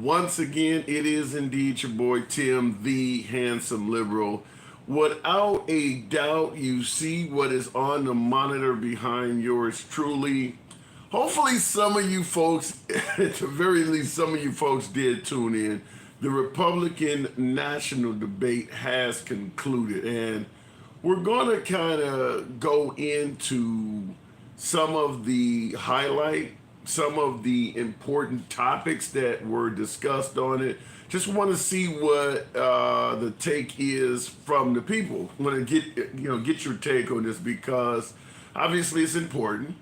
Once again, it is indeed your boy Tim, the handsome liberal. Without a doubt, you see what is on the monitor behind yours truly. Hopefully, some of you folks, at the very least, some of you folks did tune in. The Republican national debate has concluded, and we're going to kind of go into some of the highlight, some of the important topics that were discussed on it. Just want to see what the take is from the people. Want to get your take on this because obviously it's important.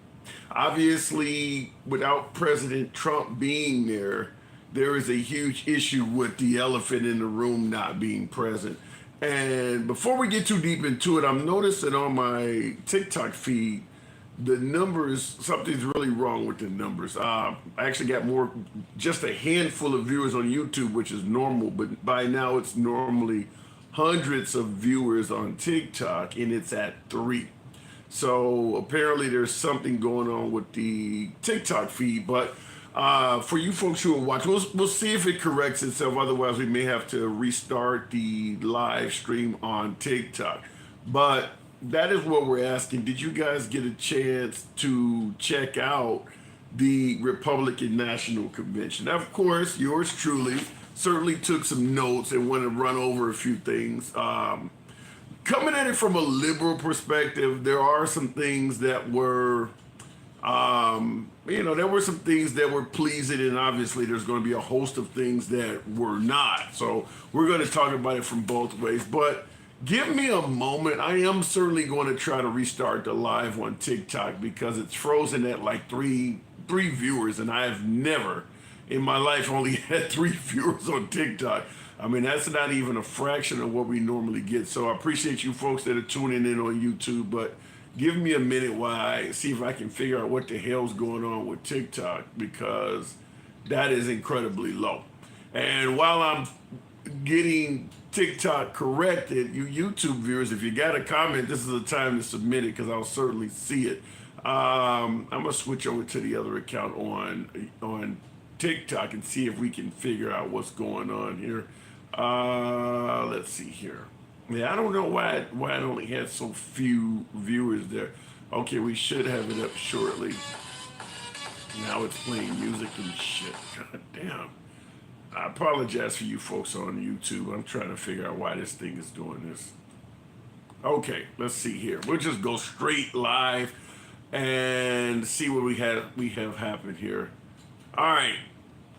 Obviously, without President Trump being there, there is a huge issue with the elephant in the room not being present. And before we get too deep into it, I'm noticing on my TikTok feed, the numbers, something's really wrong with the numbers. I actually got just a handful of viewers on YouTube, which is normal, but by now it's normally hundreds of viewers on TikTok, and it's at 3. So apparently there's something going on with the TikTok feed, but for you folks who are watching, we'll see if it corrects itself. Otherwise, we may have to restart the live stream on TikTok. But that is what we're asking. Did you guys get a chance to check out the Republican National Convention? Now, of course, yours truly certainly took some notes and want to run over a few things. Coming at it from a liberal perspective, there are some things that were there were some things that were pleasing, and obviously there's going to be a host of things that were not. So we're going to talk about it from both ways. But give me a moment. I am certainly going to try to restart the live on TikTok because it's frozen at like three viewers, and I have never in my life only had 3 viewers on TikTok. I mean, that's not even a fraction of what we normally get. So I appreciate you folks that are tuning in on YouTube, but give me a minute while I see if I can figure out what the hell's going on with TikTok because that is incredibly low. And while I'm getting TikTok corrected, you YouTube viewers, if you got a comment, this is the time to submit it because I'll certainly see it. I'm gonna switch over to the other account on TikTok and see if we can figure out what's going on here. Let's see here. Yeah, I don't know why it only had so few viewers there. Okay, we should have it up shortly. Now it's playing music and shit. God damn. I apologize for you folks on YouTube. I'm trying to figure out why this thing is doing this. Okay, let's see here. We'll just go straight live and see what we have happened here. All right.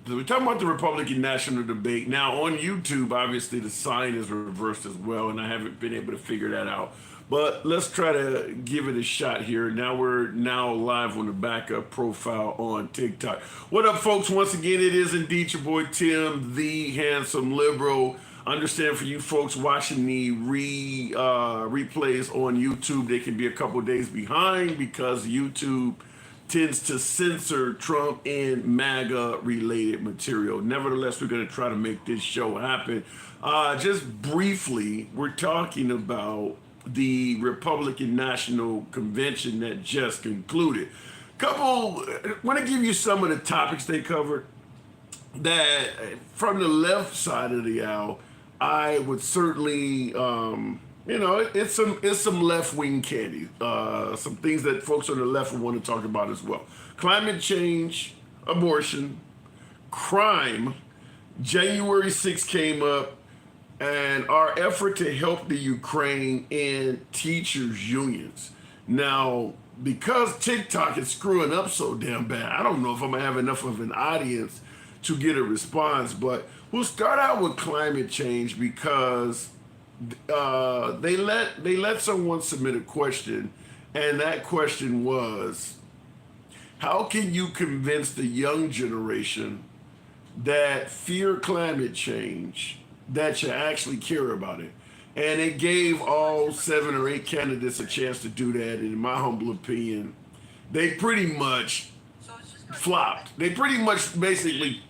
So we're talking about the Republican National Debate. Now, on YouTube, obviously, the sign is reversed as well, and I haven't been able to figure that out. But let's try to give it a shot here. We're live on the backup profile on TikTok. What up, folks? Once again, it is indeed your boy Tim, the handsome liberal. Understand for you folks watching the replays on YouTube, they can be a couple days behind because YouTube tends to censor Trump and MAGA related material. Nevertheless, we're going to try to make this show happen. Just briefly, we're talking about the Republican National Convention that just concluded. Want to give you some of the topics they covered that from the left side of the aisle, I would certainly, it's some left-wing candy. Some things that folks on the left would want to talk about as well. Climate change, abortion, crime, January 6th came up, and our effort to help the Ukraine and teachers' unions. Now, because TikTok is screwing up so damn bad, I don't know if I'm going to have enough of an audience to get a response, but we'll start out with climate change because they let someone submit a question, and that question was, how can you convince the young generation that fear climate change, that you actually care about it? And it gave all 7 or 8 candidates a chance to do that, and in my humble opinion, they pretty much flopped. They pretty much basically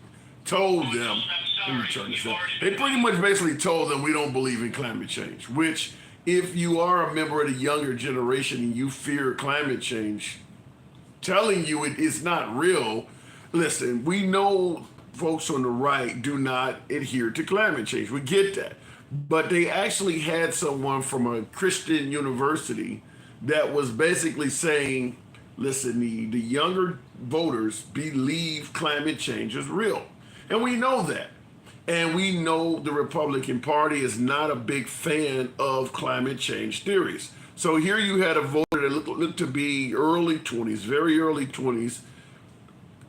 told them, let me turn this up. They pretty much basically told them we don't believe in climate change, which if you are a member of the younger generation and you fear climate change, telling you it is not real, listen, we know folks on the right do not adhere to climate change. We get that. But they actually had someone from a Christian university that was basically saying, listen, the younger voters believe climate change is real. And we know that. And we know the Republican Party is not a big fan of climate change theories. So here you had a voter that looked to be early 20s, very early 20s,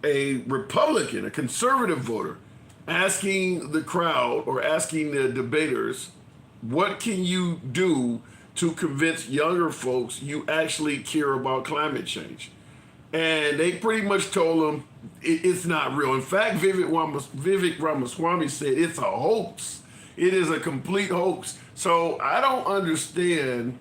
a Republican, a conservative voter, asking the crowd or asking the debaters, what can you do to convince younger folks you actually care about climate change? And they pretty much told them it's not real. In fact, Vivek Ramaswamy said it's a hoax. It is a complete hoax. So I don't understand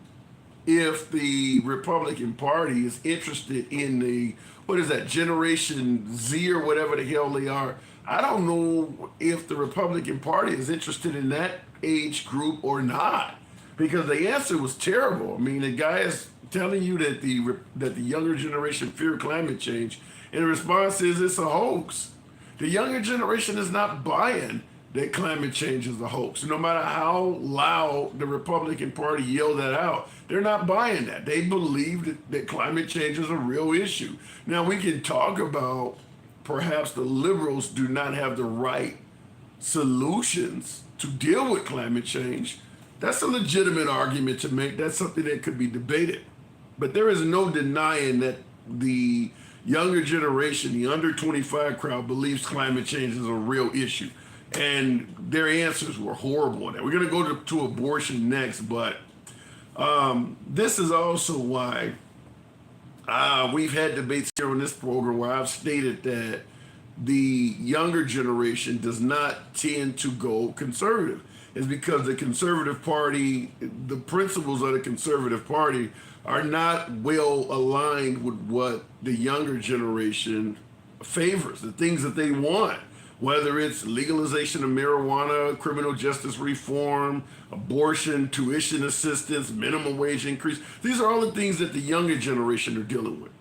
if the Republican Party is interested in the, what is that, Generation Z or whatever the hell they are. I don't know if the Republican Party is interested in that age group or not, because the answer was terrible. I mean, the guy is telling you that the younger generation fear climate change, and the response is it's a hoax. The younger generation is not buying that climate change is a hoax. No matter how loud the Republican Party yelled that out, they're not buying that. They believe that climate change is a real issue. Now, we can talk about perhaps the liberals do not have the right solutions to deal with climate change. That's a legitimate argument to make. That's something that could be debated. But there is no denying that the younger generation, the under 25 crowd, believes climate change is a real issue. And their answers were horrible on that. We're going to go to abortion next, but this is also why we've had debates here on this program where I've stated that the younger generation does not tend to go conservative. It's because the conservative party, the principles of the conservative party are not well aligned with what the younger generation favors, the things that they want, whether it's legalization of marijuana, criminal justice reform, abortion, tuition assistance, minimum wage increase. These are all the things that the younger generation are dealing with.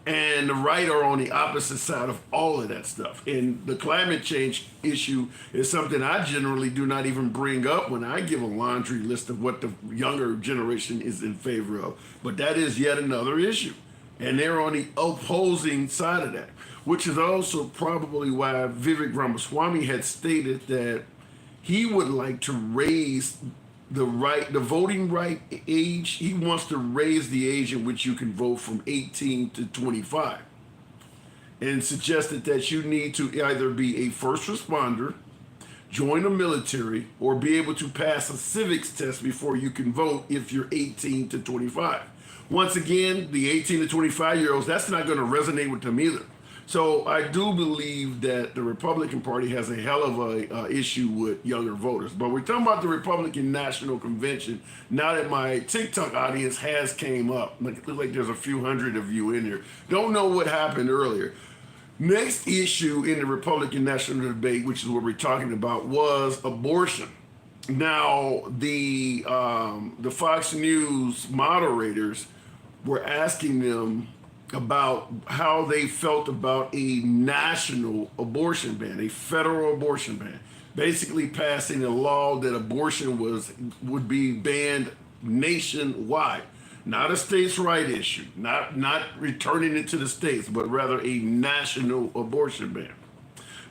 And the right are on the opposite side of all of that stuff. And the climate change issue is something I generally do not even bring up when I give a laundry list of what the younger generation is in favor of. But that is yet another issue. And they're on the opposing side of that, which is also probably why Vivek Ramaswamy had stated that he would like to raise the voting right age. He wants to raise the age at which you can vote from 18 to 25, and suggested that you need to either be a first responder, join the military, or be able to pass a civics test before you can vote if you're 18 to 25. Once again, the 18 to 25-year-olds, that's not going to resonate with them either. So I do believe that the Republican Party has a hell of a issue with younger voters. But we're talking about the Republican National Convention. Now that my TikTok audience has came up, it looks like there's a few hundred of you in here. Don't know what happened earlier. Next issue in the Republican National Debate, which is what we're talking about, was abortion. Now, the Fox News moderators were asking them about how they felt about a national abortion ban, a federal abortion ban, basically passing a law that abortion would be banned nationwide, not a states' right issue, not returning it to the states, but rather a national abortion ban.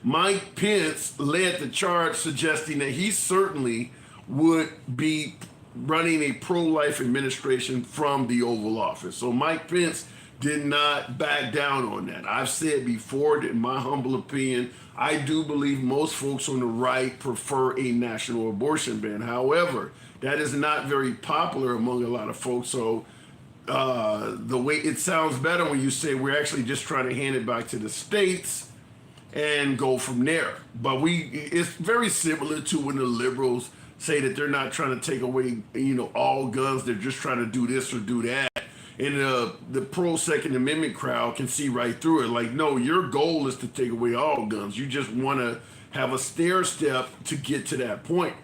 Mike Pence led the charge, suggesting that he certainly would be running a pro-life administration from the Oval Office. So Mike Pence did not back down on that. I've said before that, in my humble opinion, I do believe most folks on the right prefer a national abortion ban. However, that is not very popular among a lot of folks. So the way it sounds better when you say we're actually just trying to hand it back to the states and go from there. But it's very similar to when the liberals say that they're not trying to take away, all guns. They're just trying to do this or do that. And the pro-Second Amendment crowd can see right through it. Like, no, your goal is to take away all guns. You just want to have a stair step to get to that point.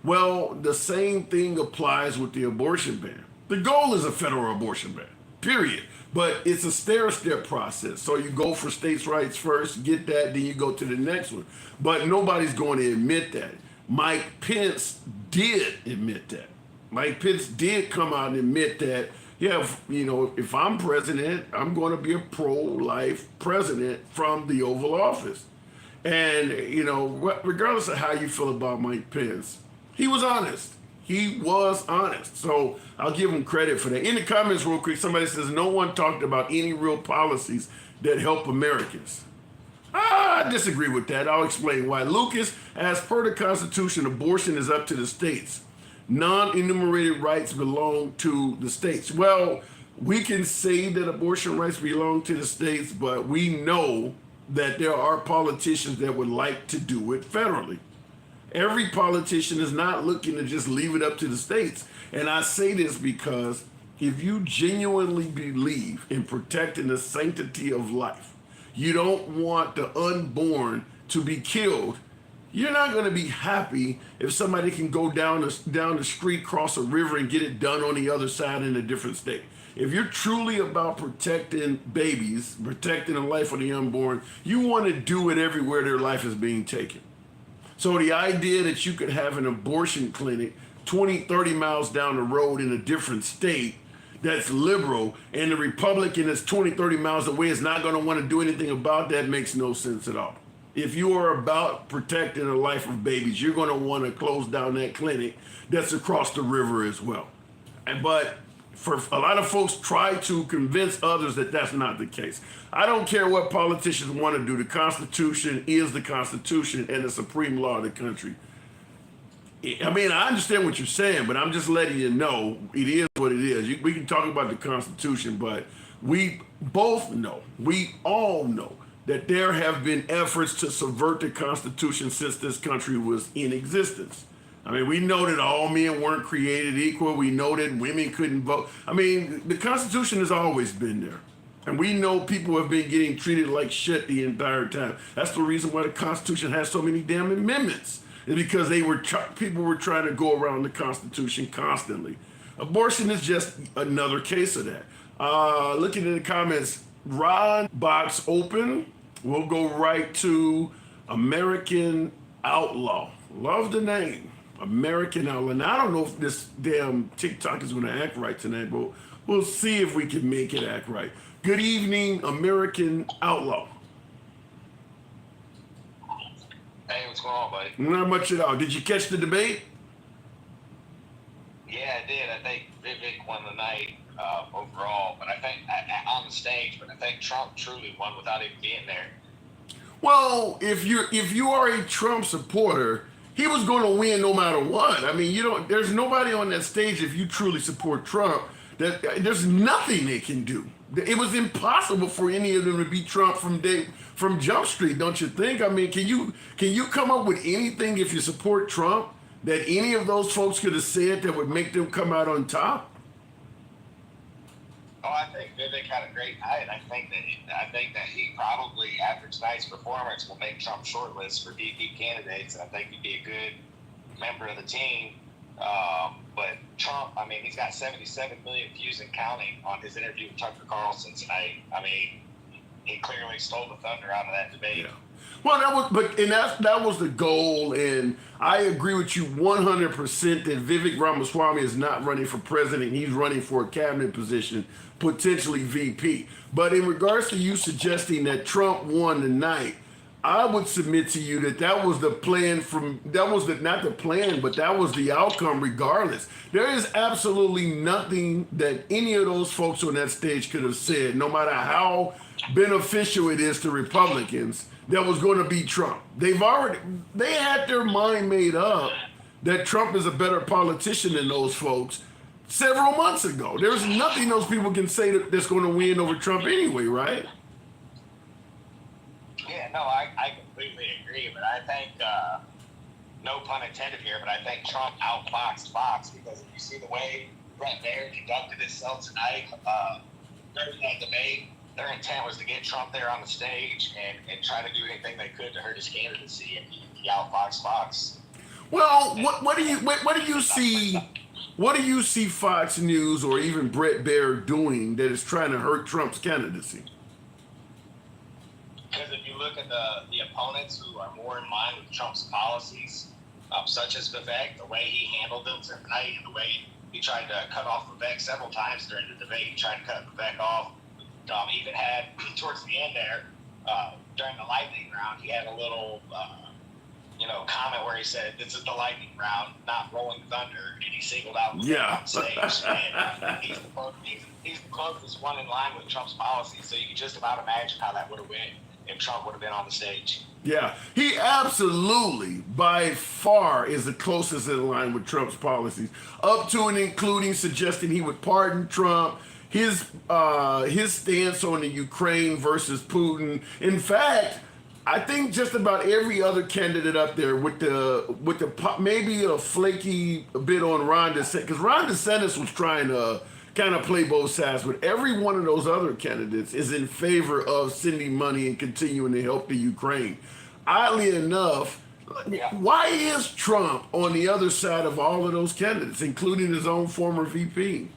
Well, the same thing applies with the abortion ban. The goal is a federal abortion ban. period. But it's a stair-step process. So you go for states' rights first, get that, then you go to the next one. But nobody's going to admit that. Mike Pence did admit that. Mike Pence did come out and admit that, yeah, if I'm president, I'm going to be a pro-life president from the Oval Office. And, regardless of how you feel about Mike Pence, he was honest. He was honest. So I'll give him credit for that. In the comments, real quick, somebody says no one talked about any real policies that help Americans. I disagree with that. I'll explain why. Lucas, as per the Constitution, abortion is up to the states. Non-enumerated rights belong to the states. Well, we can say that abortion rights belong to the states, but we know that there are politicians that would like to do it federally. Every politician is not looking to just leave it up to the states. And I say this because if you genuinely believe in protecting the sanctity of life, you don't want the unborn to be killed, you're not going to be happy if somebody can go down the street, cross a river, and get it done on the other side in a different state. If you're truly about protecting babies, protecting the life of the unborn, you want to do it everywhere their life is being taken. So the idea that you could have an abortion clinic 20, 30 miles down the road in a different state that's liberal, and the Republican that's 20, 30 miles away is not going to want to do anything about that makes no sense at all. If you are about protecting the life of babies, you're going to want to close down that clinic that's across the river as well. But for a lot of folks try to convince others that that's not the case. I don't care what politicians want to do. The Constitution is the Constitution and the supreme law of the country. I mean, I understand what you're saying, but I'm just letting you know it is what it is. We can talk about the Constitution, but we all know that there have been efforts to subvert the Constitution since this country was in existence. I mean, we know that all men weren't created equal. We know that women couldn't vote. I mean, the Constitution has always been there. And we know people have been getting treated like shit the entire time. That's the reason why the Constitution has so many damn amendments. It's because people were trying to go around the Constitution constantly. Abortion is just another case of that. Looking in the comments, Ron Box Open. We'll go right to American Outlaw. Love the name. American Outlaw. Now, I don't know if this damn TikTok is going to act right tonight, but we'll see if we can make it act right. Good evening, American Outlaw. Hey, what's going on, buddy? Not much at all. Did you catch the debate? Yeah, I did. I think Vivek won the night overall, but I think on the stage. But I think Trump truly won without even being there. Well, if you are a Trump supporter, he was going to win no matter what. I mean, there's nobody on that stage if you truly support Trump that there's nothing they can do. It was impossible for any of them to beat Trump from Jump Street, don't you think? I mean, can you come up with anything if you support Trump that any of those folks could have said that would make them come out on top? Oh, I think Vivek had a great night. I think that he probably, after tonight's performance, will make Trump shortlist for VP candidates. I think he'd be a good member of the team. But Trump, I mean, he's got 77 million views and counting on his interview with Tucker Carlson tonight. I mean, he clearly stole the thunder out of that debate. Yeah. Well, that was the goal, and I agree with you 100% that Vivek Ramaswamy is not running for president. He's running for a cabinet position, potentially VP. But in regards to you suggesting that Trump won the night, I would submit to you that was the plan not the plan, but that was the outcome regardless. There is absolutely nothing that any of those folks on that stage could have said, no matter how beneficial it is to Republicans, that was going to beat Trump. They had their mind made up that Trump is a better politician than those folks several months ago. There's nothing those people can say that's going to win over Trump anyway, right? Yeah, no, I completely agree, but I think, no pun intended here, but I think Trump outboxed Fox, because if you see the way Brett Baird conducted himself tonight during that debate, their intent was to get Trump there on the stage and try to do anything they could to hurt his candidacy, and he outboxed Fox. Well, what do you see What do you see Fox News or even Brett Baer doing that is trying to hurt Trump's candidacy? Because if you look at the opponents who are more in line with Trump's policies, such as Vivek, the way he handled them tonight, and the way he tried to cut off Vivek several times during the debate, he tried to cut Vivek off. Even had towards the end there, during the lightning round, he had a little, comment where he said, "This is the lightning round, not Rolling Thunder," and he singled out Vivek on stage. And he's the closest one in line with Trump's policy, so you can just about imagine how that would have went if Trump would have been on the stage. Yeah, he absolutely, by far, is the closest in line with Trump's policies, up to and including suggesting he would pardon Trump, his stance on the Ukraine versus Putin. In fact, I think just about every other candidate up there, with the maybe a flaky bit on Ron DeSantis, because Ron DeSantis was trying to kind of play both sides, but every one of those other candidates is in favor of sending money and continuing to help the Ukraine. Oddly enough, why is Trump on the other side of all of those candidates, including his own former VP?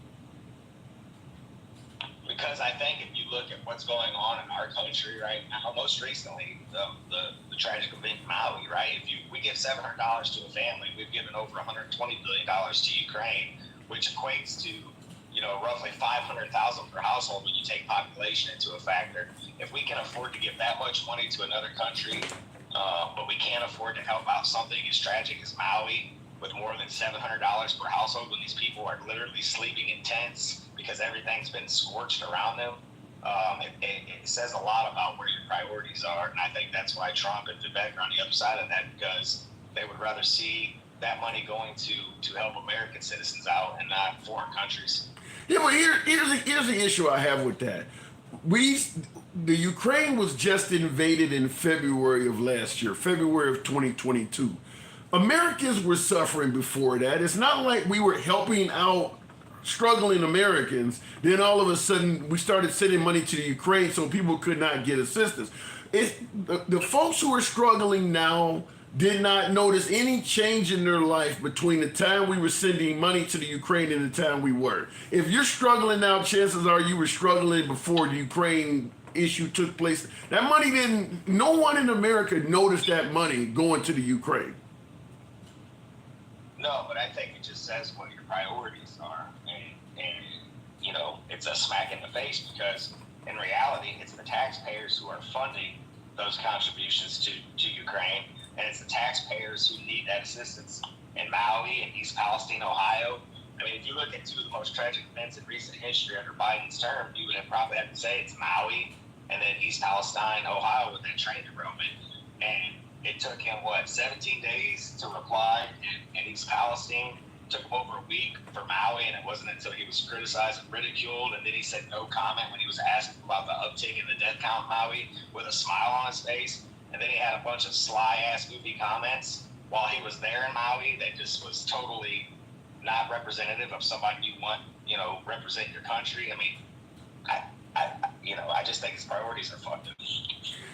Because I think if you look at what's going on in our country right now, most recently, the tragic event in Maui, right? We give $700 to a family, we've given over $120 billion to Ukraine, which equates to roughly 500,000 per household when you take population into a factor. If we can afford to give that much money to another country, but we can't afford to help out something as tragic as Maui with more than $700 per household when these people are literally sleeping in tents because everything's been scorched around them, it says a lot about where your priorities are. And I think that's why Trump and Vivek are on the other side of that, because they would rather see that money going to help American citizens out and not foreign countries. Yeah, but here's the issue I have with that. The Ukraine was just invaded in February of last year, February of 2022. Americans were suffering before that. It's not like we were helping out struggling Americans. Then all of a sudden we started sending money to the Ukraine so people could not get assistance. The folks who are struggling now did not notice any change in their life between the time we were sending money to the Ukraine and the time we were. If you're struggling now, chances are you were struggling before the Ukraine issue took place. That money no one in America noticed that money going to the Ukraine. No, but I think it just says what your priorities are. And it's a smack in the face, because in reality, it's the taxpayers who are funding those contributions to Ukraine. And it's the taxpayers who need that assistance. In Maui and East Palestine, Ohio, I mean, if you look at two of the most tragic events in recent history under Biden's term, you would probably have to say it's Maui and then East Palestine, Ohio, with that train derailment. And it took him, 17 days to reply in East Palestine. It took him over a week for Maui, and it wasn't until he was criticized and ridiculed, and then he said no comment when he was asked about the uptick in the death count in Maui, with a smile on his face. And then he had a bunch of sly-ass goofy comments while he was there in Maui that just was totally not representative of somebody you want, represent your country. I mean, I just think his priorities are fucked up.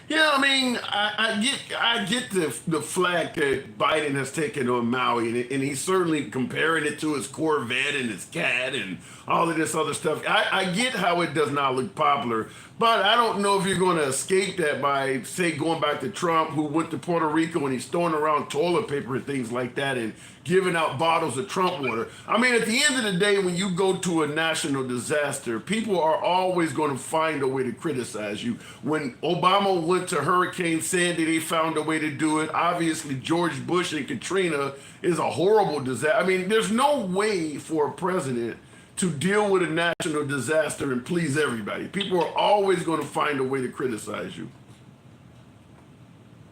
Yeah, I mean, I get the flack that Biden has taken on Maui, and he's certainly comparing it to his Corvette and his cat and all of this other stuff. I get how it does not look popular, but I don't know if you're going to escape that by, say, going back to Trump, who went to Puerto Rico and he's throwing around toilet paper and things like that and giving out bottles of Trump water. I mean, at the end of the day, when you go to a national disaster, people are always going to find a way to criticize you. When Obama went to Hurricane Sandy, they found a way to do it. Obviously, George Bush and Katrina is a horrible disaster. I mean, there's no way for a president to deal with a national disaster and please everybody. People are always going to find a way to criticize you.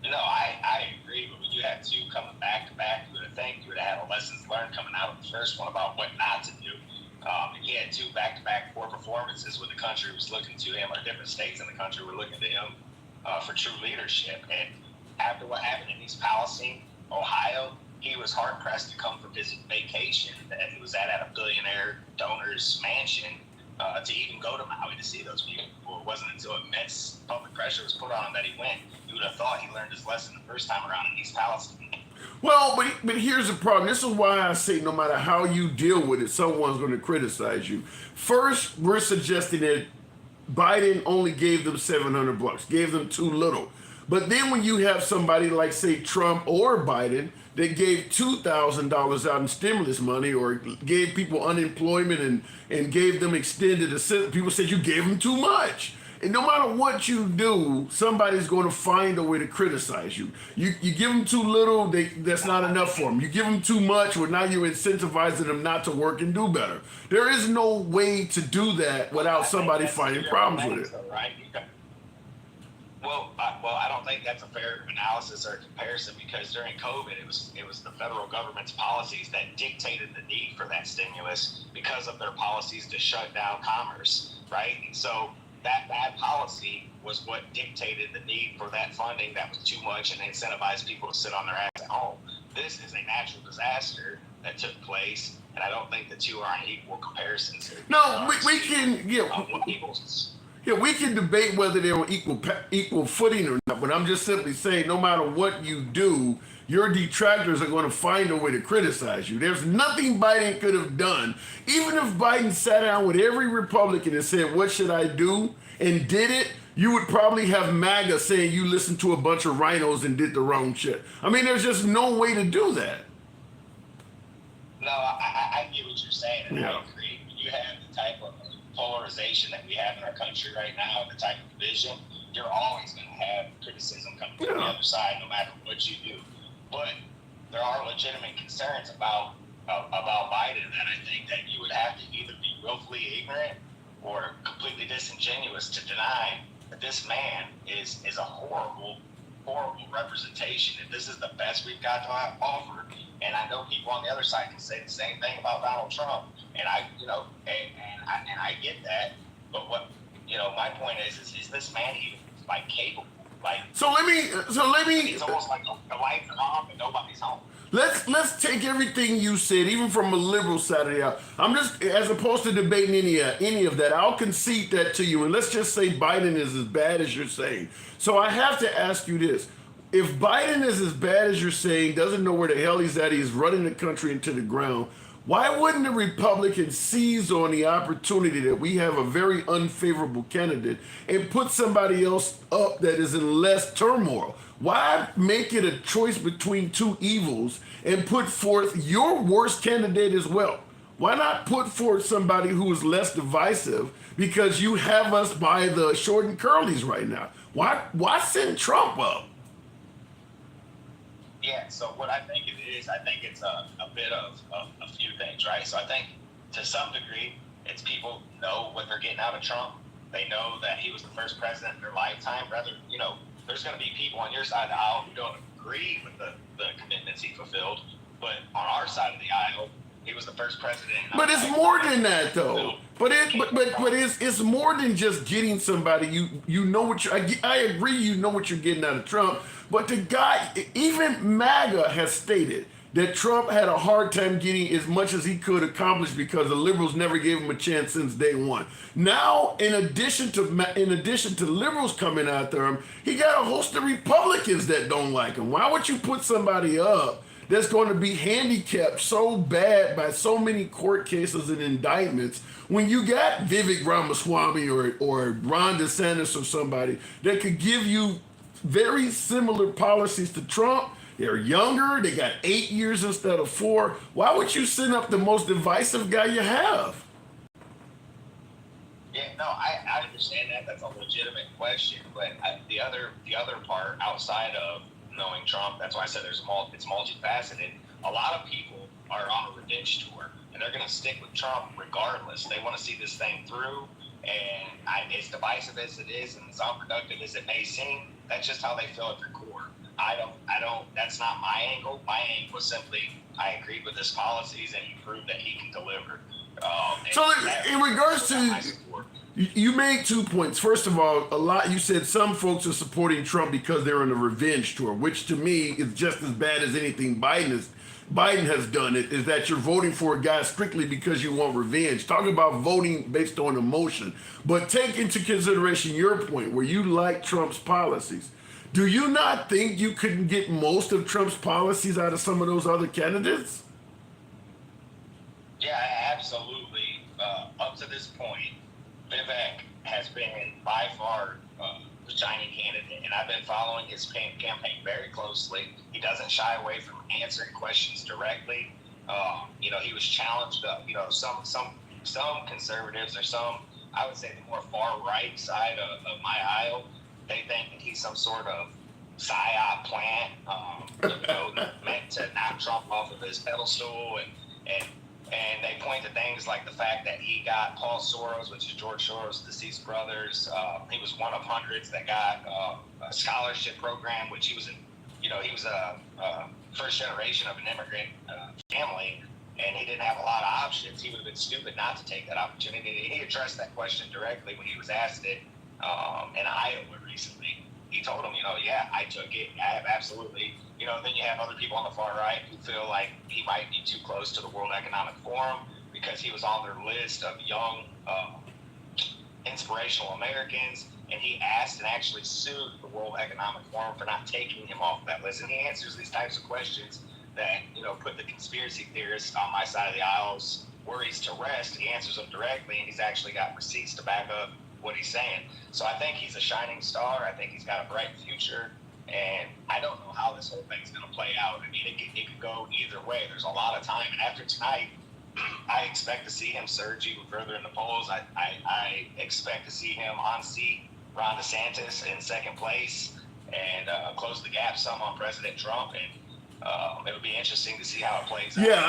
No, I agree, but when you had two coming back to back, you would have had a lessons learned coming out of the first one about what not to do. And he had two back-to-back poor performances when the country was looking to him, or different states in the country were looking to him for true leadership. And after what happened in East Palestine, Ohio, he was hard-pressed to come from his vacation that he was at a billionaire donor's mansion to even go to Maui to see those people. It wasn't until immense public pressure was put on him that he went. You would have thought he learned his lesson the first time around in East Palestine. Well, but here's the problem. This is why I say no matter how you deal with it, someone's going to criticize you. First, we're suggesting that Biden only gave them $700, gave them too little. But then when you have somebody like, say, Trump or Biden that gave $2,000 out in stimulus money or gave people unemployment and gave them extended assistance, people said you gave them too much. And no matter what you do, somebody's going to find a way to criticize you. You give them too little, that's not enough for them. You give them too much, well, now you're incentivizing them not to work and do better. There is no way to do that without somebody finding problems with it. Though, right? I don't think that's a fair analysis or comparison because during COVID, it was the federal government's policies that dictated the need for that stimulus because of their policies to shut down commerce, right? And so that bad policy was what dictated the need for that funding that was too much and incentivized people to sit on their ass at home. This is a natural disaster that took place, and I don't think the two are on equal comparisons. No, we can, we can debate whether they're on equal footing or not, but I'm just simply saying no matter what you do, your detractors are going to find a way to criticize you. There's nothing Biden could have done. Even if Biden sat down with every Republican and said, what should I do? And did it, you would probably have MAGA saying you listened to a bunch of rhinos and did the wrong shit. I mean, there's just no way to do that. No, I get what you're saying, and yeah. I agree. When you have the type of polarization that we have in our country right now, the type of division, you're always going to have criticism coming from the other side, no matter what you do. But there are legitimate concerns about Biden that I think that you would have to either be willfully ignorant or completely disingenuous to deny that this man is a horrible representation. If this is the best we've got to offer, and I know people on the other side can say the same thing about Donald Trump, and I get that. But what my point is this man even like capable? Like so let me. It's almost like the lights are on and nobody's home. Let's take everything you said, even from a liberal side of the aisle. I'm just, as opposed to debating any of that, I'll concede that to you. And let's just say Biden is as bad as you're saying. So I have to ask you this. If Biden is as bad as you're saying, doesn't know where the hell he's at, he's running the country into the ground, why wouldn't the Republicans seize on the opportunity that we have a very unfavorable candidate and put somebody else up that is in less turmoil? Why make it a choice between two evils and put forth your worst candidate as well? Why not put forth somebody who is less divisive because you have us by the short and curlies right now? Why send Trump up? Yeah, so what I think it is, I think it's a bit of a few things, right? So I think to some degree, it's people know what they're getting out of Trump. They know that he was the first president in their lifetime. Rather, there's going to be people on your side of the aisle who don't agree with the commitments he fulfilled. But on our side of the aisle, he was the first president. But it's more than that, though. But it's more than just getting somebody. You know what you. I agree. You know what you're getting out of Trump. But the guy, even MAGA has stated that Trump had a hard time getting as much as he could accomplish because the liberals never gave him a chance since day one. Now, in addition to liberals coming after him, he got a host of Republicans that don't like him. Why would you put somebody up that's going to be handicapped so bad by so many court cases and indictments when you got Vivek Ramaswamy or Ron DeSantis or somebody that could give you very similar policies to Trump? They're younger. They got 8 years instead of 4. Why would you send up the most divisive guy you have? Yeah, no, I understand that. That's a legitimate question. But the other part outside of knowing Trump, that's why I said it's multifaceted. A lot of people are on a revenge tour, and they're going to stick with Trump regardless. They want to see this thing through. And as divisive as it is and as unproductive as it may seem, that's just how they feel at their core. I don't, that's not my angle. My angle was simply, I agreed with his policies and he proved that he can deliver. So in regards to, you made 2 points. First of all, you said some folks are supporting Trump because they're on a revenge tour, which to me is just as bad as anything Biden has done. It is that you're voting for a guy strictly because you want revenge. Talk about voting based on emotion. But take into consideration your point where you like Trump's policies. Do you not think you couldn't get most of Trump's policies out of some of those other candidates? Yeah, absolutely. Up to this point, Vivek has been by far the shining candidate, and I've been following his campaign very closely. He doesn't shy away from answering questions directly. He was challenged. Some conservatives or some, I would say, the more far right side of my aisle, they think that he's some sort of psyop plant, meant to knock Trump off of his pedestal, and they point to things like the fact that he got Paul Soros, which is George Soros' deceased brothers. He was one of hundreds that got a scholarship program, which he was a first generation of an immigrant family, and he didn't have a lot of options. He would have been stupid not to take that opportunity. He addressed that question directly when he was asked it in Iowa recently. He told him, yeah, I took it. I have absolutely. Then you have other people on the far right who feel like he might be too close to the World Economic Forum because he was on their list of young, inspirational Americans, and he asked and actually sued the World Economic Forum for not taking him off that list. And he answers these types of questions that, put the conspiracy theorists on my side of the aisle's worries to rest. He answers them directly, and he's actually got receipts to back up what he's saying. So I think he's a shining star. I think he's got a bright future. And I don't know how this whole thing's going to play out. I mean, it could go either way. There's a lot of time. And after tonight, I expect to see him surge even further in the polls. I expect to see him unseat Ron DeSantis in second place and close the gap some on President Trump. And it'll be interesting to see how it plays out. Yeah,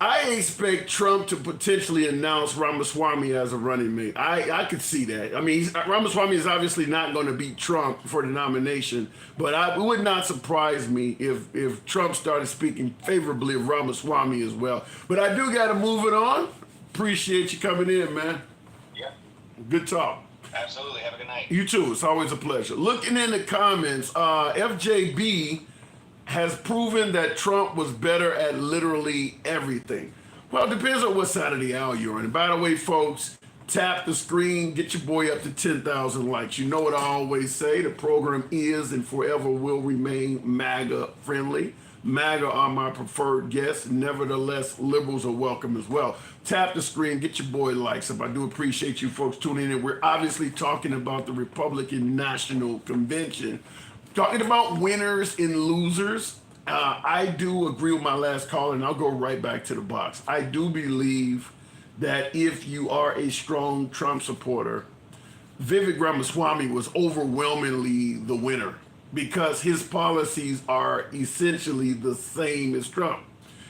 I expect Trump to potentially announce Ramaswamy as a running mate. I could see that. I mean, Ramaswamy is obviously not going to beat Trump for the nomination, but it would not surprise me if Trump started speaking favorably of Ramaswamy as well. But I do got to move it on. Appreciate you coming in, man. Yeah. Good talk. Absolutely. Have a good night. You too. It's always a pleasure. Looking in the comments, FJB has proven that Trump was better at literally everything. Well, it depends on what side of the aisle you're on. And by the way, folks, tap the screen, get your boy up to 10,000 likes. You know what I always say, the program is and forever will remain MAGA friendly. MAGA are my preferred guests. Nevertheless, liberals are welcome as well. Tap the screen, get your boy likes up. I do appreciate you folks tuning in. We're obviously talking about the Republican National Convention, talking about winners and losers. I do agree with my last caller, and I'll go right back to the box. I do believe that if you are a strong Trump supporter, Vivek Ramaswamy was overwhelmingly the winner because his policies are essentially the same as Trump.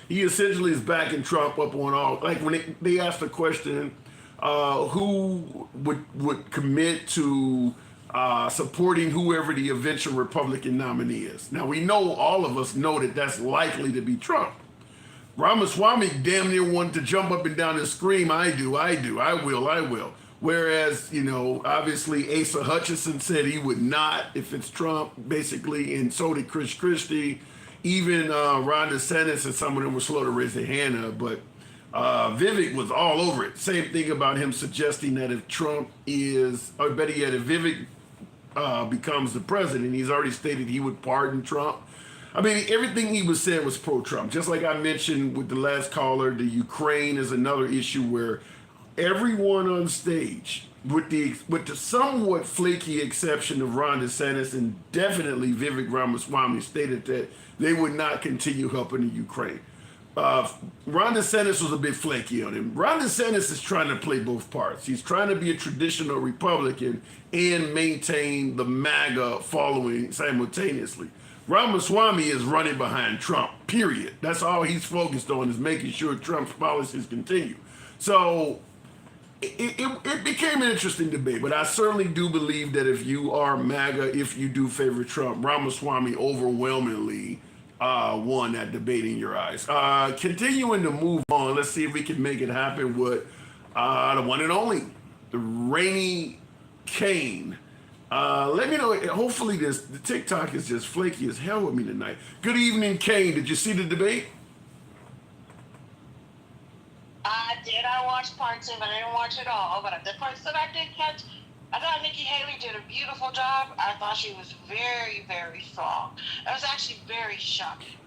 He essentially is backing Trump up on all, like when they asked the question, who would commit to supporting whoever the eventual Republican nominee is. Now, we know, all of us know that that's likely to be Trump. Ramaswamy damn near wanted to jump up and down and scream, I will. Whereas, obviously Asa Hutchinson said he would not if it's Trump, basically, and so did Chris Christie. Even Ron DeSantis and some of them were slow to raise their hand up, but Vivek was all over it. Same thing about him suggesting that if Trump is, or better yet, if Vivek becomes the president, he's already stated he would pardon Trump. I mean, everything he was saying was pro-Trump. Just like I mentioned with the last caller, the Ukraine is another issue where everyone on stage, with the somewhat flaky exception of Ron DeSantis and definitely Vivek Ramaswamy, stated that they would not continue helping the Ukraine. Ron DeSantis was a bit flaky on him. Ron DeSantis is trying to play both parts. He's trying to be a traditional Republican and maintain the MAGA following simultaneously. Ramaswamy is running behind Trump, period. That's all he's focused on, is making sure Trump's policies continue. So it became an interesting debate, but I certainly do believe that if you are MAGA, if you do favor Trump, Ramaswamy overwhelmingly won that debate in your eyes. Continuing to move on, let's see if we can make it happen with the one and only, the Rainy Kane. Let me know, hopefully the TikTok is just flaky as hell with me tonight. Good evening, Kane. Did you see the debate? I did. I watched parts of it. I didn't watch it all, but the parts that I did catch, I thought Nikki Haley did a beautiful job. I thought she was very, very strong. I was actually very shocking.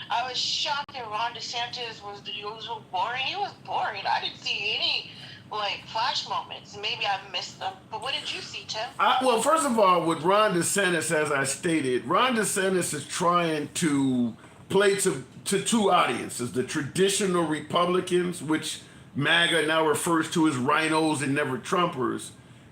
I was shocked that Ron DeSantis was the usual boring. He was boring. I didn't see any like flash moments. Maybe I missed them. But what did you see, Tim? Well, first of all, with Ron DeSantis, as I stated, Ron DeSantis is trying to play to two audiences: the traditional Republicans, which MAGA now refers to as rhinos and never Trumpers,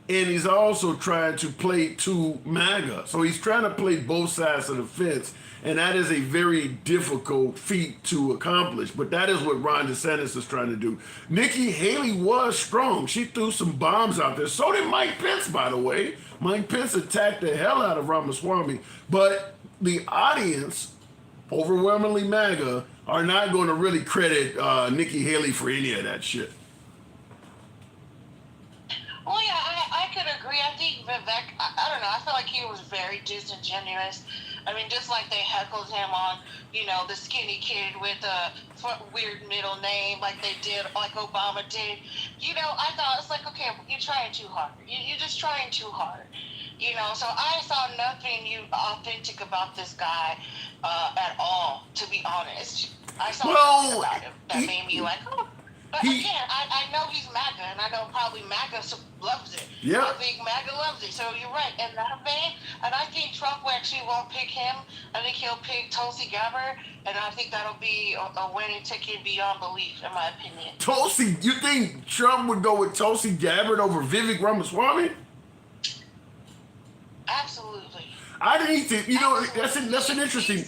and he's also trying to play to MAGA. So he's trying to play both sides of the fence, and that is a very difficult feat to accomplish. But that is what Ron DeSantis is trying to do. Nikki Haley was strong. She threw some bombs out there. So did Mike Pence, by the way. Mike Pence attacked the hell out of Ramaswamy. But the audience, overwhelmingly MAGA, are not going to really credit Nikki Haley for any of that shit. Well, yeah, I could agree. I think Vivek, I don't know, I feel like he was very disingenuous. I mean, just like they heckled him on, the skinny kid with a weird middle name, like they did, like Obama did. I thought it's like, okay, you're trying too hard. You're just trying too hard. So I saw nothing authentic about this guy at all, to be honest. I saw nothing about him that made me like, oh. But again, I know he's MAGA, and I know probably MAGA loves it. Yeah. I think MAGA loves it. So you're right. In that vein, and I think Trump actually won't pick him. I think he'll pick Tulsi Gabbard, and I think that'll be a winning ticket beyond belief, in my opinion. Tulsi, you think Trump would go with Tulsi Gabbard over Vivek Ramaswamy? Absolutely. I didn't think, that's an interesting.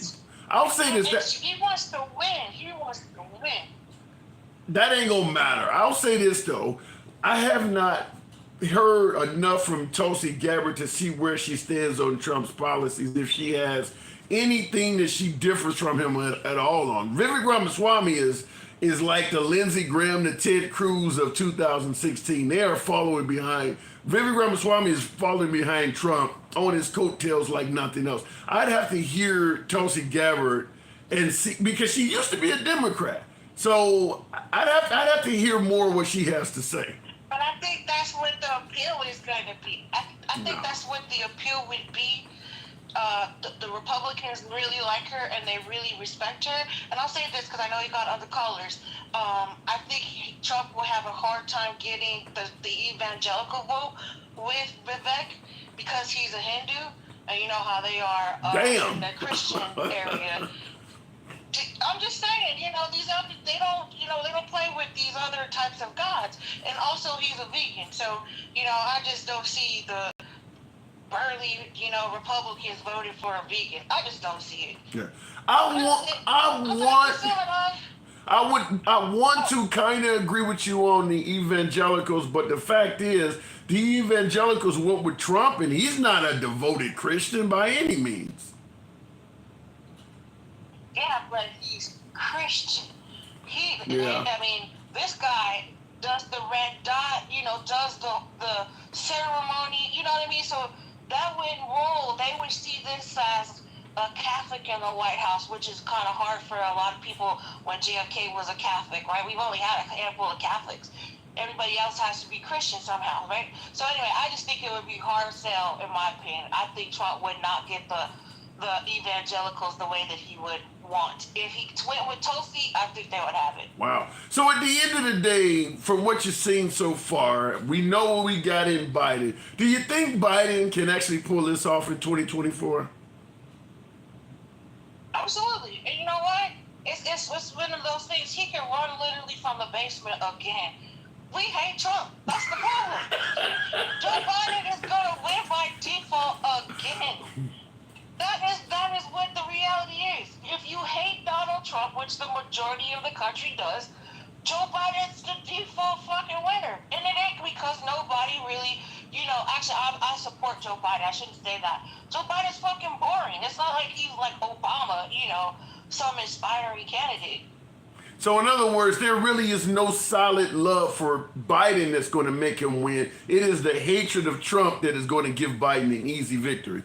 I'll say this. He wants to win. He wants to win. That ain't gonna matter. I'll say this though. I have not heard enough from Tulsi Gabbard to see where she stands on Trump's policies, if she has anything that she differs from him at all on. Vivek Ramaswamy is like the Lindsey Graham, the Ted Cruz of 2016. They are following behind. Vivek Ramaswamy is following behind Trump on his coattails like nothing else. I'd have to hear Tulsi Gabbard and see, because she used to be a Democrat. So I'd have to hear more what she has to say. But I think that's what the appeal is going to be. I think that's what the appeal would be. The Republicans really like her and they really respect her. And I'll say this because I know you got other callers. I think Trump will have a hard time getting the evangelical vote with Vivek because he's a Hindu, and you know how they are in the Christian area. I'm just saying, these other they don't play with these other types of gods, and also he's a vegan, so I just don't see the burly Republicans voting for a vegan. I just don't see it. Yeah, I want to kind of agree with you on the evangelicals, but the fact is, the evangelicals went with Trump, and he's not a devoted Christian by any means. Yeah, but he's Christian. Yeah. I mean, this guy does the red dot, does the ceremony, you know what I mean? So that wouldn't roll. They would see this as a Catholic in the White House, which is kind of hard for a lot of people when JFK was a Catholic, right? We've only had a handful of Catholics. Everybody else has to be Christian somehow, right? So anyway, I just think it would be hard sell, in my opinion. I think Trump would not get the evangelicals the way that he would want. If he went with Tulsi, I think they would have it. Wow. So at the end of the day, from what you've seen so far, we know what we got in Biden. Do you think Biden can actually pull this off in 2024? Absolutely. And you know what? It's one of those things. He can run literally from the basement again. We hate Trump. That's the problem. Joe Biden is going to win by default again. That is what the reality is. If you hate Donald Trump, which the majority of the country does, Joe Biden's the default fucking winner. And it ain't because nobody really, actually, I support Joe Biden. I shouldn't say that. Joe Biden's fucking boring. It's not like he's like Obama, some inspiring candidate. So in other words, there really is no solid love for Biden that's going to make him win. It is the hatred of Trump that is going to give Biden an easy victory.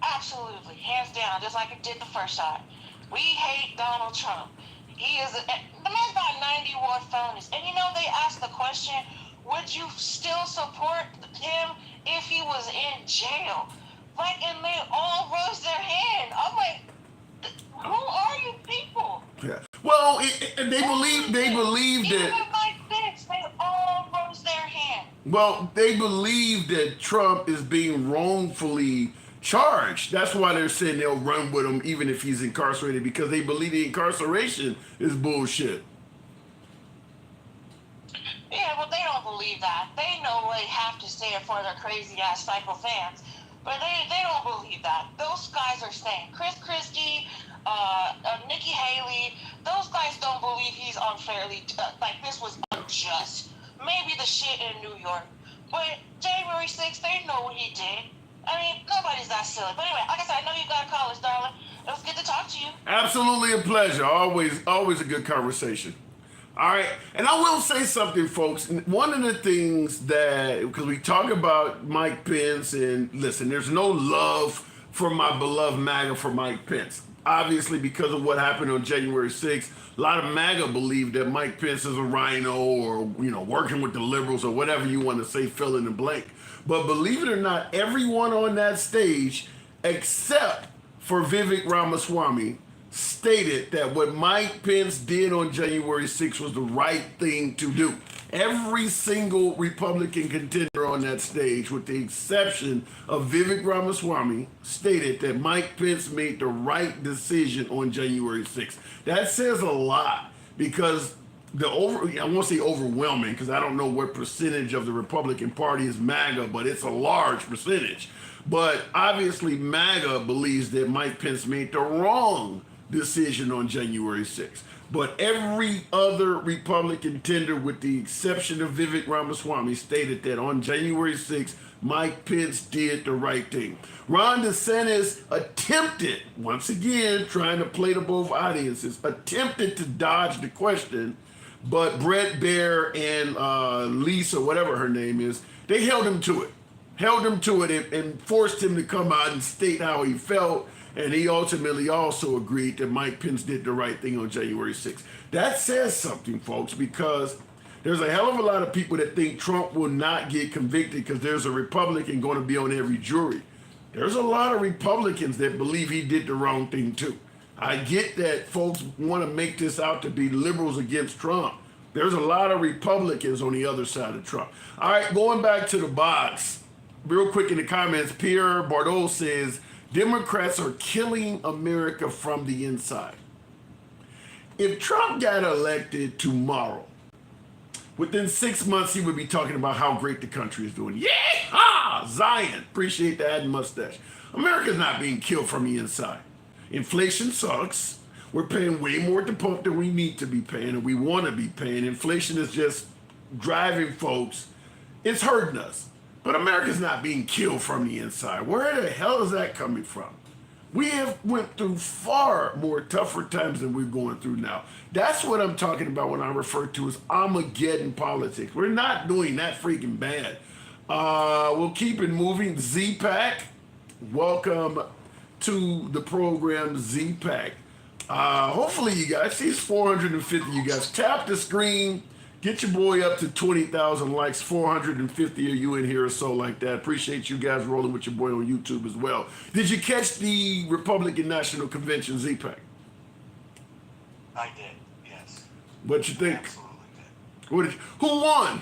Absolutely, hands down, just like it did the first time. We hate Donald Trump. The man's got 91 felonies. And they asked the question, would you still support him if he was in jail? Like, and they all rose their hand. I'm like, who are you people? Yeah. Well, and they believe Even that. like this, they all rose their hand. Well, they believe that Trump is being wrongfully charged. That's why they're saying they'll run with him even if he's incarcerated, because they believe the incarceration is bullshit. Yeah, well, they don't believe that. They know they have to say it for their crazy ass psycho fans, but they don't believe that. Those guys are saying Chris Christie, Nikki Haley. Those guys don't believe he's unfairly like this was unjust. Maybe the shit in New York, but January 6th, they know what he did. I mean, nobody's that silly. But anyway, like I said, I know you got college, darling. It was good to talk to you. Absolutely a pleasure. Always a good conversation. All right. And I will say something, folks. One of the things that, because we talk about Mike Pence, and listen, there's no love for my beloved MAGA for Mike Pence. Obviously, because of what happened on January 6th, a lot of MAGA believe that Mike Pence is a rhino or, working with the liberals or whatever you want to say, fill in the blank. But believe it or not, everyone on that stage, except for Vivek Ramaswamy, stated that what Mike Pence did on January 6th was the right thing to do. Every single Republican contender on that stage, with the exception of Vivek Ramaswamy, stated that Mike Pence made the right decision on January 6th. That says a lot, because I won't say overwhelming, because I don't know what percentage of the Republican Party is MAGA, but it's a large percentage. But obviously MAGA believes that Mike Pence made the wrong decision on January 6th. But every other Republican contender, with the exception of Vivek Ramaswamy, stated that on January 6th, Mike Pence did the right thing. Ron DeSantis attempted, once again, trying to play to both audiences, attempted to dodge the question, but Brett Baer and Lisa, whatever her name is, they held him to it and forced him to come out and state how he felt. And he ultimately also agreed that Mike Pence did the right thing on January 6th. That says something, folks, because there's a hell of a lot of people that think Trump will not get convicted because there's a Republican going to be on every jury. There's a lot of Republicans that believe he did the wrong thing too. I get that folks want to make this out to be liberals against Trump. There's a lot of Republicans on the other side of Trump. All right, going back to the box, real quick in the comments, Pierre Bordeaux says, Democrats are killing America from the inside. If Trump got elected tomorrow, within 6 months, he would be talking about how great the country is doing. Yeah, Zion. Appreciate the ad and mustache. America's not being killed from the inside. Inflation sucks. We're paying way more at the pump than we need to be paying and we want to be paying. Inflation is just driving folks. It's hurting us. But America's not being killed from the inside. Where the hell is that coming from? We have went through far more tougher times than we're going through now. That's what I'm talking about when I refer to as Armageddon politics. We're not doing that freaking bad. We'll keep it moving. Z-Pack, welcome to the program, Z-Pack. Hopefully you guys, see it's 450 you guys. Tap the screen. Get your boy up to 20,000 likes, 450 of you in here or so like that. Appreciate you guys rolling with your boy on YouTube as well. Did you catch the Republican National Convention, Z-Pack? I did, yes. What you think? Absolutely did. Who won?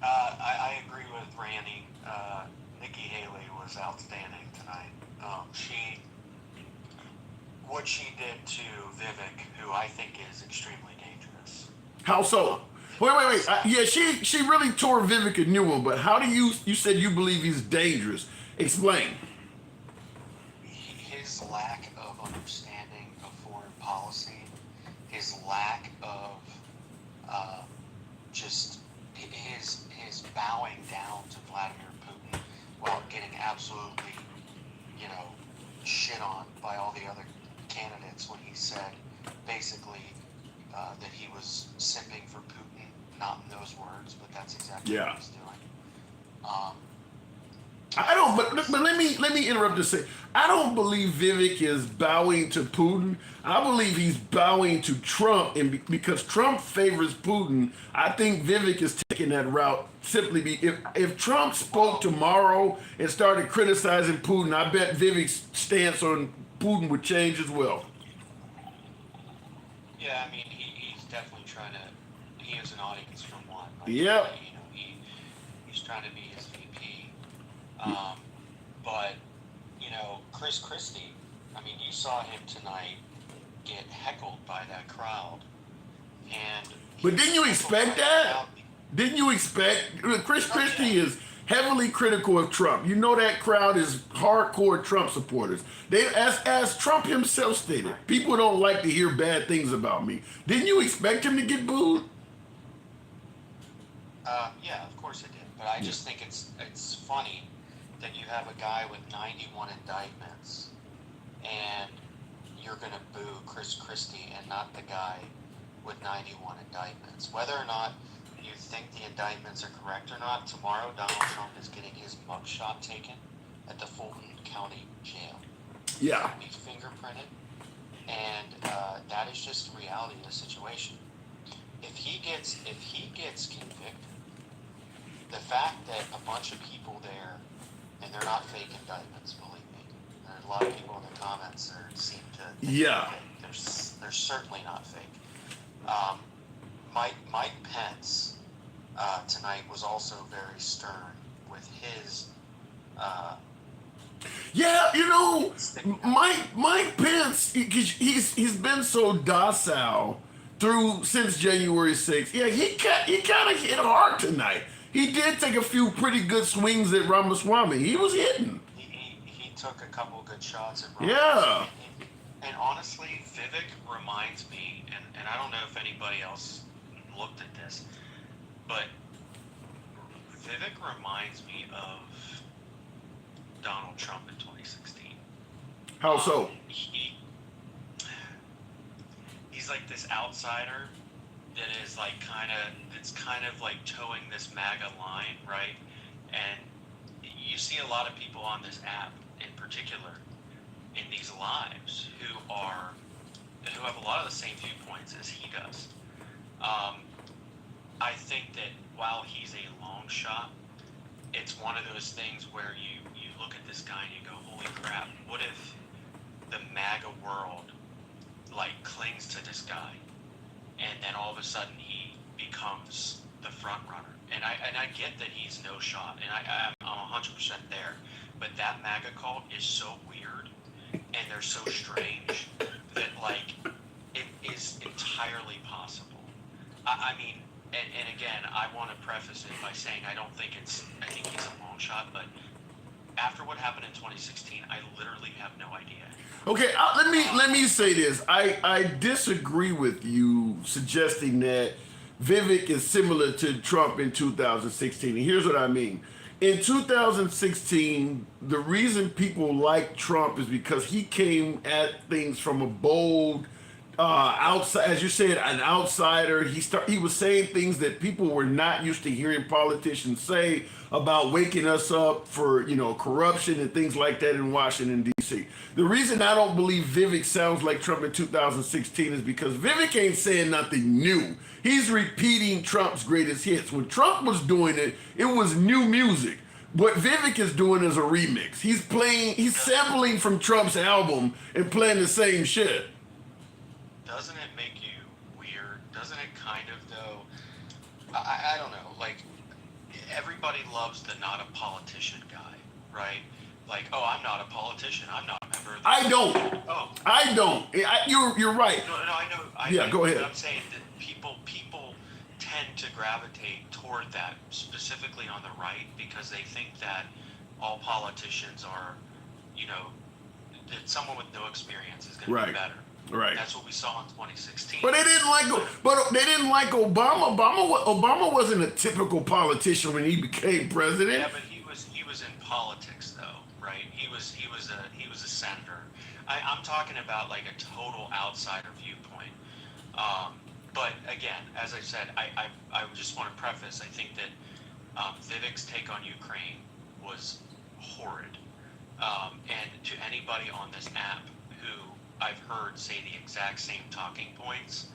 I agree with Randy. Nikki Haley was outstanding tonight. What she did to Vivek, who I think is extremely dangerous. How so? Wait. Yeah, she really tore Vivek a new one, but how do you said you believe he's dangerous? Explain. His lack of understanding of foreign policy, his lack of just his bowing down to Vladimir Putin while getting absolutely, shit on by all the other candidates when he said basically that he was simping for Putin, not in those words, but that's exactly what he's doing. I don't, but let me interrupt to say, I don't believe Vivek is bowing to Putin. I believe he's bowing to Trump, and because Trump favors Putin, I think Vivek is taking that route simply if Trump spoke tomorrow and started criticizing Putin, I bet Vivek's stance on Putin would change as well. Yeah, I mean, he's definitely trying to. He has an audience from one. Like, Yep. You know, he's trying to be his VP. But you know, Chris Christie. I mean, you saw him tonight get heckled by that crowd, and. But didn't you expect that? Didn't you expect? Chris Christie is heavily critical of Trump. You know that crowd is hardcore Trump supporters. They, as Trump himself stated, people don't like to hear bad things about me. Didn't you expect him to get booed? Yeah, of course it did. But I just think it's funny that you have a guy with 91 indictments, and you're gonna boo Chris Christie and not the guy with 91 indictments. Whether or not you think the indictments are correct or not, tomorrow Donald Trump is getting his mugshot taken at the Fulton County Jail. Yeah. He's gonna be fingerprinted, and that is just the reality of the situation. If he gets convicted, the fact that a bunch of people there, and they're not fake indictments, believe me. There's a lot of people in the comments that seem to think Yeah. they're certainly not fake. Mike Pence tonight was also very stern with his. Yeah, you know, Mike Pence, he's been so docile since January 6th. Yeah, he kind of hit hard tonight. He did take a few pretty good swings at Ramaswamy. He was hitting. He took a couple good shots at Ramaswamy. Yeah. And honestly, Vivek reminds me, and I don't know if anybody else looked at this, but Vivek reminds me of Donald Trump in 2016. How so? He's like this outsider that is like kind of like towing this MAGA line, right? And you see a lot of people on this app in particular in these lives who have a lot of the same viewpoints as he does. I think that while he's a long shot, it's one of those things where you look at this guy and you go, holy crap, what if the MAGA world like clings to this guy, and then all of a sudden he becomes the front runner? And I get that he's no shot, and I'm 100% there, but that MAGA cult is so weird and they're so strange that like it is entirely possible. I mean, and again, I want to preface it by saying I think he's a long shot, but after what happened in 2016, I literally have no idea. Okay, let me say this. I disagree with you suggesting that Vivek is similar to Trump in 2016. And here's what I mean. In 2016, the reason people like Trump is because he came at things from a bold, outside, as you said, an outsider. He was saying things that people were not used to hearing politicians say about waking us up for, corruption and things like that in Washington, D.C. The reason I don't believe Vivek sounds like Trump in 2016 is because Vivek ain't saying nothing new. He's repeating Trump's greatest hits. When Trump was doing it, it was new music. What Vivek is doing is a remix. He's sampling from Trump's album and playing the same shit. Doesn't it make you weird? Doesn't it kind of, though? I don't know. Like, everybody loves the not a politician guy, right? Like, oh, I'm not a politician. I'm not a member of the... I don't. Oh. I don't. You're right. No, I know. Yeah, go ahead. But I'm saying that people tend to gravitate toward that, specifically on the right, because they think that all politicians are, that someone with no experience is going to be better. Right. That's what we saw in 2016. But they didn't like Obama. Obama wasn't a typical politician when he became president. Yeah, but he was in politics though, right? He was a senator. I'm talking about like a total outsider viewpoint. But again, as I said, I just want to preface. I think that Vivek's take on Ukraine was horrid. And to anybody on this app who I've heard say the exact same talking points,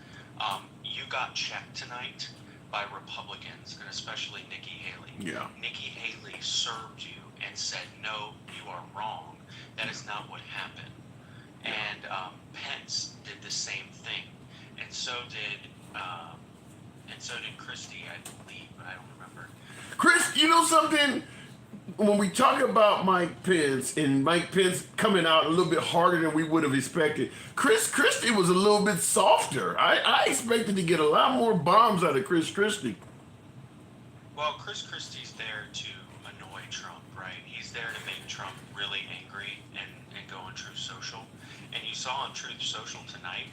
you got checked tonight by Republicans, and especially Nikki Haley. Yeah. Nikki Haley served you and said, no, you are wrong. That is not what happened. And Pence did the same thing, and so did Christie, I believe, but I don't remember. Chris, you know something? When we talk about Mike Pence and Mike Pence coming out a little bit harder than we would have expected, Chris Christie was a little bit softer. I expected to get a lot more bombs out of Chris Christie. Well, Chris Christie's there to annoy Trump, right? He's there to make Trump really angry and go on Truth Social. And you saw on Truth Social tonight,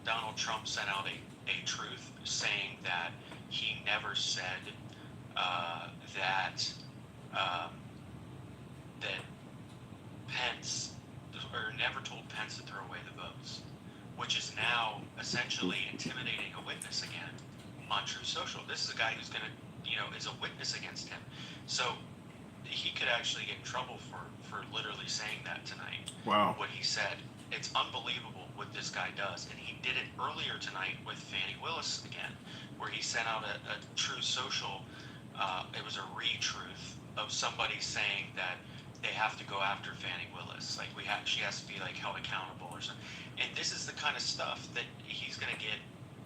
Donald Trump sent out a truth saying that he never said that Pence, or never told Pence to throw away the votes, which is now essentially intimidating a witness again on Truth Social. This is a guy who's going to, is a witness against him. So he could actually get in trouble for literally saying that tonight. Wow. What he said. It's unbelievable what this guy does. And he did it earlier tonight with Fani Willis again, where he sent out a Truth Social. It was a re-truth of somebody saying that they have to go after Fani Willis. Like she has to be like held accountable or something. And this is the kind of stuff that he's going to get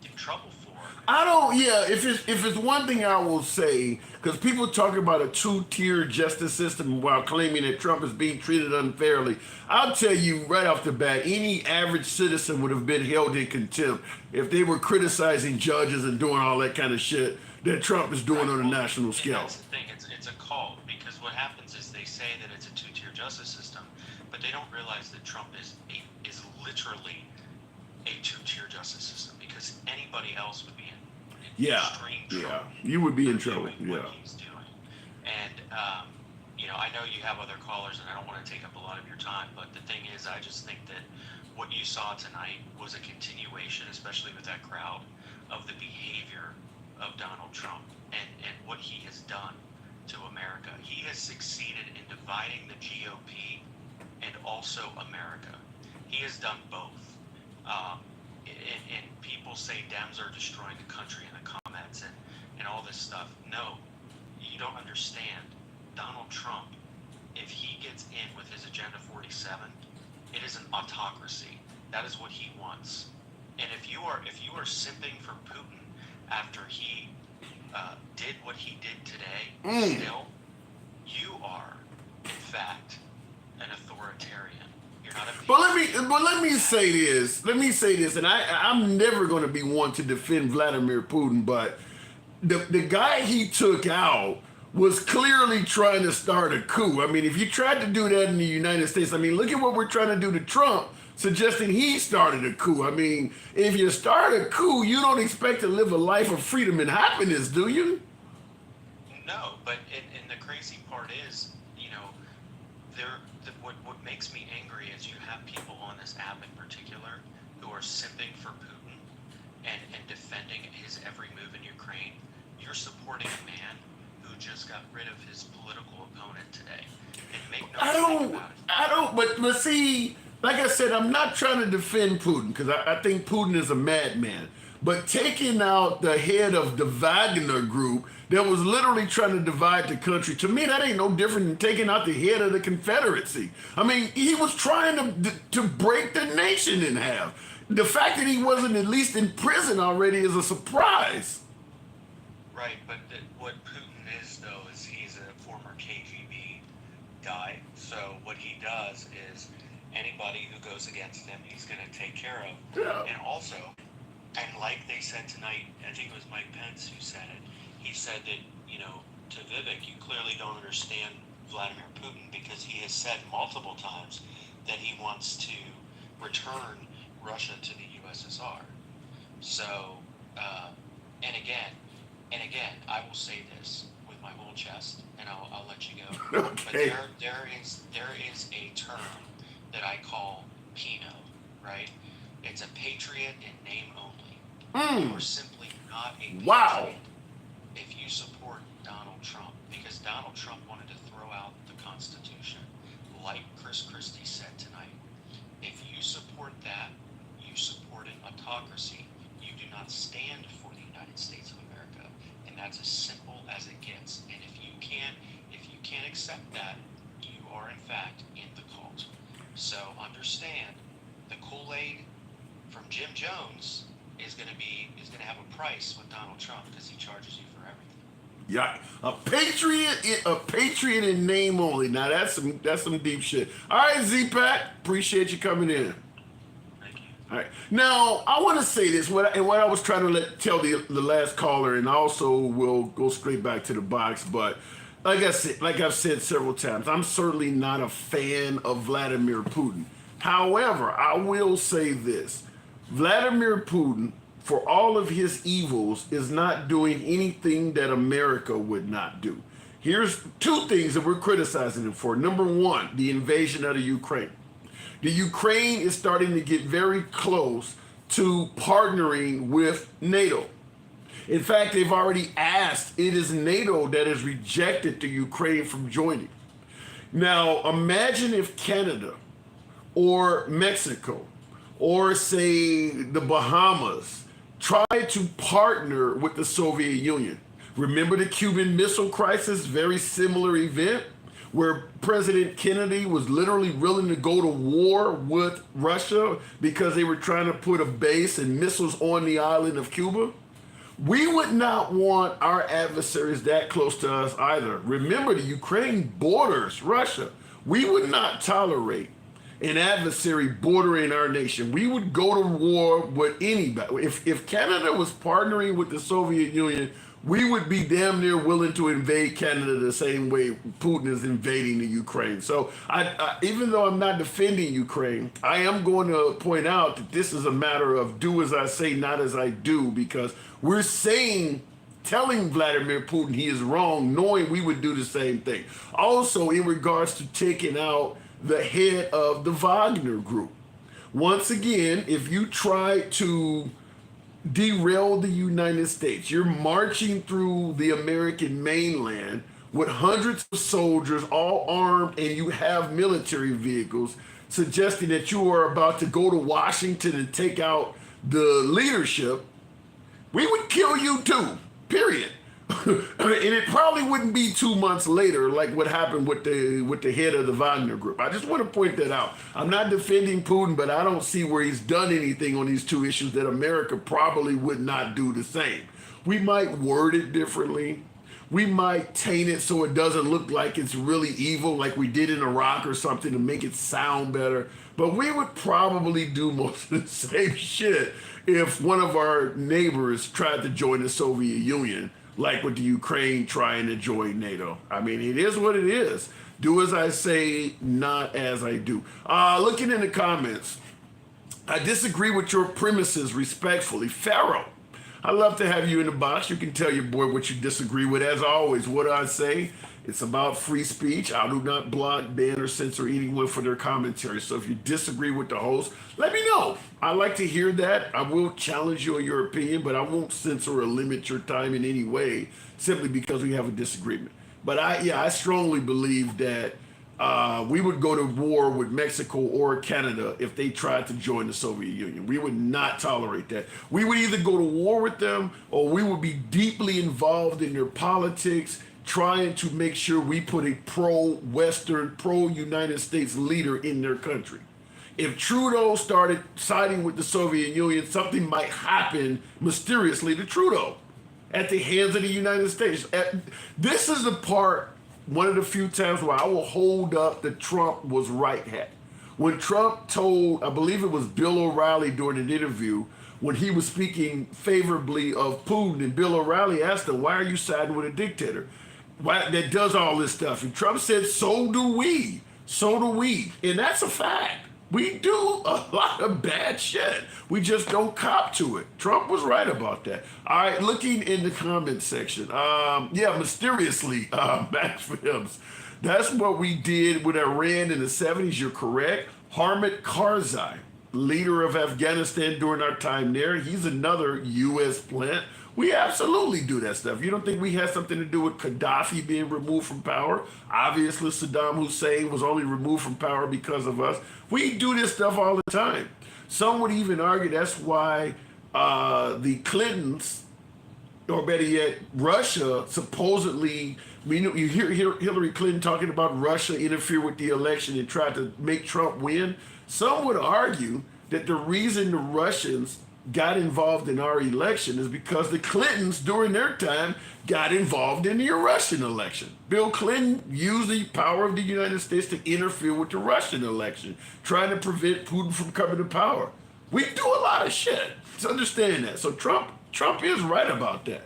in trouble for. If it's one thing I will say, because people talk about a two-tier justice system while claiming that Trump is being treated unfairly, I'll tell you right off the bat, any average citizen would have been held in contempt if they were criticizing judges and doing all that kind of shit that Trump is doing on a national scale. That's the thing. It's a cult, because what happens is they say that it's a two-tier justice system, but they don't realize that Trump is literally a two-tier justice system, because anybody else would be in extreme trouble. You would be in trouble. What he's doing. And I know you have other callers, and I don't want to take up a lot of your time, but the thing is, I just think that what you saw tonight was a continuation, especially with that crowd, of the behavior of Donald Trump and what he has done to America. He has succeeded in dividing the GOP and also America. He has done both. And people say Dems are destroying the country in the comments and all this stuff. No, you don't understand. Donald Trump, if he gets in with his Agenda 47, it is an autocracy. That is what he wants. And if you are simping for Putin after he did what he did today, still, you are, in fact, an authoritarian. You're not a But let me say this, and I'm never going to be one to defend Vladimir Putin, but the guy he took out was clearly trying to start a coup. I mean, if you tried to do that in the United States, I mean, look at what we're trying to do to Trump, suggesting he started a coup. I mean, if you start a coup, you don't expect to live a life of freedom and happiness, do you? No, but and the crazy part is, what makes me angry is you have people on this app in particular who are simping for Putin and defending his every move in Ukraine. You're supporting a man who just got rid of his political opponent today. And make no mistake about it. But see, like I said, I'm not trying to defend Putin, because I think Putin is a madman. But taking out the head of the Wagner group that was literally trying to divide the country, to me, that ain't no different than taking out the head of the Confederacy. I mean, he was trying to break the nation in half. The fact that he wasn't at least in prison already is a surprise. Right, but what Putin is, though, is he's a former KGB guy. So what he does is anybody who goes against him, he's going to take care of. Yeah. And also, and like they said tonight, I think it was Mike Pence who said it. He said that, to Vivek, you clearly don't understand Vladimir Putin, because he has said multiple times that he wants to return Russia to the USSR. So, and again, I will say this with my whole chest, and I'll let you go. Okay. But there is a term that I call PINO, right? It's a patriot in name only. You are simply not a patriot. Wow. If you support Donald Trump, because Donald Trump wanted to throw out the Constitution. like Chris Christie said tonight, if you support that, you support an autocracy. You do not stand for the United States of America, and that's as simple as it gets. And if you can't accept that, you are in fact in the cult. So understand, the Kool-Aid from Jim Jones is going to have a price with Donald Trump because he charges you for everything. Yeah, a patriot in name only. Now that's some deep shit. All right, Z-Pack, appreciate you coming in. Thank you. All right, now I want to say this. What I was trying to tell the last caller, and also will go straight back to the box. But like I've said several times, I'm certainly not a fan of Vladimir Putin. However, I will say this: Vladimir Putin, for all of his evils, is not doing anything that America would not do. Here's two things that we're criticizing him for. Number one, the invasion of the Ukraine. The Ukraine is starting to get very close to partnering with NATO. In fact, they've already asked, it is NATO that has rejected the Ukraine from joining. Now, imagine if Canada or Mexico or say the Bahamas tried to partner with the Soviet Union. Remember the Cuban Missile Crisis, very similar event where President Kennedy was literally willing to go to war with Russia because they were trying to put a base and missiles on the island of Cuba. We would not want our adversaries that close to us either. Remember, the Ukraine borders Russia. We would not tolerate an adversary bordering our nation. We would go to war with anybody. If Canada was partnering with the Soviet Union, we would be damn near willing to invade Canada the same way Putin is invading the Ukraine. So I even though I'm not defending Ukraine, I am going to point out that this is a matter of do as I say, not as I do, because we're telling Vladimir Putin he is wrong, knowing we would do the same thing. Also, in regards to taking out the head of the Wagner Group. Once again, if you try to derail the United States, you're marching through the American mainland with hundreds of soldiers all armed and you have military vehicles, suggesting that you are about to go to Washington and take out the leadership, we would kill you too, period. And it probably wouldn't be 2 months later like what happened with the head of the Wagner Group. I just want to point that out. I'm not defending Putin, but I don't see where he's done anything on these two issues that America probably would not do the same. We might word it differently. We might taint it so it doesn't look like it's really evil like we did in Iraq or something to make it sound better. But we would probably do most of the same shit if one of our neighbors tried to join the Soviet Union, like with the Ukraine trying to join NATO. I mean, it is what it is. Do as I say, not as I do. Looking in the comments, I disagree with your premises respectfully. Pharaoh, I love to have you in the box. You can tell your boy what you disagree with. As always, what do I say? It's about free speech. I do not block, ban, or censor anyone for their commentary. So if you disagree with the host, let me know. I like to hear that. I will challenge you on your opinion, but I won't censor or limit your time in any way simply because we have a disagreement. But I strongly believe that we would go to war with Mexico or Canada if they tried to join the Soviet Union. We would not tolerate that. We would either go to war with them or we would be deeply involved in their politics, trying to make sure we put a pro-Western, pro-United States leader in their country. If Trudeau started siding with the Soviet Union, something might happen mysteriously to Trudeau at the hands of the United States. This is the part, one of the few times where I will hold up that Trump was right hat. When Trump told, I believe it was Bill O'Reilly during an interview, when he was speaking favorably of Putin, and Bill O'Reilly asked him, why are you siding with a dictator? Why, that does all this stuff. And Trump said, so do we. So do we. And that's a fact. We do a lot of bad shit. We just don't cop to it. Trump was right about that. All right, looking in the comment section. Mysteriously, Max Phipps. That's what we did with Iran in the 70s. You're correct. Hamid Karzai, leader of Afghanistan during our time there. He's another U.S. plant. We absolutely do that stuff. You don't think we had something to do with Gaddafi being removed from power? Obviously, Saddam Hussein was only removed from power because of us. We do this stuff all the time. Some would even argue that's why the Clintons, or better yet, Russia, supposedly, you hear Hillary Clinton talking about Russia interfere with the election and try to make Trump win. Some would argue that the reason the Russians got involved in our election is because the Clintons, during their time, got involved in the Russian election. Bill Clinton used the power of the United States to interfere with the Russian election, trying to prevent Putin from coming to power. We do a lot of shit. Let's understand that. So Trump is right about that.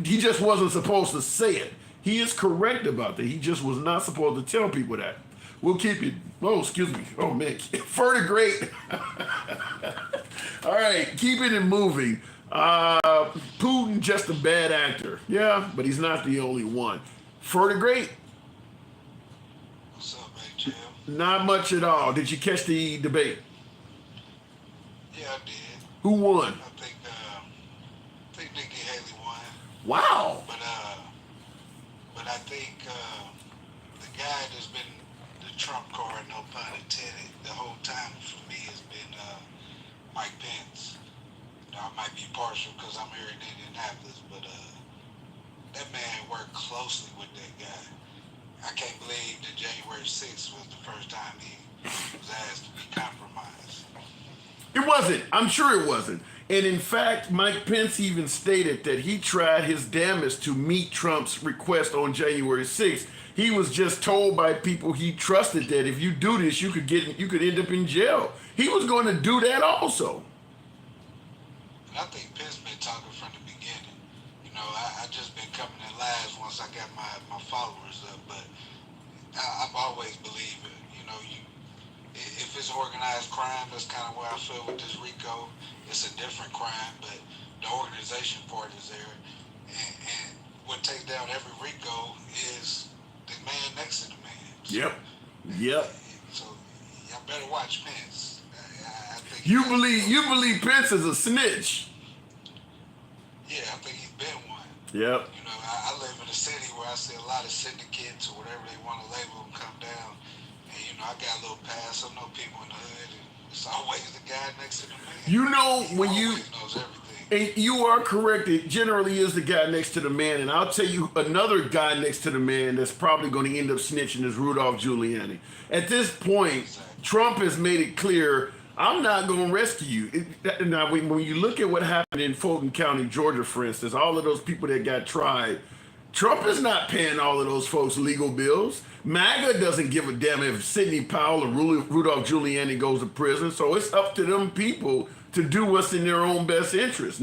He just wasn't supposed to say it. He is correct about that. He just was not supposed to tell people that. We'll keep it. Oh, excuse me. Oh, man. For the great. All right. Keeping it moving. Putin, just a bad actor. Yeah, but he's not the only one. For the great. What's up, man, Jim? Not much at all. Did you catch the debate? Yeah, I did. Who won? I think Nikki Haley won. Wow. But I think the guy that's been the trump card, no pun intended, the whole time for me has been Mike Pence. Now, I might be partial because I'm here in Indianapolis, but that man worked closely with that guy. I can't believe that January 6th was the first time he was asked to be compromised. It wasn't. I'm sure it wasn't. And in fact, Mike Pence even stated that he tried his damnedest to meet Trump's request on January 6th. He was just told by people he trusted that if you do this, you could end up in jail. He was going to do that also. And I think Pence been talking from the beginning. You know, I just been coming in last once I got my followers up, but I've always believed it. You know, if it's organized crime, that's kind of where I feel with this RICO. It's a different crime, but the organization part is there. And what takes down every RICO is the man next to the man. So, Yep. So y'all better watch Pence. I think You believe Pence is a snitch. Yeah, I think he's been one. Yep. You know, I live in a city where I see a lot of syndicates or whatever they want to label them come down. And, you know, I got a little pass. I know people in the hood, and it's always the guy next to the man. You know, He when always knows everything. and you are correct, it generally is the guy next to the man. And I'll tell you another guy next to the man that's probably going to end up snitching is Rudolph Giuliani. At this point, Trump has made it clear, I'm not going to rescue you. Now, when you look at what happened in Fulton County, Georgia, for instance, all of those people that got tried, Trump is not paying all of those folks legal bills. MAGA doesn't give a damn if Sidney Powell or Rudolph Giuliani goes to prison. So it's up to them people to do what's in their own best interest.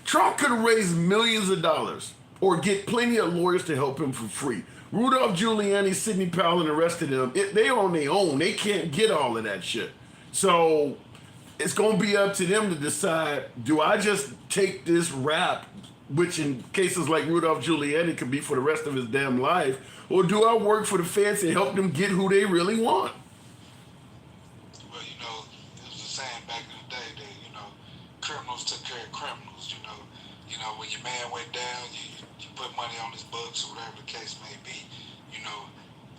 Trump could raise millions of dollars or get plenty of lawyers to help him for free. Rudolph Giuliani, Sidney Powell, and the rest of them, they're on their own. They can't get all of that shit. So it's going to be up to them to decide, do I just take this rap, which in cases like Rudolph Giuliani could be for the rest of his damn life, or do I work for the feds and help them get who they really want? Well, you know, it was a saying back in the day that, you know, criminals took care of criminals. You know, when your man went down, you put money on his books or whatever the case may be. You know,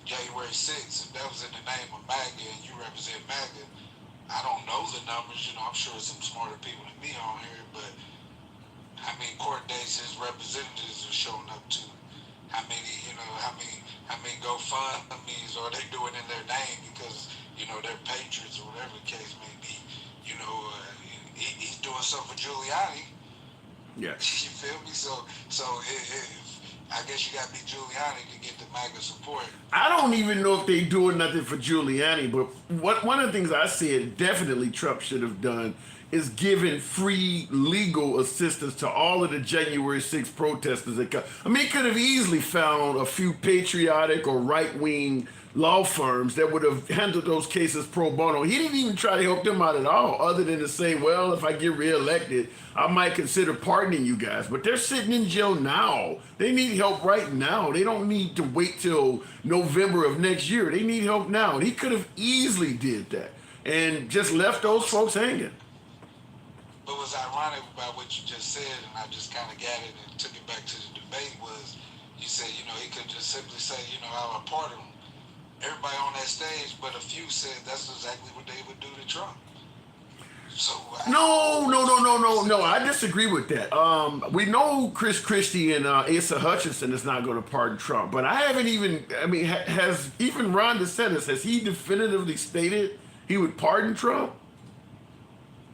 January 6th, if that was in the name of MAGA and you represent MAGA, I don't know the numbers. You know, I'm sure some smarter people than me on here, but how many court dates his representatives are showing up to? How many GoFundMe's are they doing in their name because, you know, they're patriots or whatever the case may be? You know, he's doing something for Giuliani. Yeah. You feel me? So I guess you got to be Giuliani to get the MAGA support. I don't even know if they doing nothing for Giuliani, but one of the things I said definitely Trump should have done is given free legal assistance to all of the January 6th protesters that come. I mean, he could have easily found a few patriotic or right-wing law firms that would have handled those cases pro bono. He didn't even try to help them out at all, other than to say, well, if I get reelected, I might consider pardoning you guys. But they're sitting in jail now. They need help right now. They don't need to wait till November of next year. They need help now. And he could have easily did that and just left those folks hanging. But was ironic about what you just said, and I just kind of got it and took it back to the debate was you said, he could just simply say, I'll pardon him. Everybody on that stage, but a few said that's exactly what they would do to Trump. So No. I disagree with that. We know Chris Christie and Asa Hutchinson is not going to pardon Trump, but I haven't even. I mean, has even Ron DeSantis, has he definitively stated he would pardon Trump?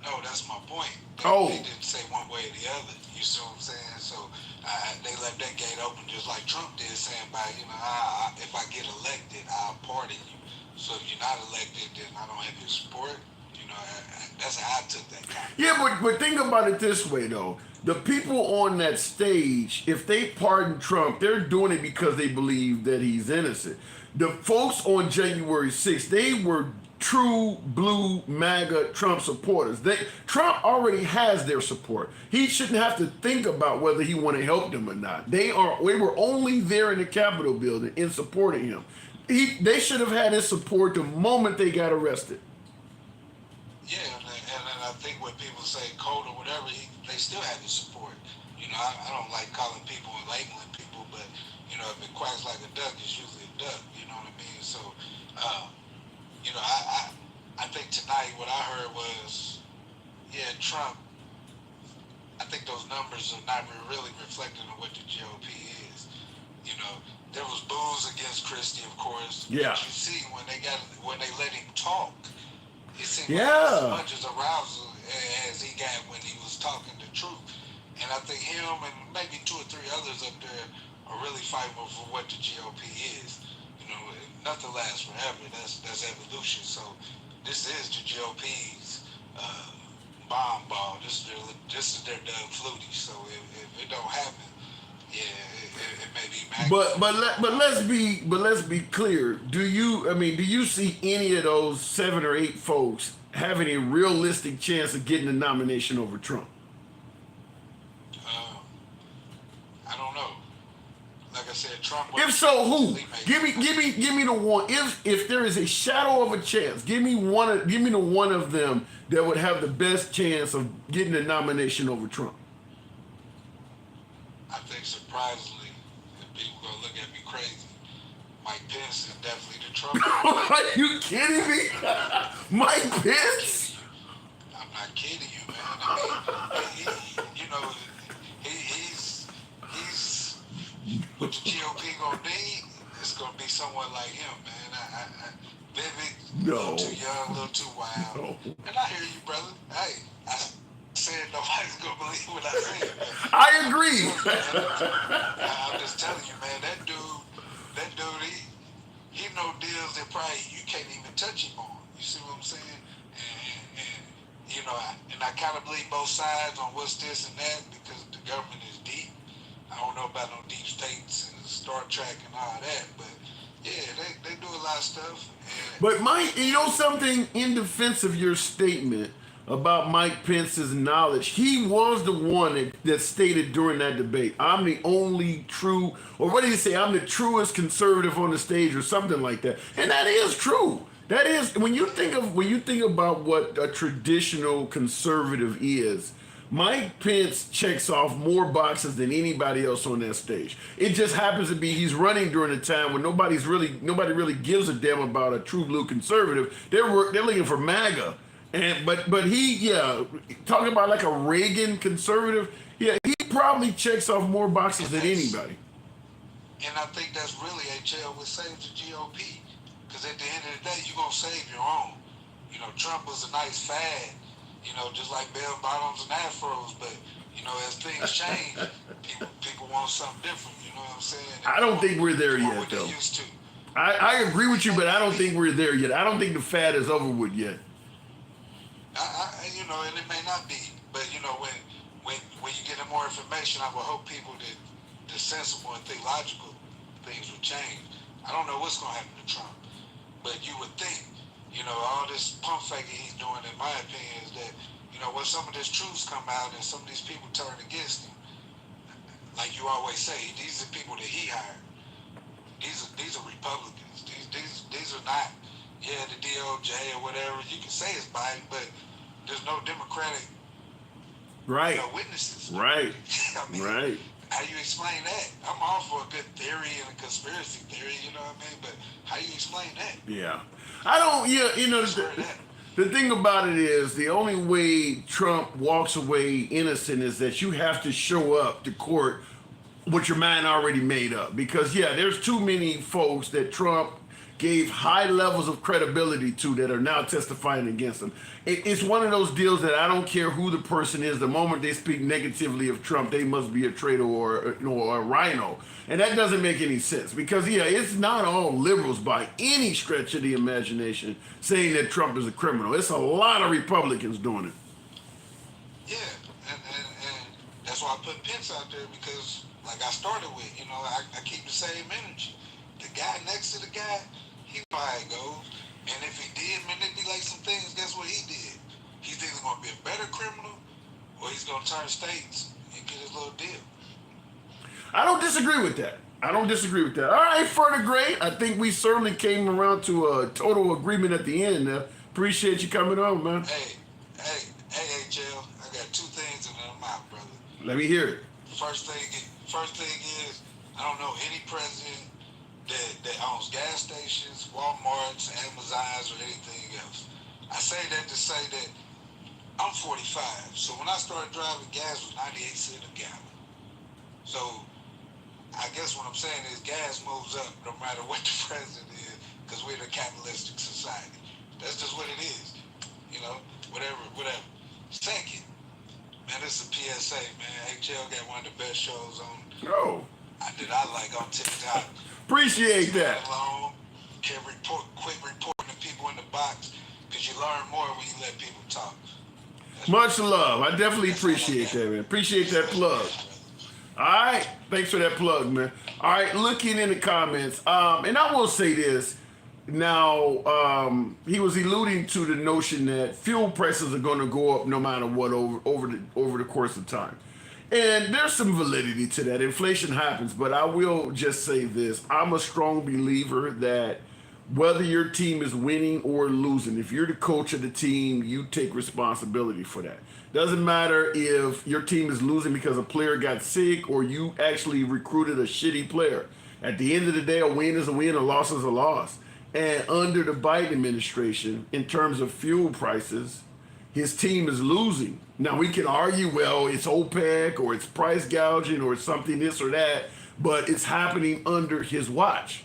No, that's my point. They didn't say one way or the other. You see what I'm saying? So they left that gate open just like Trump did, saying if I get elected, I'll pardon you. So if you're not elected, then I don't have your support. That's how I took that comment. Yeah, but think about it this way, though. The people on that stage, if they pardon Trump, they're doing it because they believe that he's innocent. The folks on January 6th, they were true blue MAGA Trump supporters. Trump already has their support. He shouldn't have to think about whether he want to help them or not. They were only there in the Capitol building in supporting him. They should have had his support the moment they got arrested. Yeah, and I think when people say cold or whatever, they still have his support. I don't like calling people and labeling people, but if it quacks like a duck, it's usually a duck. You know what I mean? So, I think tonight what I heard was, Trump. I think those numbers are not really reflecting on what the GOP is. There was boos against Christie, of course. Yeah. But you see when they let him talk. It seemed like as much as arousal as he got when he was talking the truth. And I think him and maybe 2 or 3 others up there are really fighting for what the GOP is. Nothing lasts forever. That's evolution. So this is the GOP's bomb ball. This is their Doug Flutie. So if it don't happen, it may be magnified. But let's be clear. Do you see any of those 7 or 8 folks having a realistic chance of getting the nomination over Trump? I don't know. Like I said, Trump. If so, who? Give me the one. If there is a shadow of a chance, give me the one of them that would have the best chance of getting the nomination over Trump. I think surprisingly, and people gonna look at me crazy, Mike Pence is definitely the Trump. Are you kidding me? Mike Pence? I'm not kidding you, man. I mean, he's what the GOP gonna need. It's gonna be someone like him, man. Vivek, a little too young, a little too wild. No. And I hear you, brother. Hey, I said nobody's gonna believe what I said, man. I agree. I'm just telling you, man, that dude, he know deals that probably you can't even touch him on. You see what I'm saying? And I kind of believe both sides on what's this and that because the government is deep. I don't know about no deep states and Star Trek and all that, but yeah, they do a lot of stuff. But Mike, something in defense of your statement about Mike Pence's knowledge, he was the one that stated during that debate, I'm the only true, or what did he say? I'm the truest conservative on the stage or something like that. And that is true. That is, when you think about what a traditional conservative is, Mike Pence checks off more boxes than anybody else on that stage. It just happens to be he's running during a time when nobody really gives a damn about a true blue conservative. They're looking for MAGA. But he talking about like a Reagan conservative, he probably checks off more boxes than anybody. And I think that's really HL would save the GOP. Because at the end of the day, you're going to save your own. Trump was a nice fad, just like bell bottoms and afros. But, as things change, people want something different. You know what I'm saying? I don't think we're there yet, though. Used to. I agree with you, but I don't think we're there yet. I don't think the fad is over with yet. And it may not be, but when you get more information, I would hope people that the sensible and theological things would change. I don't know what's going to happen to Trump, but you would think, all this pump faking he's doing, in my opinion, is that, when some of this truths come out and some of these people turn against him, like you always say, these are people that he hired. These are Republicans. These are not, the DOJ or whatever. You can say it's Biden, but there's no Democratic Right. witnesses. Right. I mean, Right. how you explain that? I'm all for a good theory and a conspiracy theory, you know what I mean? But how you explain that? Yeah. I don't, yeah, you know, Swear that. the thing about it is the only way Trump walks away innocent is that you have to show up to court with your mind already made up. Because, yeah, there's too many folks that Trump gave high levels of credibility to that are now testifying against him. It's one of those deals that I don't care who the person is. The moment they speak negatively of Trump, they must be a traitor or, you know, or a rhino. And that doesn't make any sense because, yeah, it's not all liberals by any stretch of the imagination saying that Trump is a criminal. It's a lot of Republicans doing it. Yeah, and that's why I put Pence out there because, like I started with, you know, I keep the same energy. The guy next to the guy, he know how it goes. And if he did manipulate some things, guess what he did? He's either going to be a better criminal or he's going to turn states and get his little deal. I don't disagree with that. I don't disagree with that. All right, further great. I think we certainly came around to a total agreement at the end. Appreciate you coming on, man. Hey, HL, I got two things and then I'm out, brother. Let me hear it. First thing is, I don't know any president that owns gas stations, Walmarts, Amazons, or anything else. I say that to say that I'm 45, so when I started driving, gas was 98 cents a gallon. So I guess what I'm saying is gas moves up no matter what the president is, because we're in a capitalistic society. That's just what it is. You know, whatever. Second, man, this is a PSA, man. HL got one of the best shows on Oh, that I like on TikTok. appreciate that. Alone, quit reporting to people in the box, because you learn more when you let people talk. Much love. I definitely appreciate that, man. Appreciate that plug. All right. Thanks for that plug, man. All right. Looking in the comments. And I will say this. Now, he was alluding to the notion that fuel prices are going to go up no matter what over the course of time. And there's some validity to that. Inflation happens, but I will just say this. I'm a strong believer that whether your team is winning or losing, if you're the coach of the team, you take responsibility for that. Doesn't matter if your team is losing because a player got sick or you actually recruited a shitty player. At the end of the day, a win is a win, a loss is a loss. And under the Biden administration, in terms of fuel prices, his team is losing. Now, we can argue, well, it's OPEC or it's price gouging or it's something this or that, but it's happening under his watch.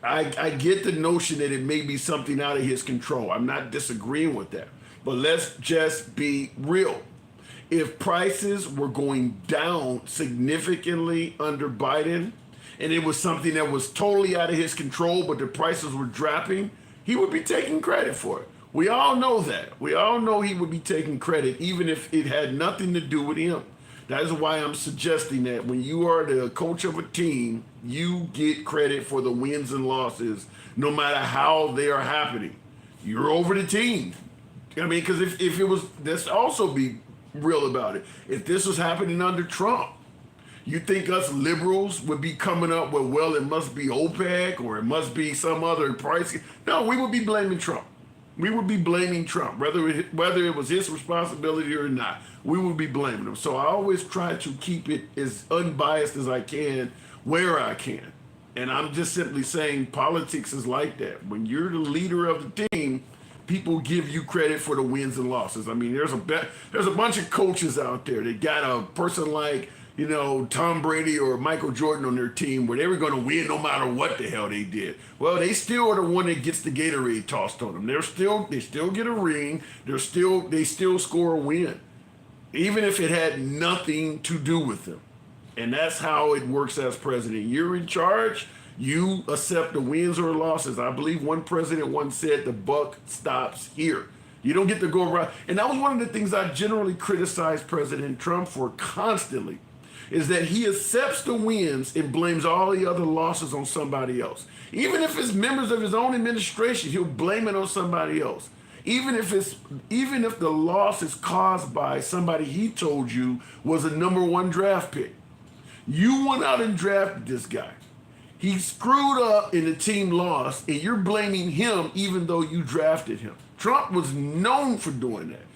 I get the notion that it may be something out of his control. I'm not disagreeing with that. But let's just be real. If prices were going down significantly under Biden, and it was something that was totally out of his control, but the prices were dropping, he would be taking credit for it. We all know that. We all know he would be taking credit, even if it had nothing to do with him. That is why I'm suggesting that when you are the coach of a team, you get credit for the wins and losses, no matter how they are happening. You're over the team. I mean, because if it was, let's also be real about it. If this was happening under Trump, you think us liberals would be coming up with, well, it must be OPEC or it must be some other price? No, we would be blaming Trump. We would be blaming Trump, whether it was his responsibility or not. We would be blaming him. So I always try to keep it as unbiased as I can where I can. And I'm just simply saying politics is like that. When you're the leader of the team, people give you credit for the wins and losses. I mean, there's a bunch of coaches out there that got a person like, you know, Tom Brady or Michael Jordan on their team where they were going to win no matter what the hell they did. Well, they still are the one that gets the Gatorade tossed on them. They still get a ring. They still score a win, even if it had nothing to do with them. And that's how it works as president. You're in charge. You accept the wins or losses. I believe one president once said the buck stops here. You don't get to go around. And that was one of the things I generally criticized President Trump for constantly, is that he accepts the wins and blames all the other losses on somebody else. Even if it's members of his own administration, he'll blame it on somebody else. Even if the loss is caused by somebody he told you was a #1 draft pick. You went out and drafted this guy. He screwed up and the team lost, and you're blaming him even though you drafted him. Trump was known for doing that.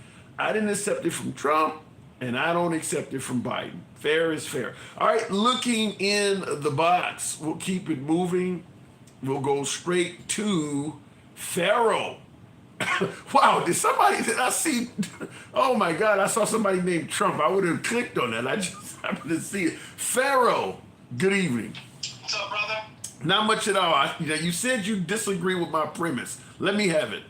I didn't accept it from Trump, and I don't accept it from Biden. Fair is fair. All right, looking in the box, we'll keep it moving. We'll go straight to Pharaoh. Wow, did I see? Oh my God, I saw somebody named Trump. I would have clicked on that. I just happened to see it. Pharaoh, good evening. What's up, brother? Not much at all. You said you disagree with my premise. Let me have it.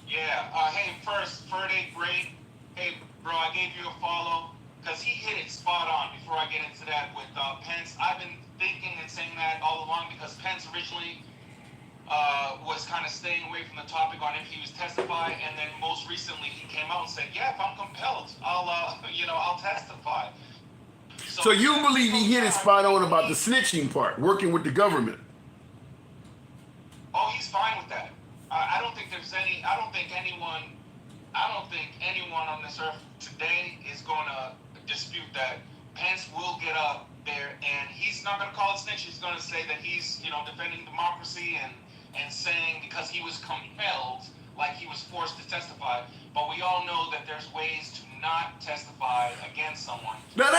Yeah. Hey, first, Ferdy, great. Hey, bro, I gave you a follow because he hit it spot on. Before I get into that with Pence, I've been thinking and saying that all along because Pence originally was kind of staying away from the topic on if he was testify, and then most recently he came out and said, "Yeah, if I'm compelled, I'll testify." So you believe he hit it spot on about the snitching part, working with the government? Oh, he's fine with that. I don't think anyone on this earth today is going to dispute that. Pence will get up there, and he's not going to call it snitch. He's going to say that he's, defending democracy and saying because he was compelled, like he was forced to testify. But we all know that there's ways to not testify against someone. Now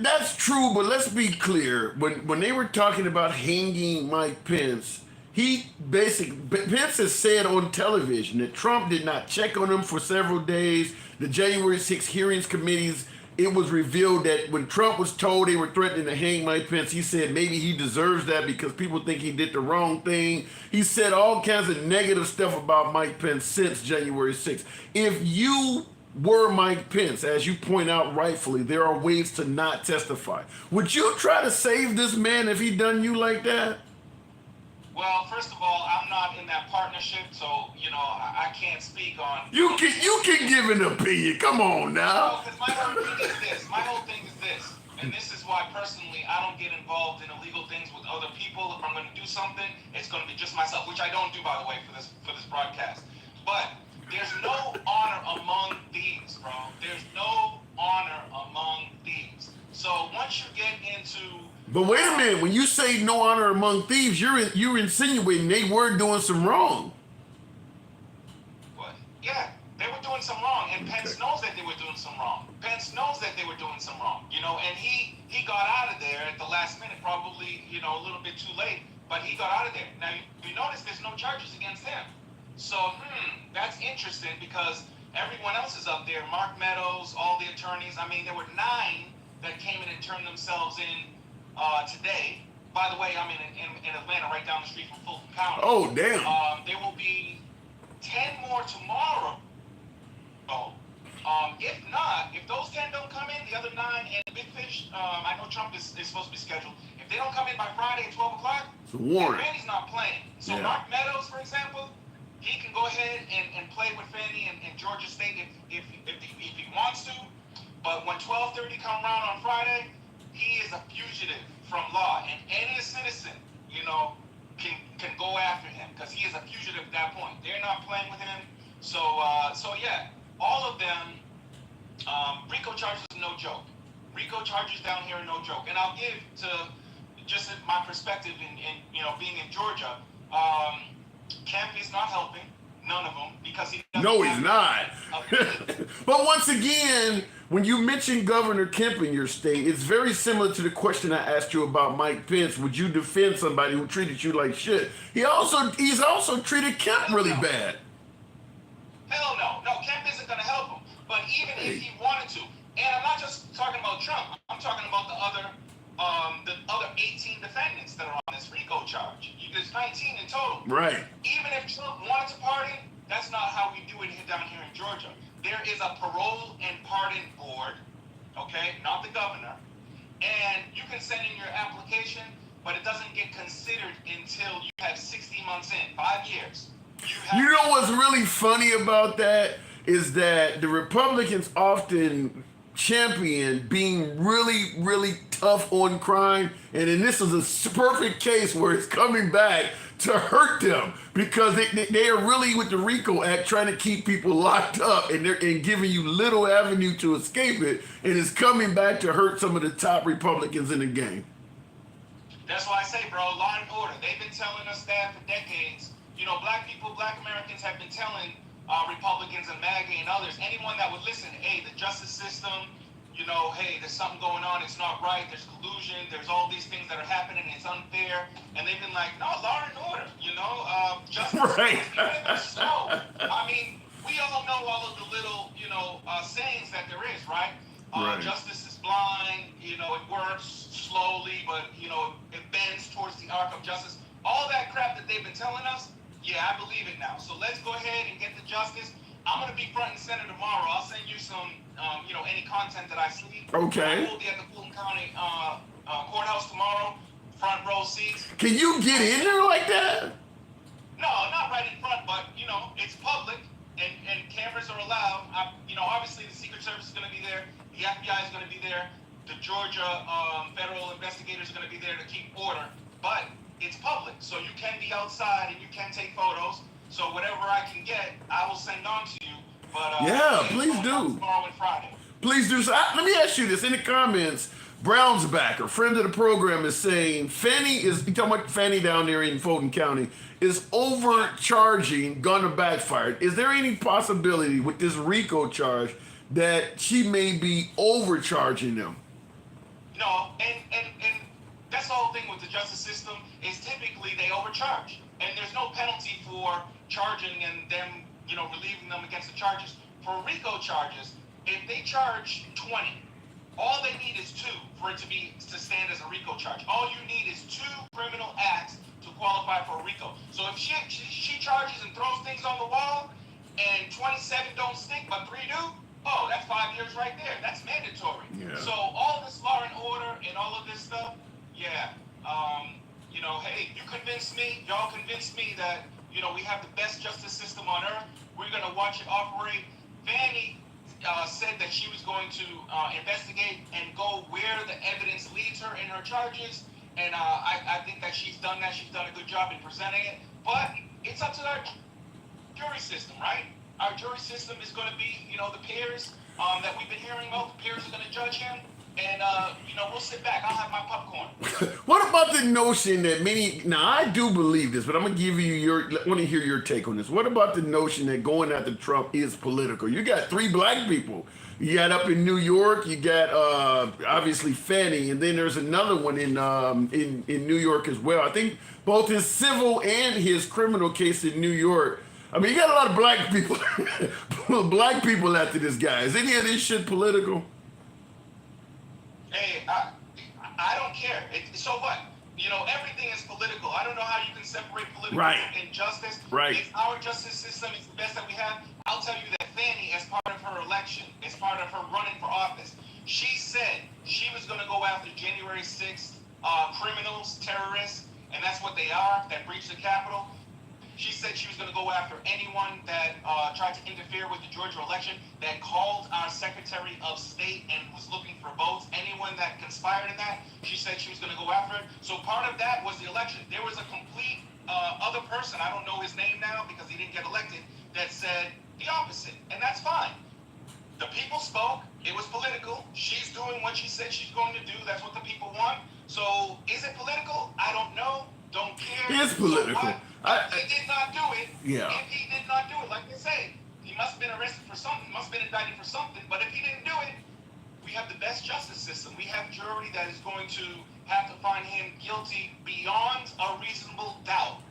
that's true, but let's be clear. When they were talking about hanging Mike Pence, Pence has said on television that Trump did not check on him for several days. The January 6th hearings committees, it was revealed that when Trump was told they were threatening to hang Mike Pence, he said maybe he deserves that because people think he did the wrong thing. He said all kinds of negative stuff about Mike Pence since January 6th. If you were Mike Pence, as you point out rightfully, there are ways to not testify. Would you try to save this man if he done you like that? Well, first of all, I'm not in that partnership, so I can't speak on. You can give an opinion. Come on now. Because my whole thing is this, and this is why personally I don't get involved in illegal things with other people. If I'm going to do something, it's going to be just myself, which I don't do, by the way, for this broadcast. But there's no honor among thieves, bro. There's no honor among thieves. So once you get into But wait a minute, when you say no honor among thieves, you're insinuating they were doing some wrong. what? Yeah, they were doing some wrong, and Pence knows that they were doing some wrong. Pence knows that they were doing some wrong, and he got out of there at the last minute, probably, a little bit too late, but he got out of there. Now, you notice there's no charges against him. So, that's interesting because everyone else is up there. Mark Meadows, all the attorneys. I mean, there were 9 that came in and turned themselves in today. By the way, I'm in Atlanta, right down the street from Fulton County. Oh, damn. There will be 10 more tomorrow. If not, if those 10 don't come in, the other 9 and Big Fish, I know Trump is supposed to be scheduled. If they don't come in by Friday at 12 o'clock, It's a warrant. Fannie's not playing. So Yeah. Mark Meadows, for example, he can go ahead and play with Fannie and Georgia State if he wants to. But when 12:30 come around on Friday, he is a fugitive from law, and any citizen, can go after him because he is a fugitive at that point. They're not playing with him. So yeah, all of them. RICO charges are no joke. RICO charges down here are no joke. And I'll give to just my perspective in being in Georgia. Kemp is not helping. None of them, because he doesn't. No, he's not. Ability. But once again, when you mention Governor Kemp in your state, it's very similar to the question I asked you about Mike Pence. Would you defend somebody who treated you like shit? He's also treated Kemp really bad. Hell no. No, Kemp isn't going to help him. But even if he wanted to, and I'm not just talking about Trump, I'm talking about the other 18 defendants that are on this RICO charge. There's 19 in total. Right. Even if Trump wanted to pardon, that's not how we do it down here in Georgia. There is a parole and pardon board, okay, not the governor, and you can send in your application, but it doesn't get considered until you have 60 months in, 5 years. You know what's really funny about that is that the Republicans often champion being really, really tough on crime, and then this is a perfect case where it's coming back to hurt them because they are really with the RICO Act trying to keep people locked up and giving you little avenue to escape it, and it's coming back to hurt some of the top Republicans in the game. That's why I say, bro, law and order. They've been telling us that for decades. Black people, Black Americans have been telling Republicans Republicans and MAGA and others, anyone that would listen, hey, the justice system, you know, hey, there's something going on, it's not right, there's collusion, there's all these things that are happening, it's unfair, and they've been like, no, law and order, you know, justice Right. even if it's slow. I mean, we all know all of the little, you know, sayings that there is, right? Right. Justice is blind, you know, it works slowly, but, you know, it bends towards the arc of justice. All that crap that they've been telling us, yeah, I believe it now. So let's go ahead and get the justice. I'm going to be front and center tomorrow. I'll send you some, you know, any content that I see. Okay. I will be at the Fulton County courthouse tomorrow, front row seats. Can you get in there like that? No, not right in front, but, you know, it's public and cameras are allowed. You know, obviously the Secret Service is going to be there. The FBI is going to be there. The Georgia federal investigators are going to be there to keep order. But it's public, so you can be outside and you can take photos. So whatever I can get, I will send on to you. But Yeah, please do. Tomorrow and Friday. Please do. So let me ask you this. In the comments, Brownsbacker, friend of the program, is saying you talking about Fannie down there in Fulton County, is overcharging, gonna backfire. Is there any possibility with this RICO charge that she may be overcharging them? No, and that's the whole thing with the justice system is typically they overcharge. And there's no penalty for charging and them, you know, relieving them against the charges. For RICO charges, if they charge 20, all they need is 2 for it to stand as a RICO charge. All you need is 2 criminal acts to qualify for a RICO. So if she charges and throws things on the wall and 27 don't stick but 3 do, oh, that's 5 years right there. That's mandatory. Yeah. So all this law and order and all of this stuff, yeah. You know, hey, you convinced me, y'all convinced me that, you know, we have the best justice system on earth. We're going to watch it operate. Fannie said that she was going to investigate and go where the evidence leads her in her charges. And I think that she's done that. She's done a good job in presenting it. But it's up to our jury system, right? Our jury system is going to be, you know, the peers that we've been hearing about. The peers are going to judge him. And, you know, we'll sit back. I'll have my popcorn. What about the notion that now I do believe this, but I'm going to give you want to hear your take on this. What about the notion that going after Trump is political? You got 3 black people. You got up in New York, you got obviously Fannie, and then there's another one in New York as well. I think both his civil and his criminal case in New York. I mean, you got a lot of black people, after this guy. Is any of this shit political? Hey, I don't care. So what? You know, everything is political. I don't know how you can separate political and justice. Right. If our justice system is the best that we have, I'll tell you that Fannie, as part of her election, as part of her running for office, she said she was going to go after January 6th criminals, terrorists, and that's what they are, that breached the Capitol. She said she was going to go after anyone that tried to interfere with the Georgia election, that called our Secretary of State and was looking for votes. Anyone that conspired in that, she said she was going to go after it. So part of that was the election. There was a complete other person, I don't know his name now because he didn't get elected, that said the opposite, and that's fine. The people spoke. It was political. She's doing what she said she's going to do. That's what the people want. So is it political? I don't know. Don't care. It's political. So he did not do it. Yeah. If he did not do it, like they say, he must have been arrested for something, must have been indicted for something. But if he didn't do it, we have the best justice system. We have a jury that is going to have to find him guilty beyond a reasonable doubt.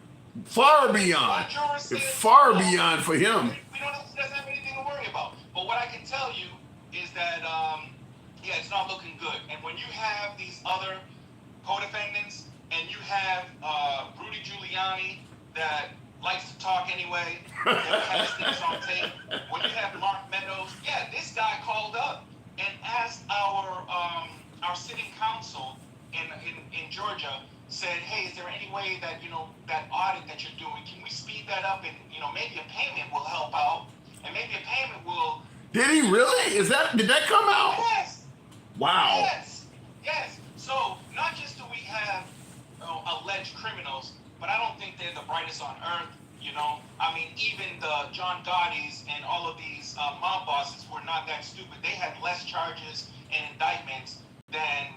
Far beyond. Far beyond for him. He doesn't have anything to worry about. But what I can tell you is that, yeah, it's not looking good. And when you have these other co-defendants, and you have Rudy Giuliani that likes to talk anyway, that has things on tape. When you have Mark Meadows, yeah, this guy called up and asked our sitting council in Georgia, said, hey, is there any way that, you know, that audit that you're doing, can we speed that up and, you know, maybe a payment will help out, and maybe a payment will... Did he really? Did that come out? Yes. Wow. Yes. So not just do we have alleged criminals, but I don't think they're the brightest on earth. You know, I mean, even the John Gotti's and all of these mob bosses were not that stupid. They had less charges and indictments than,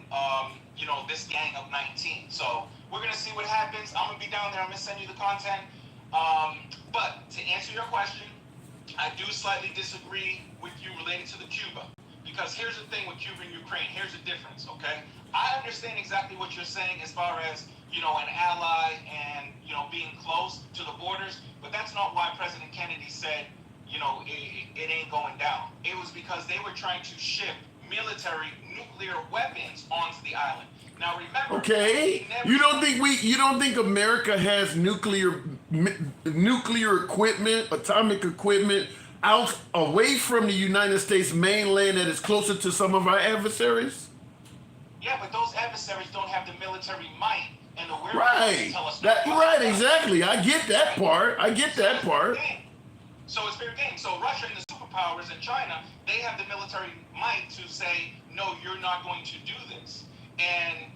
you know, this gang of 19. So we're going to see what happens. I'm going to be down there. I'm going to send you the content. But to answer your question, I do slightly disagree with you related to the Cuba. Because here's the thing with Cuba and Ukraine. Here's the difference, okay? I understand exactly what you're saying as far as, an ally and, being close to the borders. But that's not why President Kennedy said, it ain't going down. It was because they were trying to ship military nuclear weapons onto the island. Now remember, Okay, you don't think America has nuclear equipment, atomic equipment out away from the United States mainland that is closer to some of our adversaries? Yeah, but those adversaries don't have the military might and the wherewithal to Right. tell us. Right, exactly. I get that part. So it's fair game. So Russia and the superpowers and China, they have the military might to say, no, you're not going to do this. And,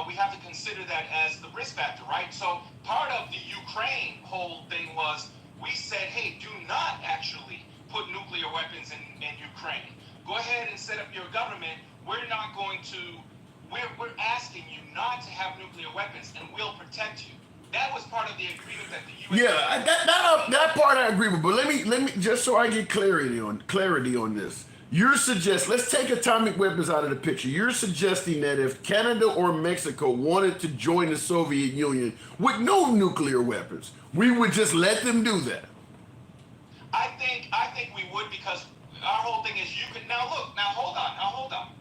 we have to consider that as the risk factor, right? So part of the Ukraine whole thing was we said, hey, do not actually put nuclear weapons in Ukraine. Go ahead and set up your government. We're not going to, we're asking you not to have nuclear weapons and we'll protect you. That was part of the agreement that the U.S. Yeah, that part I agree with. But let me just so I get clarity on this. You're suggesting, let's take atomic weapons out of the picture. You're suggesting that if Canada or Mexico wanted to join the Soviet Union with no nuclear weapons, we would just let them do that. I think we would, because our whole thing is you can now hold on.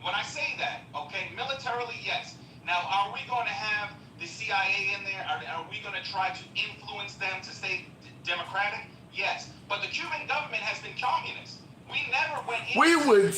When I say that, okay, militarily, yes. Now, are we going to have the CIA in there? Are we going to try to influence them to stay democratic? Yes. But the Cuban government has been communist. We never went into We would.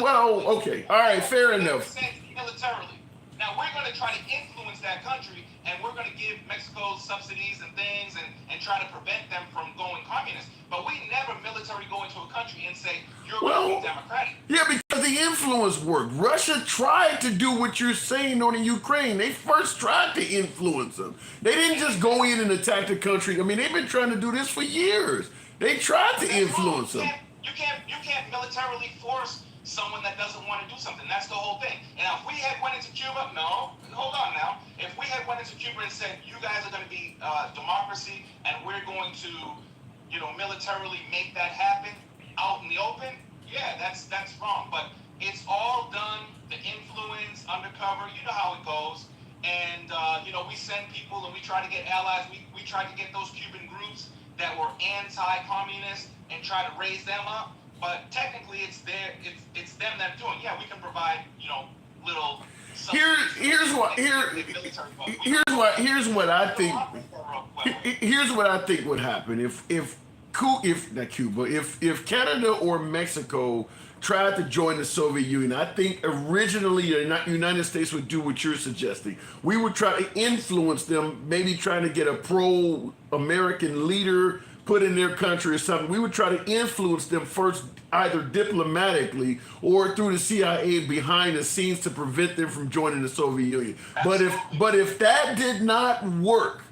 Well, okay, all right, fair enough. Militarily. Now we're going to try to influence that country, and we're going to give Mexico subsidies and things, and try to prevent them from going communist. But we never military go into a country and say you're going to be democratic. Yeah, because the influence worked. Russia tried to do what you're saying on the Ukraine. They first tried to influence them. They didn't just go in and attack the country. I mean, they've been trying to do this for years. They tried to influence them. You can't militarily force someone that doesn't want to do something. That's the whole thing. And if we had went into Cuba, no, hold on now. If we had went into Cuba and said, you guys are going to be democracy and we're going to, militarily make that happen out in the open, yeah, that's wrong. But it's all done, the influence, undercover, you know how it goes. And, we send people and we try to get allies. We tried to get those Cuban groups that were anti-communist and try to raise them up. But technically, it's them that are doing. Yeah, we can provide, little. Here's what I think. Here's what I think would happen if Canada or Mexico tried to join the Soviet Union. I think originally the United States would do what you're suggesting. We would try to influence them, maybe trying to get a pro-American leader put in their country or something. We would try to influence them first, either diplomatically or through the CIA behind the scenes to prevent them from joining the Soviet Union. But if that did not work,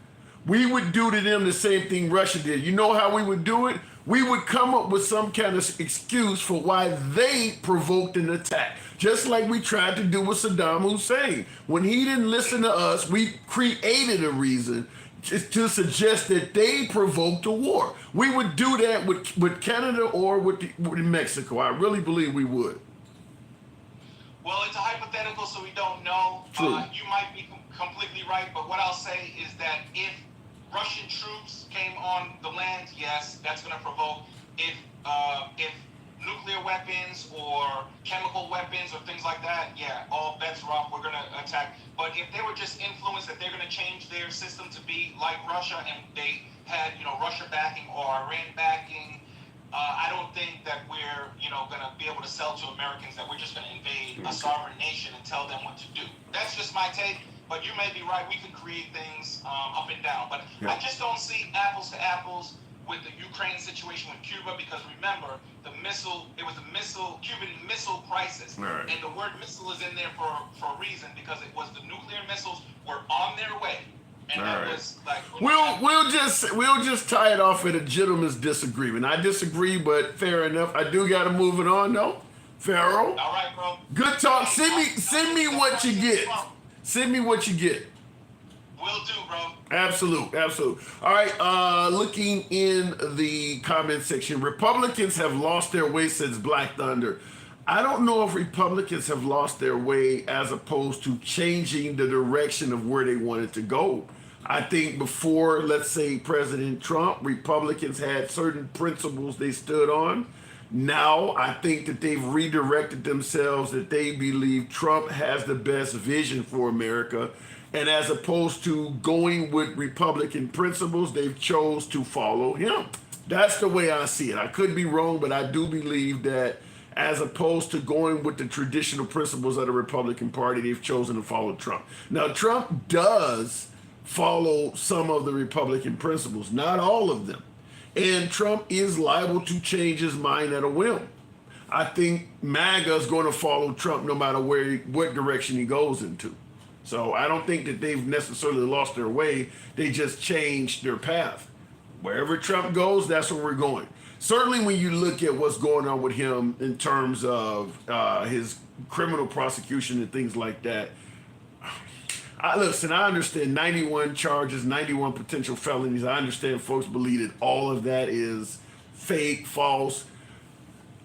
we would do to them the same thing Russia did. You know how we would do it? We would come up with some kind of excuse for why they provoked an attack. Just like we tried to do with Saddam Hussein. When he didn't listen to us, we created a reason to suggest that they provoked a war. We would do that with Canada or with Mexico. I really believe we would. Well, it's a hypothetical, so we don't know. True. You might be completely right, but what I'll say is that if Russian troops came on the land, yes, that's going to provoke. If nuclear weapons or chemical weapons or things like that, yeah, all bets are off. We're going to attack. But if they were just influenced that they're going to change their system to be like Russia and they had, Russia backing or Iran backing, I don't think that we're, going to be able to sell to Americans that we're just going to invade a sovereign nation and tell them what to do. That's just my take. But you may be right. We can create things up and down. But I just don't see apples to apples with the Ukraine situation with Cuba, because remember, it was a Cuban missile crisis. Right. And the word missile is in there for a reason, because it was the nuclear missiles were on their way. And that was like we'll just tie it off at a gentleman's disagreement. I disagree, but fair enough. I do gotta move it on though. Pharaoh. All right, bro. Good talk. Send me what you get. Send me what you get. Will do, bro. Absolute. All right, looking in the comment section, Republicans have lost their way since Black Thunder. I don't know if Republicans have lost their way as opposed to changing the direction of where they wanted to go. I think before, let's say, President Trump, Republicans had certain principles they stood on. Now, I think that they've redirected themselves, that they believe Trump has the best vision for America. And as opposed to going with Republican principles, they've chose to follow him. That's the way I see it. I could be wrong, but I do believe that as opposed to going with the traditional principles of the Republican Party, they've chosen to follow Trump. Now, Trump does follow some of the Republican principles, not all of them. And Trump is liable to change his mind at a whim. I think MAGA is going to follow Trump no matter what direction he goes into. So I don't think that they've necessarily lost their way. They just changed their path. Wherever Trump goes, that's where we're going. Certainly when you look at what's going on with him in terms of his criminal prosecution and things like that, listen, I understand 91 charges, 91 potential felonies. I understand folks believe that all of that is fake, false.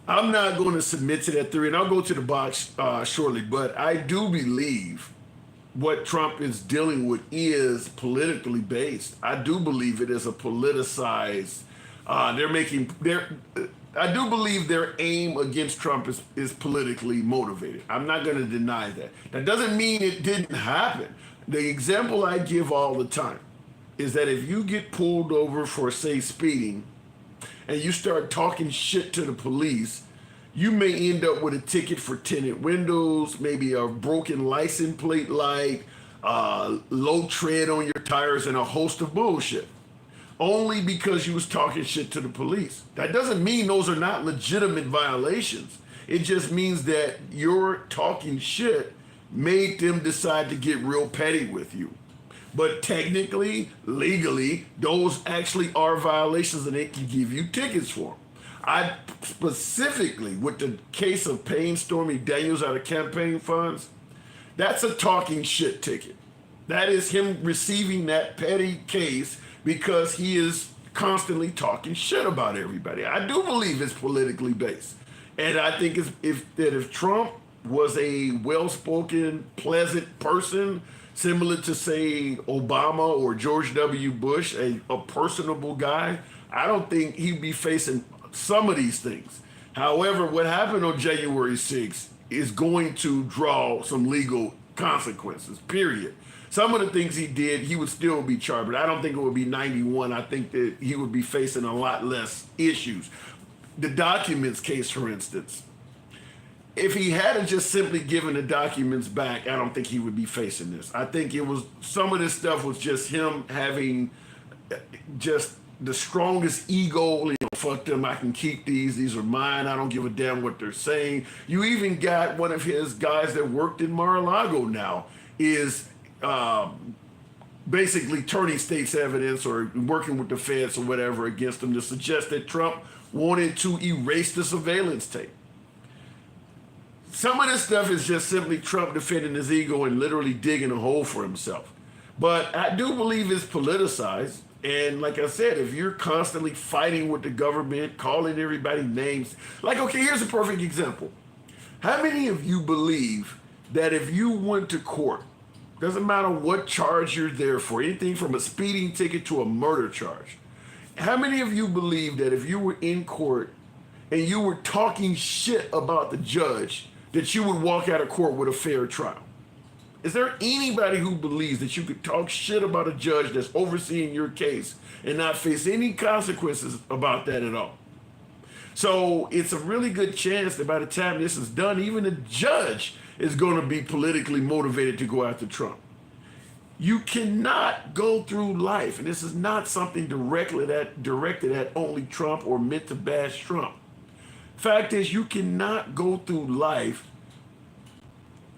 I'm not going to submit to that theory, and I'll go to the box shortly, but I do believe what Trump is dealing with is politically based. I do believe it is a politicized, I do believe their aim against Trump is politically motivated. I'm not going to deny that. That doesn't mean it didn't happen. The example I give all the time is that if you get pulled over for, say, speeding, and you start talking shit to the police, you may end up with a ticket for tinted windows, maybe a broken license plate light, low tread on your tires, and a host of bullshit. Only because you was talking shit to the police. That doesn't mean those are not legitimate violations. It just means that your talking shit made them decide to get real petty with you. But technically, legally, those actually are violations and they can give you tickets for them. I specifically, with the case of paying Stormy Daniels out of campaign funds, that's a talking shit ticket. That is him receiving that petty case because he is constantly talking shit about everybody. I do believe it's politically based. And I think if Trump was a well-spoken, pleasant person, similar to, say, Obama or George W. Bush, a personable guy, I don't think he'd be facing some of these things. However, what happened on January 6th is going to draw some legal consequences, period. Some of the things he did, he would still be charged, but I don't think it would be 91. I think that he would be facing a lot less issues. The documents case, for instance, if he hadn't just simply given the documents back, I don't think he would be facing this. I think it was, some of this stuff was just him having just the strongest ego. Fuck them, I can keep these are mine, I don't give a damn what they're saying. You even got one of his guys that worked in Mar-a-Lago now is basically turning state's evidence or working with the feds or whatever against them to suggest that Trump wanted to erase the surveillance tape. Some of this stuff is just simply Trump defending his ego and literally digging a hole for himself. But I do believe it's politicized. And like I said, if you're constantly fighting with the government, calling everybody names, like, okay, here's a perfect example. How many of you believe that if you went to court, doesn't matter what charge you're there for, anything from a speeding ticket to a murder charge, how many of you believe that if you were in court and you were talking shit about the judge, that you would walk out of court with a fair trial? Is there anybody who believes that you could talk shit about a judge that's overseeing your case and not face any consequences about that at all? So it's a really good chance that by the time this is done, even a judge is going to be politically motivated to go after Trump. You cannot go through life, and this is not something directed at only Trump or meant to bash Trump. Fact is, you cannot go through life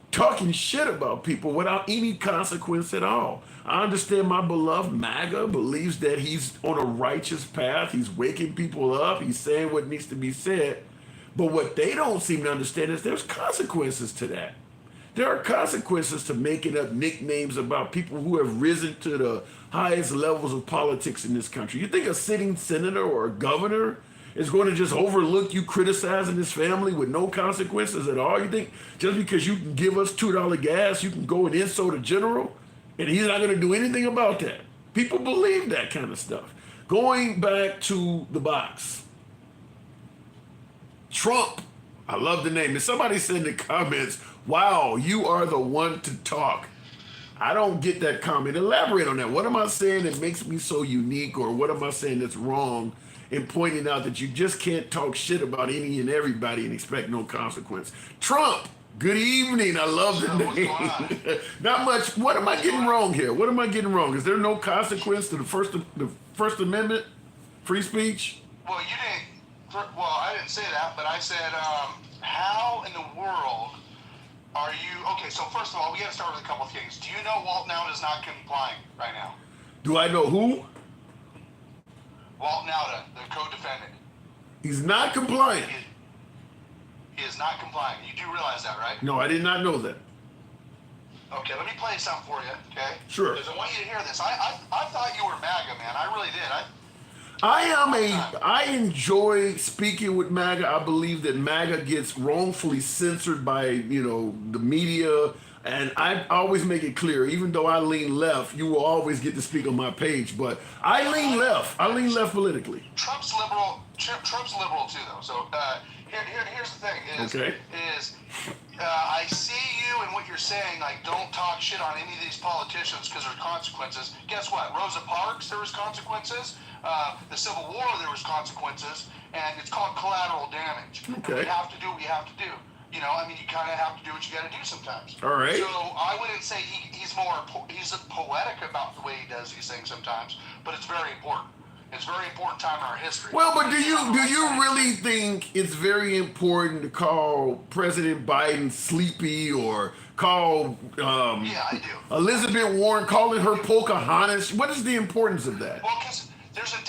talking shit about people without any consequence at all. I understand my beloved MAGA believes that he's on a righteous path. He's waking people up. He's saying what needs to be said. But what they don't seem to understand is there's consequences to that. There are consequences to making up nicknames about people who have risen to the highest levels of politics in this country. You think a sitting senator or a governor is going to just overlook you criticizing his family with no consequences at all? You think just because you can give us $2 gas, you can go and insult a general, and he's not going to do anything about that? People believe that kind of stuff. Going back to the box, Trump, I love the name. And somebody said in the comments, wow, you are the one to talk. I don't get that comment. Elaborate on that. What am I saying that makes me so unique, or what am I saying that's wrong in pointing out that you just can't talk shit about any and everybody and expect no consequence? Trump, good evening. I love the name. Not much. What am I getting wrong here? What am I getting wrong? Is there no consequence to the First Amendment, free speech? Well, you didn't. Well, I didn't say that, but I said, how in the world are you? Okay, so first of all, we got to start with a couple of things. Do you know Walt Nauta is not complying right now? Do I know who? Walt Nauta, the co-defendant. He's not compliant. He is not complying. You do realize that, right? No, I did not know that. Okay, let me play something for you, okay? Sure. Because I want you to hear this. I thought you were MAGA, man. I really did. I enjoy speaking with MAGA. I believe that MAGA gets wrongfully censored by, the media. And I always make it clear, even though I lean left, you will always get to speak on my page. But I lean left. I lean left politically. Trump's liberal too, though. So here's the thing: I see you and what you're saying. Like, don't talk shit on any of these politicians because there's consequences. Guess what? Rosa Parks, there was consequences. The Civil War, there was consequences, and it's called collateral damage. Okay. We have to do what we have to do. You kind of have to do what you got to do sometimes. All right. So I wouldn't say he's poetic about the way he does these things sometimes, but it's very important. It's a very important time in our history. Well, but do you really think it's very important to call President Biden sleepy, or call yeah, I do. Elizabeth Warren, calling her Pocahontas? What is the importance of that? Well, because there's a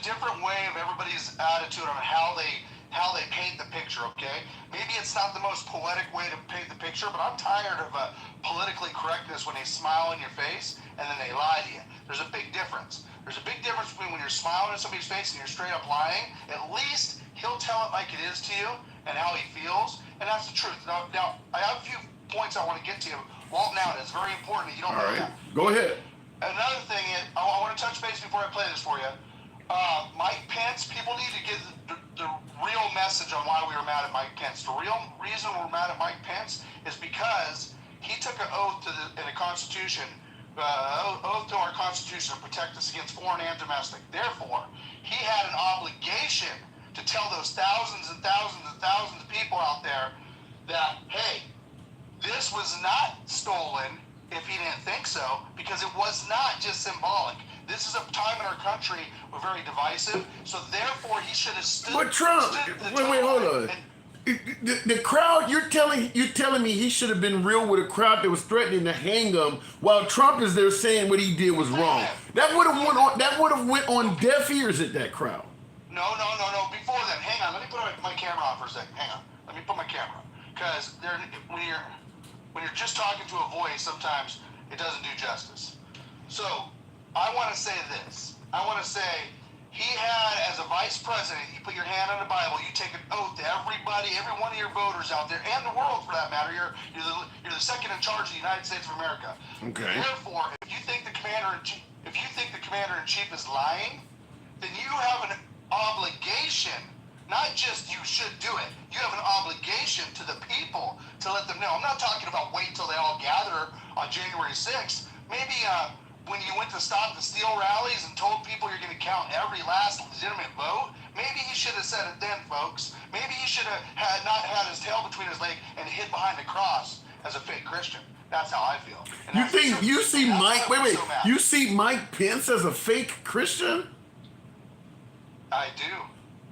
different way of everybody's attitude on how they paint the picture, okay? Maybe it's not the most poetic way to paint the picture, but I'm tired of politically correctness when they smile in your face and then they lie to you. There's a big difference. There's a big difference between when you're smiling in somebody's face and you're straight up lying. At least he'll tell it like it is to you and how he feels, and that's the truth. Now I have a few points I want to get to. Walt Nauta, it's very important that you don't know that. Go ahead. Another thing is, I want to touch base before I play this for you. Mike Pence, people need to get the real message on why we were mad at Mike Pence. The real reason we're mad at Mike Pence is because he took an oath to the Constitution, oath to our Constitution to protect us against foreign and domestic. Therefore, he had an obligation to tell those thousands and thousands and thousands of people out there that, hey, this was not stolen if he didn't think so, because it was not just symbolic. This is a time in our country we're very divisive, so therefore he should have stood. But Trump, wait, hold on. The crowd, you're telling me he should have been real with a crowd that was threatening to hang him, while Trump is there saying what he did was wrong. That would have went on deaf ears at that crowd. No. Before then, hang on. Let me put my camera on for a second. Hang on. Let me put my camera on, because when you're just talking to a voice, sometimes it doesn't do justice. So I want to say this. I want to say he had, as a vice president, you put your hand on the Bible, you take an oath to everybody, every one of your voters out there, and the world for that matter. You're the second in charge of the United States of America. Okay. Therefore, if you think the commander in chief is lying, then you have an obligation. Not just you should do it. You have an obligation to the people to let them know. I'm not talking about wait till they all gather on January 6th. Maybe when you went to stop the steal rallies and told people you're going to count every last legitimate vote, maybe he should have said it then, folks. Maybe he should have not had his tail between his legs and hid behind the cross as a fake Christian. That's how I feel. And You see Mike Pence as a fake Christian? I do.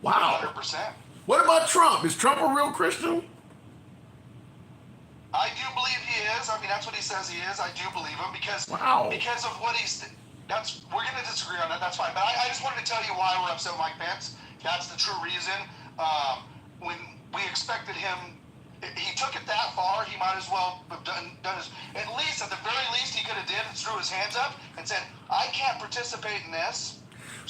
Wow. 100%. What about Trump? Is Trump a real Christian? I do believe he is. I mean, that's what he says he is. I do believe him because of what he's. We're going to disagree on that. That's fine. But I just wanted to tell you why we're upset with Mike Pence. That's the true reason. When we expected him he took it that far, he might as well have done his, at least, at the very least, he could have did and threw his hands up and said, I can't participate in this.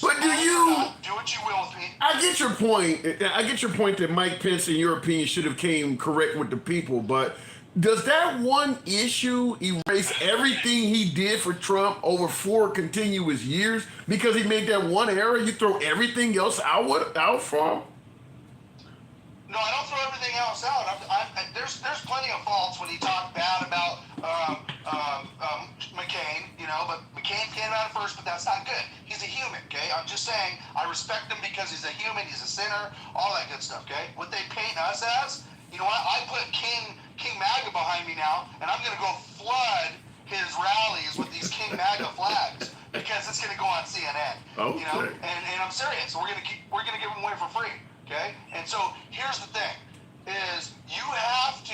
But do you? Do what you will with me. I get your point. I get your point that Mike Pence, in your opinion, should have came correct with the people. But does that one issue erase everything he did for Trump over 4 continuous years because he made that one error? You throw everything else out from? No, I don't throw everything else out. There's plenty of faults when he talked bad about McCain, you know, but McCain came out first, but that's not good. He's a human, okay? I'm just saying I respect him because he's a human, he's a sinner, all that good stuff, okay? What they paint us as, you know what? I put King MAGA behind me now, and I'm going to go flood his rallies with these King MAGA flags because it's going to go on CNN. Okay. You know, and I'm serious. We're going to give them away for free. Okay, and so here's the thing: is you have to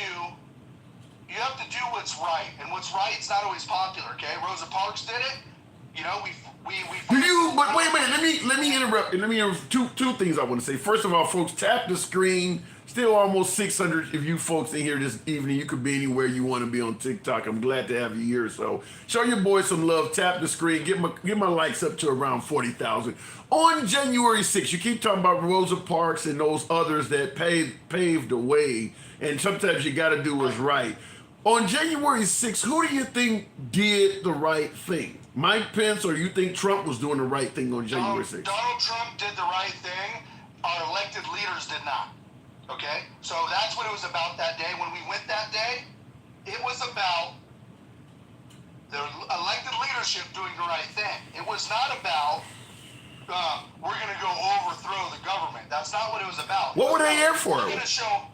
do what's right, and what's right is not always popular. Okay, Rosa Parks did it. You know, we. Do you? But wait a minute. Let me interrupt. Let me interrupt. Two things I want to say. First of all, folks, tap the screen. Still almost 600 of you folks in here this evening. You could be anywhere you want to be on TikTok. I'm glad to have you here. So show your boys some love. Tap the screen. Get my likes up to around 40,000. On January 6th, you keep talking about Rosa Parks and those others that paved the way. And sometimes you got to do what's right. On January 6th, who do you think did the right thing? Mike Pence, or you think Trump was doing the right thing on January 6th? Donald Trump did the right thing. Our elected leaders did not. Okay? So that's what it was about that day. When we went that day, it was about the elected leadership doing the right thing. It was not about we're going to go overthrow the government. That's not what it was about. What were they here for? We're going to show.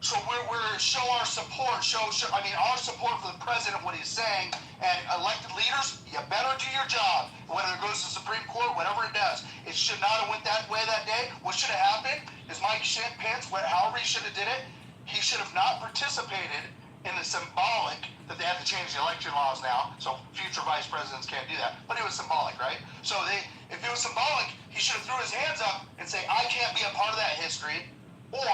So we're show our support. Our support for the president, what he's saying, and elected leaders. You better do your job. Whether it goes to the Supreme Court, whatever it does, it should not have went that way that day. What should have happened is Mike Pence, however he should have did it, he should have not participated in the symbolic that they have to change the election laws now, so future vice presidents can't do that. But it was symbolic, right? So if it was symbolic, he should have threw his hands up and say, I can't be a part of that history, or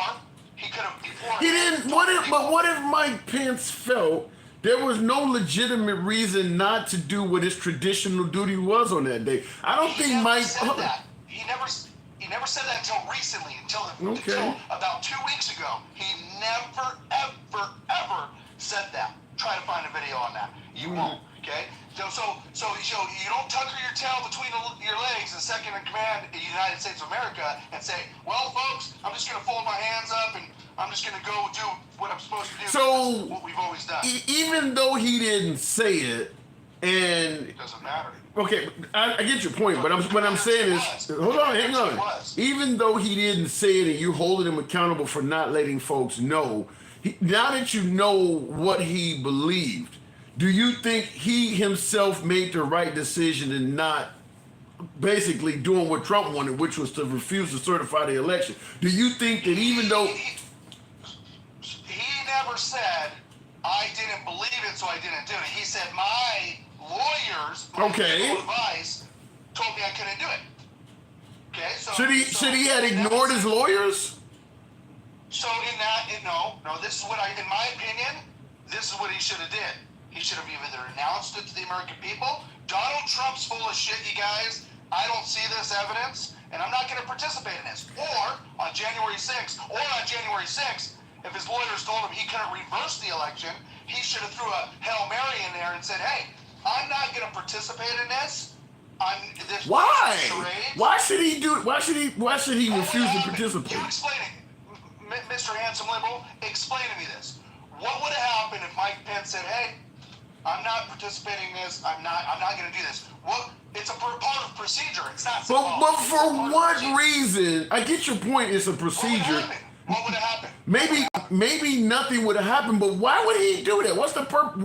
he could have before. He didn't. What if Mike Pence felt there was no legitimate reason not to do what his traditional duty was on that day? I don't think Mike said that. He never said that until recently, until about 2 weeks ago. He never, ever said that. Try to find a video on that. You won't. Okay. So you don't tucker your tail between your legs and second in command in the United States of America and say, well, folks, I'm just going to fold my hands up and I'm just going to go do what I'm supposed to do. So this is what we've always done. Even though he didn't say it, and It doesn't matter. okay, I get your point, but what I'm saying is, hold on, hang on. Even though he didn't say it, and you holding him accountable for not letting folks know, now that you know what he believed, do you think he himself made the right decision in not basically doing what Trump wanted, which was to refuse to certify the election? Do you think that even though he never said, I didn't believe it, so I didn't do it. He said, my lawyers, my legal advice, told me I couldn't do it. Okay, so should he have ignored his lawyers? So this is what in my opinion, this is what he should have did. He should have either announced it to the American people. Donald Trump's full of shit, you guys. I don't see this evidence, and I'm not going to participate in this. Or on January 6th, if his lawyers told him he couldn't reverse the election, he should have threw a Hail Mary in there and said, hey, I'm not going to participate in this. Why? Why should he do it? Why should he refuse to participate? You explain it, Mr. Handsome Liberal. Explain to me this. What would have happened if Mike Pence said, hey, I'm not participating in this. I'm not going to do this. Well, it's a part of procedure. It's not. But for what reason? I get your point. It's a procedure. What would have happened? Maybe nothing would have happened. But why would he do that? What's the purpose?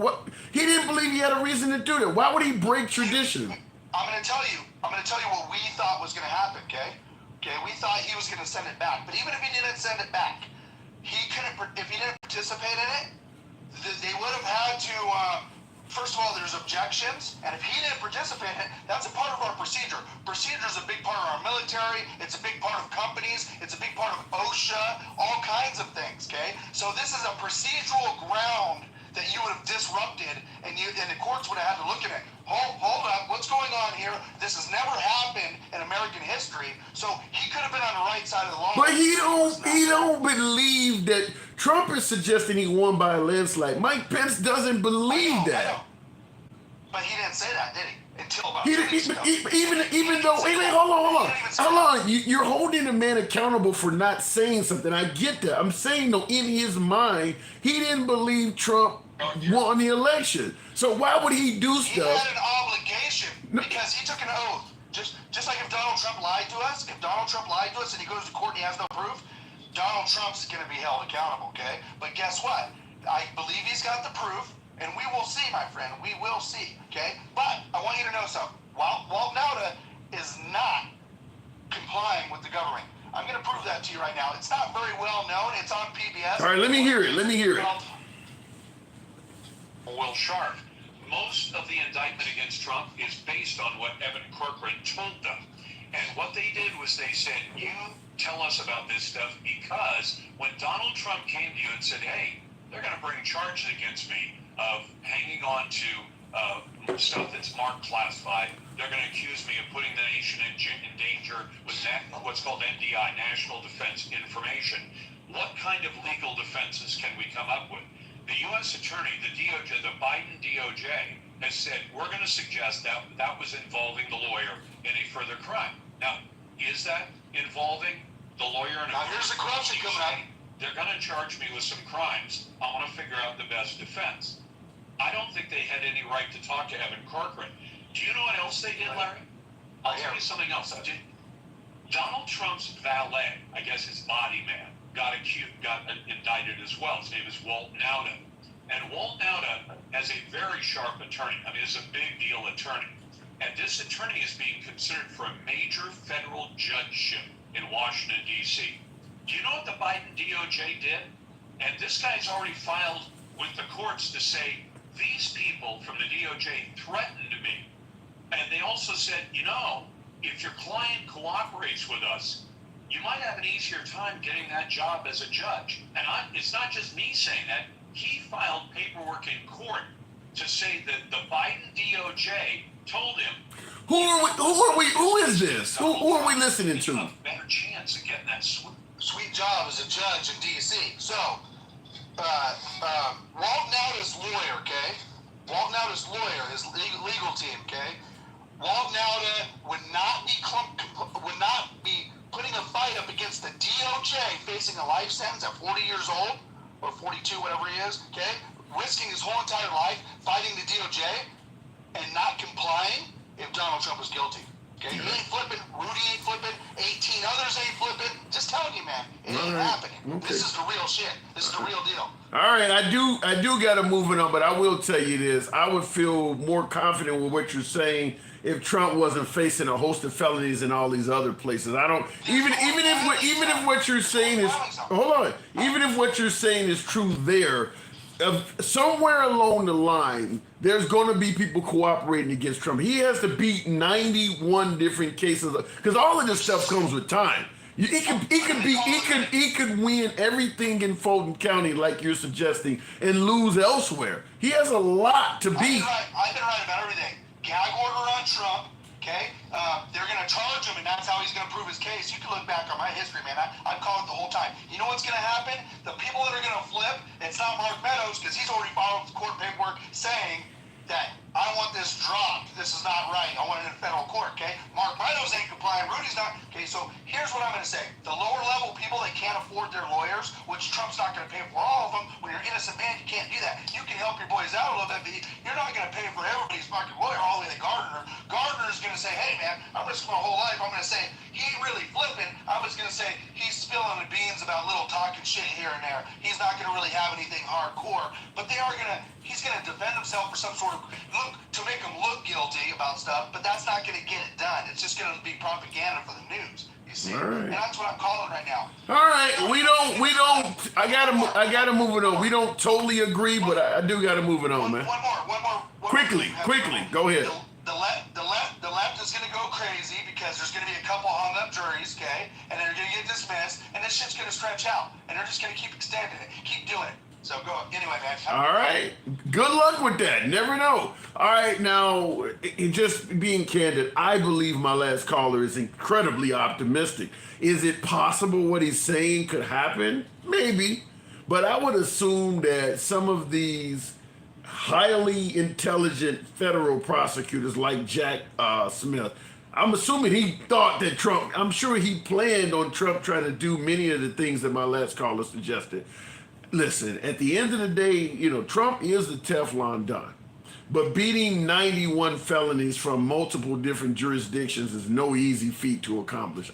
He didn't believe he had a reason to do that. Why would he break tradition? I'm going to tell you what we thought was going to happen. Okay. We thought he was going to send it back. But even if he didn't send it back, he couldn't. If he didn't participate in it, they would have had to first of all, there's objections, and if he didn't participate in it, that's a part of our procedure. Procedure is a big part of our military. It's a big part of companies. It's a big part of OSHA, all kinds of things, okay? So this is a procedural ground that you would have disrupted, and the courts would have had to look at it. Hold up, what's going on here? This has never happened in American history. So he could have been on the right side of the law. But he don't believe that Trump is suggesting he won by a landslide. Mike Pence doesn't believe I know. that. But he didn't say that, did he? Until about He 2 didn't, weeks ago. hold on. You're holding a man accountable for not saying something. I get that. I'm saying though, in his mind, he didn't believe Trump won the election. So why would he do He stuff? had an obligation because he took an oath. Just like if Donald Trump lied to us, and he goes to court and he has no proof, Donald Trump's going to be held accountable, okay? But guess what? I believe he's got the proof, and we will see, my friend. We will see, okay? But I want you to know something. Walt Nauta is not complying with the government. I'm going to prove that to you right now. It's not very well known. It's on PBS. All right, let me hear it. Will Sharp. Most of the indictment against Trump is based on what Evan Corcoran told them. And what they did was they said, you tell us about this stuff, because when Donald Trump came to you and said, hey, they're going to bring charges against me of hanging on to stuff that's marked classified, they're going to accuse me of putting the nation in danger with what's called NDI, National Defense Information. What kind of legal defenses can we come up with? The U.S. Attorney, the DOJ, the Biden DOJ, has said, we're going to suggest that that was involving the lawyer in a further crime. Now, is that involving the lawyer in a Now, here's the question coming up. They're going to charge me with some crimes. I want to figure out the best defense. I don't think they had any right to talk to Evan Corcoran. Do you know what else they did, Larry? I'll tell you something else. Donald Trump's valet, I guess his body man, got indicted as well. His name is Walt Nauta. And Walt Nauta has a very sharp attorney. I mean, it's a big deal attorney. And this attorney is being considered for a major federal judgeship in Washington, D.C. Do you know what the Biden DOJ did? And this guy's already filed with the courts to say, these people from the DOJ threatened me. And they also said, you know, if your client cooperates with us, you might have an easier time getting that job as a judge. And it's not just me saying that. He filed paperwork in court to say that the Biden DOJ told him, Who is this? Who are we listening you to? have a better chance of getting that Sweet job as a judge in D.C. So, Walt Nauta's lawyer, okay? Walt Nauta's lawyer, his legal team, okay? Walt Nauta would not be putting a fight up against the DOJ, facing a life sentence at 40 years old, or 42, whatever he is, okay? Risking his whole entire life fighting the DOJ and not complying if Donald Trump was guilty. Okay? He ain't flipping, Rudy ain't flipping, 18 others ain't flipping. Just telling you, man, it ain't happening. Okay. This is the real shit. This is the real deal. All right, I do got to move it on, but I will tell you this: I would feel more confident with what you're saying if Trump wasn't facing a host of felonies in all these other places. I don't even if what you're saying is even if what you're saying is true there. Somewhere along the line, there's going to be people cooperating against Trump. He has to beat 91 different cases because all of this stuff comes with time. He could win everything in Fulton County like you're suggesting and lose elsewhere. He has a lot to beat. I've been right about everything. Gag order on Trump. Okay, they're going to charge him, and that's how he's going to prove his case. You can look back on my history, man. I've called it the whole time. You know what's going to happen? The people that are going to flip, it's not Mark Meadows, because he's already filed court paperwork saying that I want this dropped. This is not right. I want it in federal court, okay? Mark Meadows ain't complying. Rudy's not. Okay, so here's what I'm going to say. The lower level people that can't afford their lawyers, which Trump's not going to pay for all of them, when you're an innocent man, you can't do that. You can help your boys out a little bit, but you're not going to pay for everybody's fucking lawyer all the way to Gardner. Gardner's going to say, hey, man, I'm risking my whole life. I'm going to say, he ain't really flipping. I was going to say, he's spilling the beans about little talking shit here and there. He's not going to really have anything hardcore, but he's going to defend himself for some sort of to make him look guilty about stuff, but that's not going to get it done. It's just going to be propaganda for the news. You see, and that's what I'm calling right now. All right, we don't. I gotta move it on. We don't totally agree, but I do gotta move it on, man. One more. Quickly, go ahead. The left is going to go crazy because there's going to be a couple hung up juries, okay, and they're going to get dismissed, and this shit's going to stretch out, and they're just going to keep extending it, keep doing it. So go anyway, man. All right. Good luck with that. Never know. All right. Now, just being candid, I believe my last caller is incredibly optimistic. Is it possible what he's saying could happen? Maybe. But I would assume that some of these highly intelligent federal prosecutors like Jack Smith, I'm assuming he thought that Trump, I'm sure he planned on Trump trying to do many of the things that my last caller suggested. Listen, at the end of the day, you know, Trump is the Teflon Don. But beating 91 felonies from multiple different jurisdictions is no easy feat to accomplish.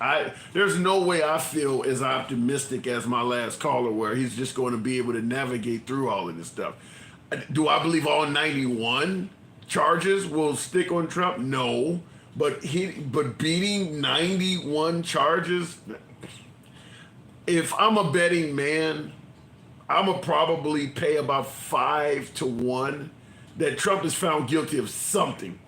There's no way I feel as optimistic as my last caller where he's just going to be able to navigate through all of this stuff. Do I believe all 91 charges will stick on Trump? No. But beating 91 charges, if I'm a betting man, I'm going to probably pay about 5 to 1 that Trump is found guilty of something.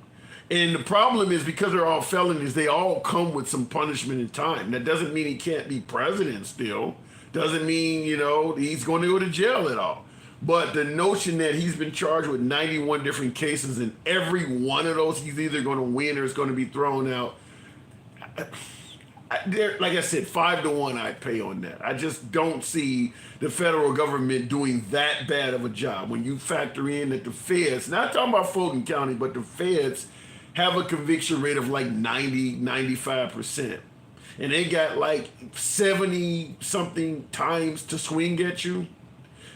And the problem is because they're all felonies, they all come with some punishment and time. That doesn't mean he can't be president still. Doesn't mean, you know, he's going to go to jail at all. But the notion that he's been charged with 91 different cases and every one of those he's either going to win or is going to be thrown out, like I said, 5 to 1 I'd pay on that. I just don't see the federal government doing that bad of a job. When you factor in that the feds, not talking about Fulton County, but the feds have a conviction rate of like 90, 95%. And they got like 70 something times to swing at you.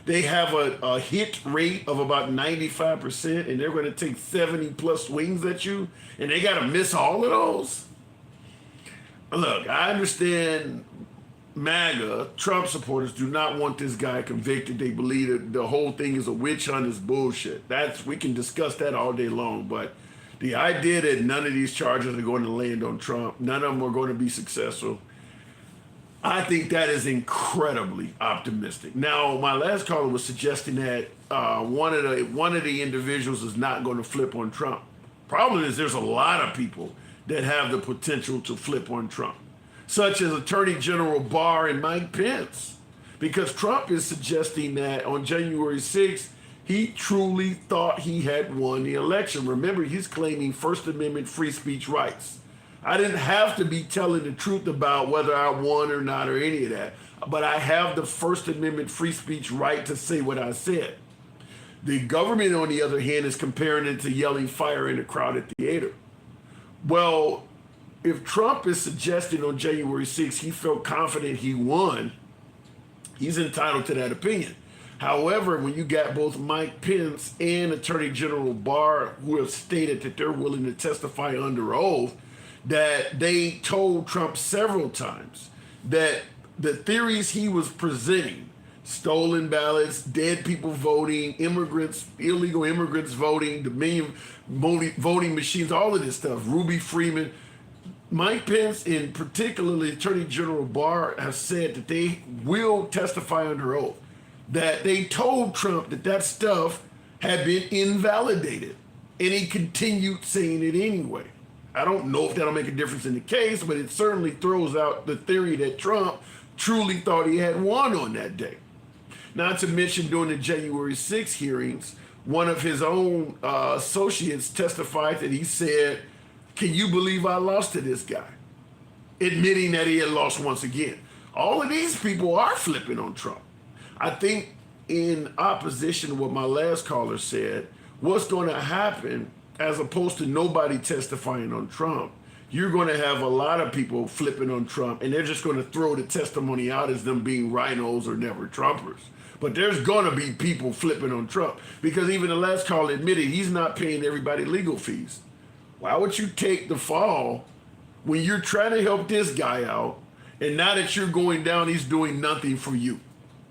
They have a hit rate of about 95%, and they're going to take 70 plus swings at you, and they got to miss all of those. Look, I understand MAGA, Trump supporters do not want this guy convicted. They believe that the whole thing is a witch hunt, is bullshit. We can discuss that all day long, but the idea that none of these charges are going to land on Trump, none of them are going to be successful, I think that is incredibly optimistic. Now, my last caller was suggesting that one of the individuals is not going to flip on Trump. Problem is there's a lot of people that have the potential to flip on Trump, such as Attorney General Barr and Mike Pence, because Trump is suggesting that on January 6th, he truly thought he had won the election. Remember, he's claiming First Amendment free speech rights. I didn't have to be telling the truth about whether I won or not or any of that, but I have the First Amendment free speech right to say what I said. The government, on the other hand, is comparing it to yelling fire in a crowded theater. Well, if Trump is suggesting on January 6th he felt confident he won, he's entitled to that opinion. However, when you got both Mike Pence and Attorney General Barr who have stated that they're willing to testify under oath, that they told Trump several times that the theories he was presenting, stolen ballots, dead people voting, immigrants, illegal immigrants voting, Dominion voting machines, all of this stuff, Ruby Freeman, Mike Pence and particularly Attorney General Barr have said that they will testify under oath, that they told Trump that that stuff had been invalidated, and he continued saying it anyway. I don't know if that'll make a difference in the case, but it certainly throws out the theory that Trump truly thought he had won on that day. Not to mention during the January 6th hearings, one of his own associates testified that he said, "Can you believe I lost to this guy?" Admitting that he had lost once again. All of these people are flipping on Trump. I think in opposition to what my last caller said, what's going to happen, as opposed to nobody testifying on Trump, you're going to have a lot of people flipping on Trump, and they're just going to throw the testimony out as them being rhinos or never Trumpers. But there's going to be people flipping on Trump, because even the last caller admitted he's not paying everybody legal fees. Why would you take the fall when you're trying to help this guy out, and now that you're going down, he's doing nothing for you?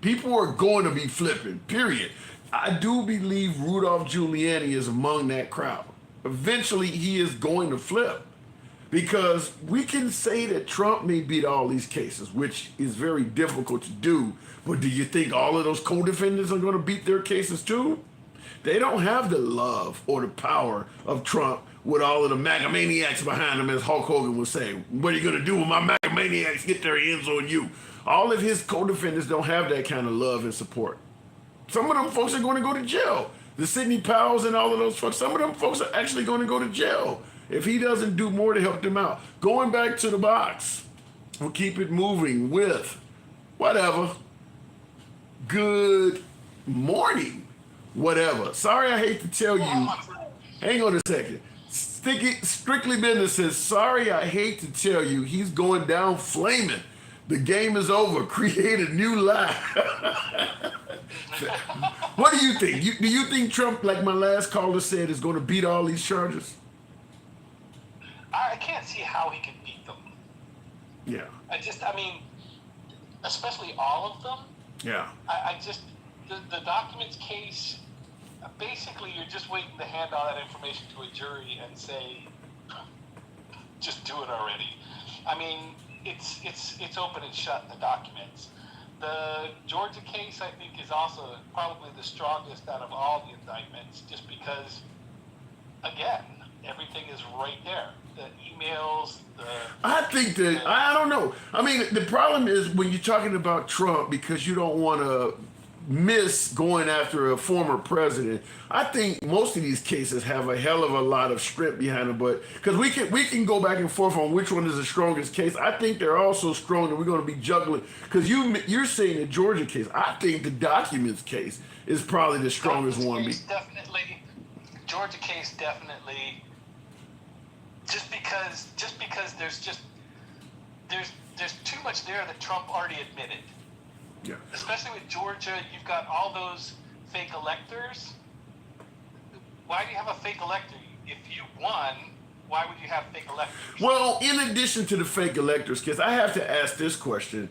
People are going to be flipping, period. I do believe Rudolph Giuliani is among that crowd. Eventually, he is going to flip, because we can say that Trump may beat all these cases, which is very difficult to do. But do you think all of those co-defendants are going to beat their cases too? They don't have the love or the power of Trump with all of the MAGA maniacs behind him, as Hulk Hogan would say. What are you going to do when my MAGA maniacs get their hands on you? All of his co-defendants don't have that kind of love and support. Some of them folks are going to go to jail. The Sidney Powells and all of those folks, some of them folks are actually going to go to jail if he doesn't do more to help them out. Going back to the box, we'll keep it moving with whatever. Good morning, whatever. Sorry, I hate to tell you. Hang on a second. Strictly Business says, sorry, I hate to tell you, he's going down flaming. The game is over. Create a new lie. What do you think? Do you think Trump, like my last caller said, is going to beat all these charges? I can't see how he can beat them. Yeah. I mean, especially all of them. Yeah. The documents case, basically you're just waiting to hand all that information to a jury and say, just do it already. I mean, it's open and shut, the documents. The Georgia case, I think, is also probably the strongest out of all the indictments, just because, again, everything is right there. The emails, I think that, I don't know. I mean, the problem is when you're talking about Trump, because you don't want to miss going after a former president. I think most of these cases have a hell of a lot of strength behind them, but because we can go back and forth on which one is the strongest case. I think they're all so strong that we're going to be juggling. Because you're saying the Georgia case. I think the documents case is probably the strongest one. Definitely, Georgia case definitely. Just because there's too much there that Trump already admitted. Yeah. Especially with Georgia, you've got all those fake electors. Why do you have a fake elector? If you won, why would you have fake electors? Well, in addition to the fake electors, because I have to ask this question.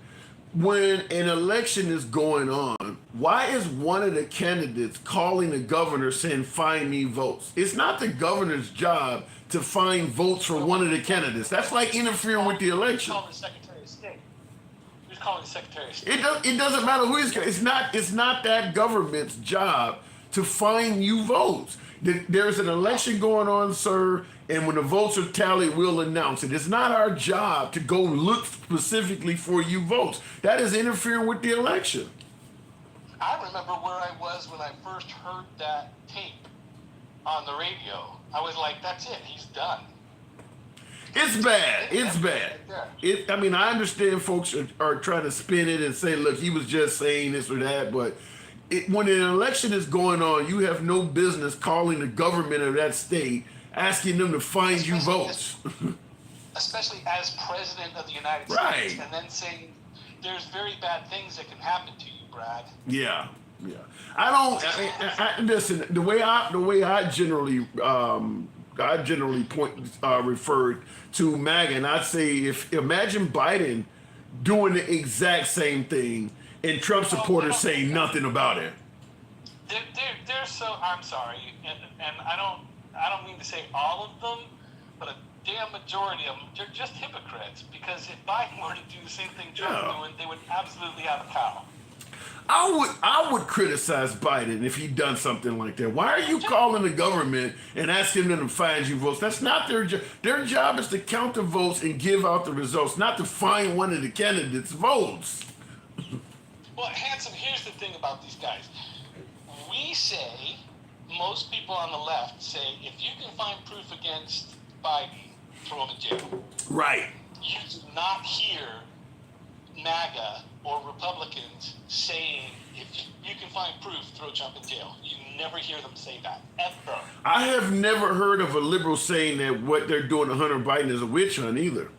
When an election is going on, why is one of the candidates calling the governor saying, find me votes? It's not the governor's job to find votes for one of the candidates. That's like interfering with the election. Calling the Secretary of State. Who's calling the Secretary of State? It doesn't matter who is. It's not that government's job to find you votes. There's an election going on, sir, and when the votes are tallied, we'll announce it. It's not our job to go look specifically for you votes. That is interfering with the election. I remember where I was when I first heard that tape on the radio. I was like, that's it, he's done. It's bad. It's bad. I mean, I understand folks are trying to spin it and say, look, he was just saying this or that, but when an election is going on, you have no business calling the government of that state, asking them to find you votes. Especially as president of the United Right. States, and then saying there's very bad things that can happen to you, Brad. Yeah. I listen. The way I generally referred to MAGA, and I'd say imagine Biden doing the exact same thing, and Trump supporters saying nothing about it. They're so. I'm sorry, and I don't mean to say all of them, but a damn majority of them, they're just hypocrites. Because if Biden were to do the same thing Trump's doing, they would absolutely have a cow. I would criticize Biden if he'd done something like that. Why are you calling the government and asking them to find you votes? That's not their job. Their job is to count the votes and give out the results, not to find one of the candidates' votes. Well, Hanson, here's the thing about these guys. We say, most people on the left say, if you can find proof against Biden, throw him in jail. Right. You do not hear MAGA or Republicans saying, if you can find proof, throw Trump in jail. You never hear them say that, ever. I have never heard of a liberal saying that what they're doing to Hunter Biden is a witch hunt either.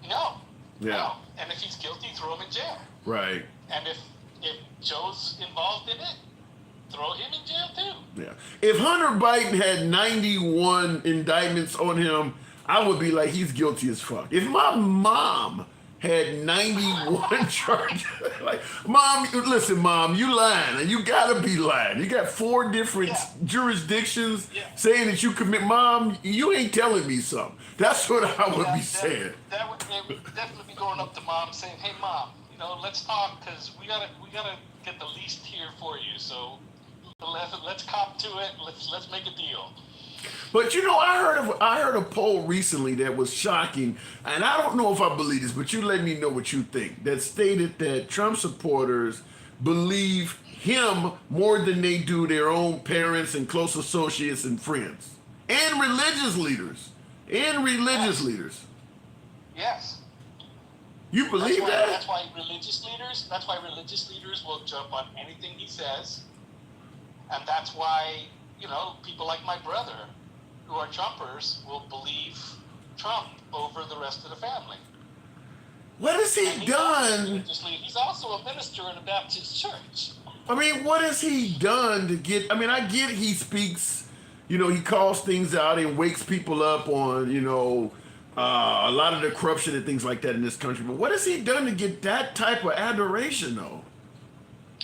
No. Yeah. No. And if he's guilty, throw him in jail. Right. And if Joe's involved in it, throw him in jail too. Yeah. If Hunter Biden had 91 indictments on him, I would be like, he's guilty as fuck. If my mom had 91 charges, like, Mom, listen, Mom, you lying, and you gotta be lying. You got 4 different jurisdictions saying that you commit. Mom, you ain't telling me something. That's what I would be saying. They would definitely be going up to Mom saying, hey, Mom, let's talk, because we gotta get the least here for you, so let's cop to it. Let's make a deal. But you know, I heard a poll recently that was shocking, and I don't know if I believe this, but you let me know what you think. That stated that Trump supporters believe him more than they do their own parents and close associates and friends, and religious leaders, Yes. You believe that? That's why religious leaders will jump on anything he says, and that's why people like my brother, who are Trumpers, will believe Trump over the rest of the family. What has he done? He's also a minister in a Baptist church. I mean, what has he done to get? I mean, I get he speaks, he calls things out and wakes people up on, a lot of the corruption and things like that in this country. But what has he done to get that type of adoration, though?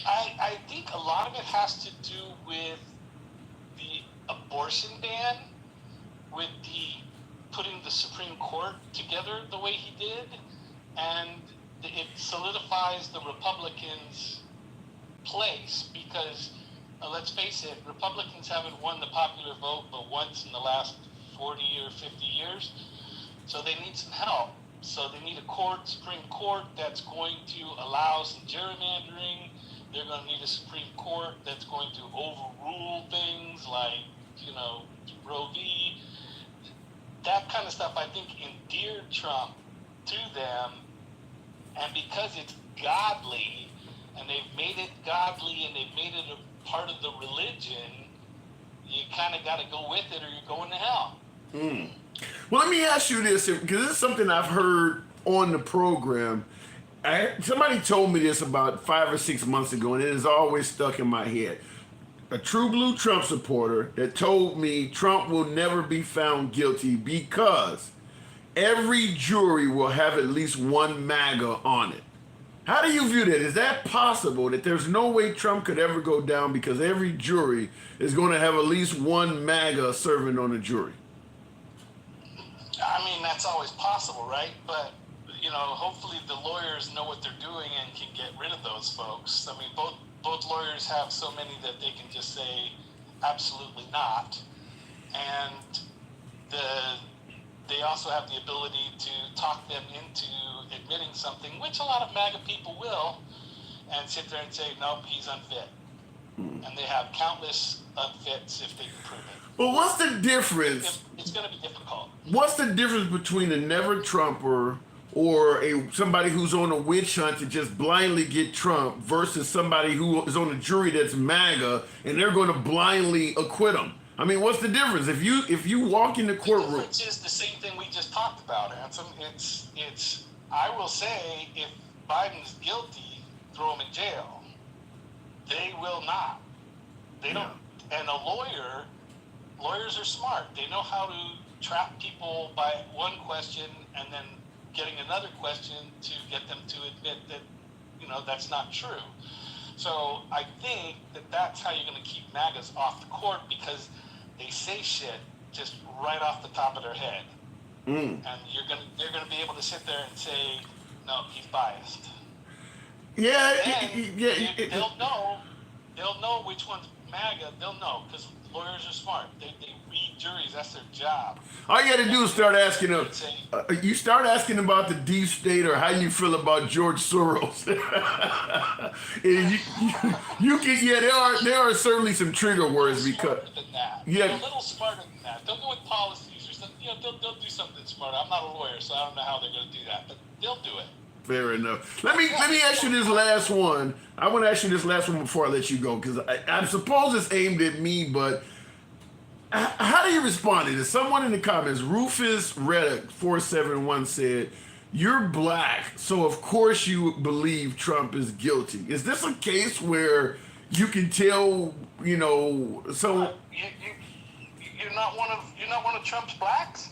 I think a lot of it has to do with the abortion ban, with the putting the Supreme Court together the way he did, and it solidifies the Republicans' place because, let's face it, Republicans haven't won the popular vote but once in the last 40 or 50 years, so they need some help. So they need a Supreme Court that's going to allow some gerrymandering. They're going to need a Supreme Court that's going to overrule things like, Roe v. That kind of stuff, I think, endeared Trump to them. And because it's godly, and they've made it godly, and they've made it a part of the religion, you kind of got to go with it or you're going to hell. Well, let me ask you this, because this is something I've heard on the program. Somebody told me this about 5 or 6 months ago, and it has always stuck in my head. A true blue Trump supporter that told me Trump will never be found guilty because every jury will have at least one MAGA on it. How do you view that? Is that possible that there's no way Trump could ever go down because every jury is going to have at least one MAGA serving on the jury? I mean, that's always possible, right? But, hopefully the lawyers know what they're doing and can get rid of those folks. I mean, both lawyers have so many that they can just say, absolutely not. And they also have the ability to talk them into admitting something, which a lot of MAGA people will, and sit there and say, nope, he's unfit. And they have countless unfits if they can prove it. Well, what's the difference? It's going to be difficult. What's the difference between a never Trumper or somebody who's on a witch hunt to just blindly get Trump versus somebody who is on a jury that's MAGA and they're going to blindly acquit him? I mean, what's the difference? If you walk in the courtroom, the difference is the same thing we just talked about, Ansem. It's I will say if Biden's guilty, throw him in jail. They will not. They don't. And lawyers are smart. They know how to trap people by one question and then getting another question to get them to admit that, that's not true. So I think that's how you're going to keep MAGAs off the court because they say shit just right off the top of their head. And they're going to be able to sit there and say, no, he's biased. They'll know which one's MAGA. They'll know because lawyers are smart. They read juries. That's their job. All you got to do is start asking them. You start asking about the deep state or how you feel about George Soros. And you can. There are certainly some trigger words because. They're a little smarter than that. They'll go with policies or something. They'll do something smarter. I'm not a lawyer, so I don't know how they're going to do that, but they'll do it. Fair enough. Let me ask you this last one. I want to ask you this last one before I let you go because I suppose it's aimed at me, but how do you respond to this? Someone in the comments, Rufus Reddick 471 said, "You're black, so of course you believe Trump is guilty." Is this a case where you can tell, You're not one of Trump's blacks?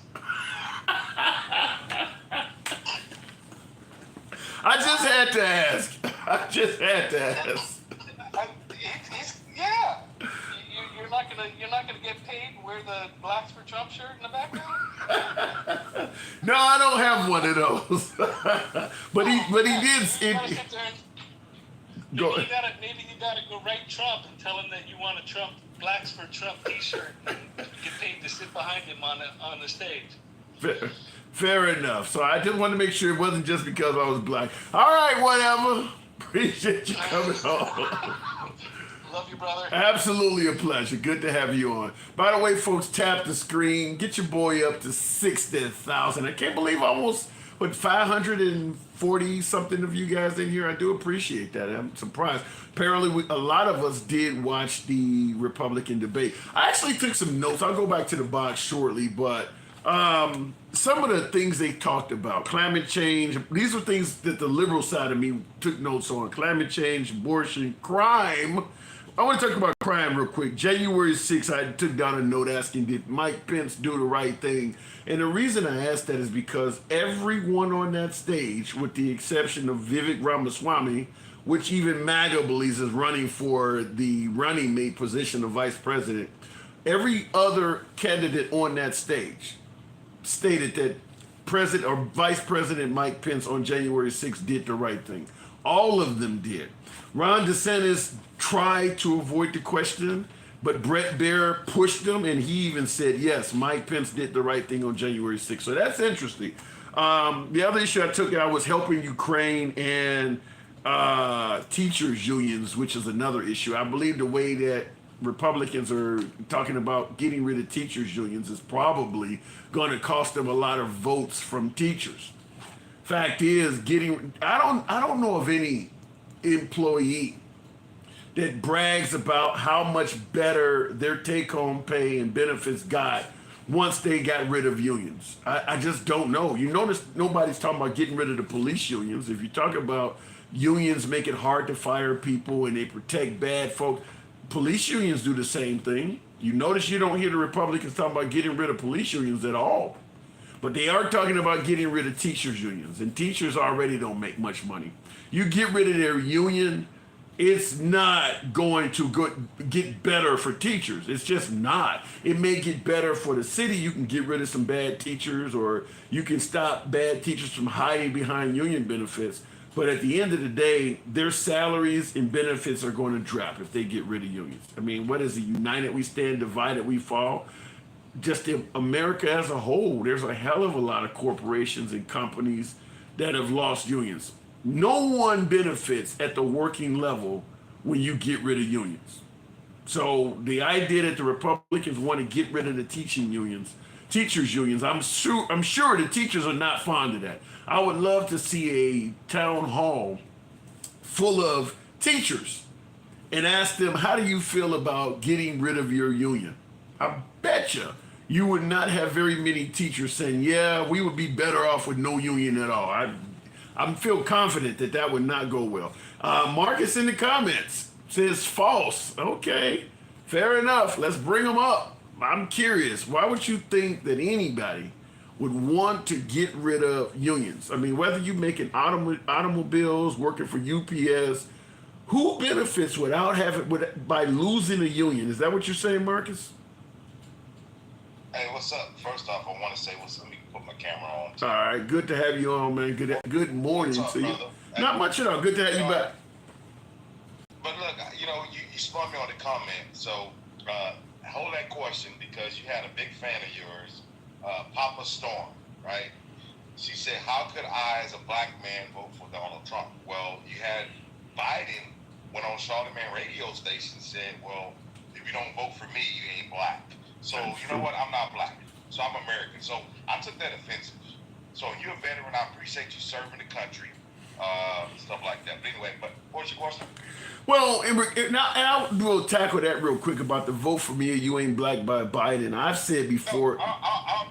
I just had to ask. Yeah. You're not gonna get paid and wear the Blacks for Trump shirt in the background? No, I don't have one of those. but he did. Go. Maybe you gotta go write Trump and tell him that you want a Trump Blacks for Trump T-shirt and get paid to sit behind him on the stage. Fair enough. So I just wanted to make sure it wasn't just because I was black. All right, whatever. Appreciate you coming on. Love you, brother. Absolutely a pleasure. Good to have you on. By the way, folks, tap the screen. Get your boy up to 60,000. I can't believe almost, 540 something of you guys in here. I do appreciate that. I'm surprised. Apparently, a lot of us did watch the Republican debate. I actually took some notes. I'll go back to the box shortly, but some of the things they talked about, climate change, these are things that the liberal side of me took notes on. Climate change, abortion, crime. I want to talk about crime real quick. January 6th, I took down a note asking, did Mike Pence do the right thing? And the reason I asked that is because everyone on that stage, with the exception of Vivek Ramaswamy, which even MAGA believes is running for the running mate position of vice president, every other candidate on that stage stated that President or Vice President Mike Pence on January 6th did the right thing. All of them did. Ron DeSantis tried to avoid the question, but Brett Baier pushed him, and he even said, yes, Mike Pence did the right thing on January 6th. So that's interesting. The other issue I took out was helping Ukraine and teachers unions, which is another issue. I believe the way that Republicans are talking about getting rid of teachers unions is probably going to cost them a lot of votes from teachers. Fact is, I don't know of any employee that brags about how much better their take-home pay and benefits got once they got rid of unions. I just don't know. You notice nobody's talking about getting rid of the police unions. If you talk about unions make it hard to fire people and they protect bad folks, police unions do the same thing. You notice you don't hear the Republicans talking about getting rid of police unions at all. But they are talking about getting rid of teachers unions, and teachers already don't make much money. You get rid of their union, it's not going to get better for teachers. It's just not. It may get better for the city. You can get rid of some bad teachers, or you can stop bad teachers from hiding behind union benefits. But at the end of the day, their salaries and benefits are going to drop if they get rid of unions. I mean, what is it? United we stand, divided we fall. Just in America as a whole, there's a hell of a lot of corporations and companies that have lost unions. No one benefits at the working level when you get rid of unions. So the idea that the Republicans want to get rid of the teachers unions, I'm sure the teachers are not fond of that. I would love to see a town hall full of teachers and ask them, how do you feel about getting rid of your union? I betcha you would not have very many teachers saying, yeah, we would be better off with no union at all. I feel confident that that would not go well. Marcus in the comments says false. Okay, fair enough. Let's bring them up. I'm curious. Why would you think that anybody would want to get rid of unions? I mean, whether you making automobiles, working for UPS, who benefits by losing a union? Is that what you're saying, Marcus? Hey, what's up? First off, I want to say let me put my camera on. All right, good to have you on, man. Good morning What's up, to you. brother? Not much at all. Good to have you back. But look, you spun me on the comment, so hold that question, because you had a big fan of yours, Papa Storm, right? She said, how could I, as a black man, vote for Donald Trump? Well, you had Biden went on Charlemagne radio station and said, well, if you don't vote for me, you ain't black. So, you know what? I'm not black. So I'm American. So I took that offensive. So you're a veteran. I appreciate you serving the country, stuff like that. But anyway, what's your question? Well, I'll tackle that real quick about the vote for me or you ain't black by Biden. I've said before. No, I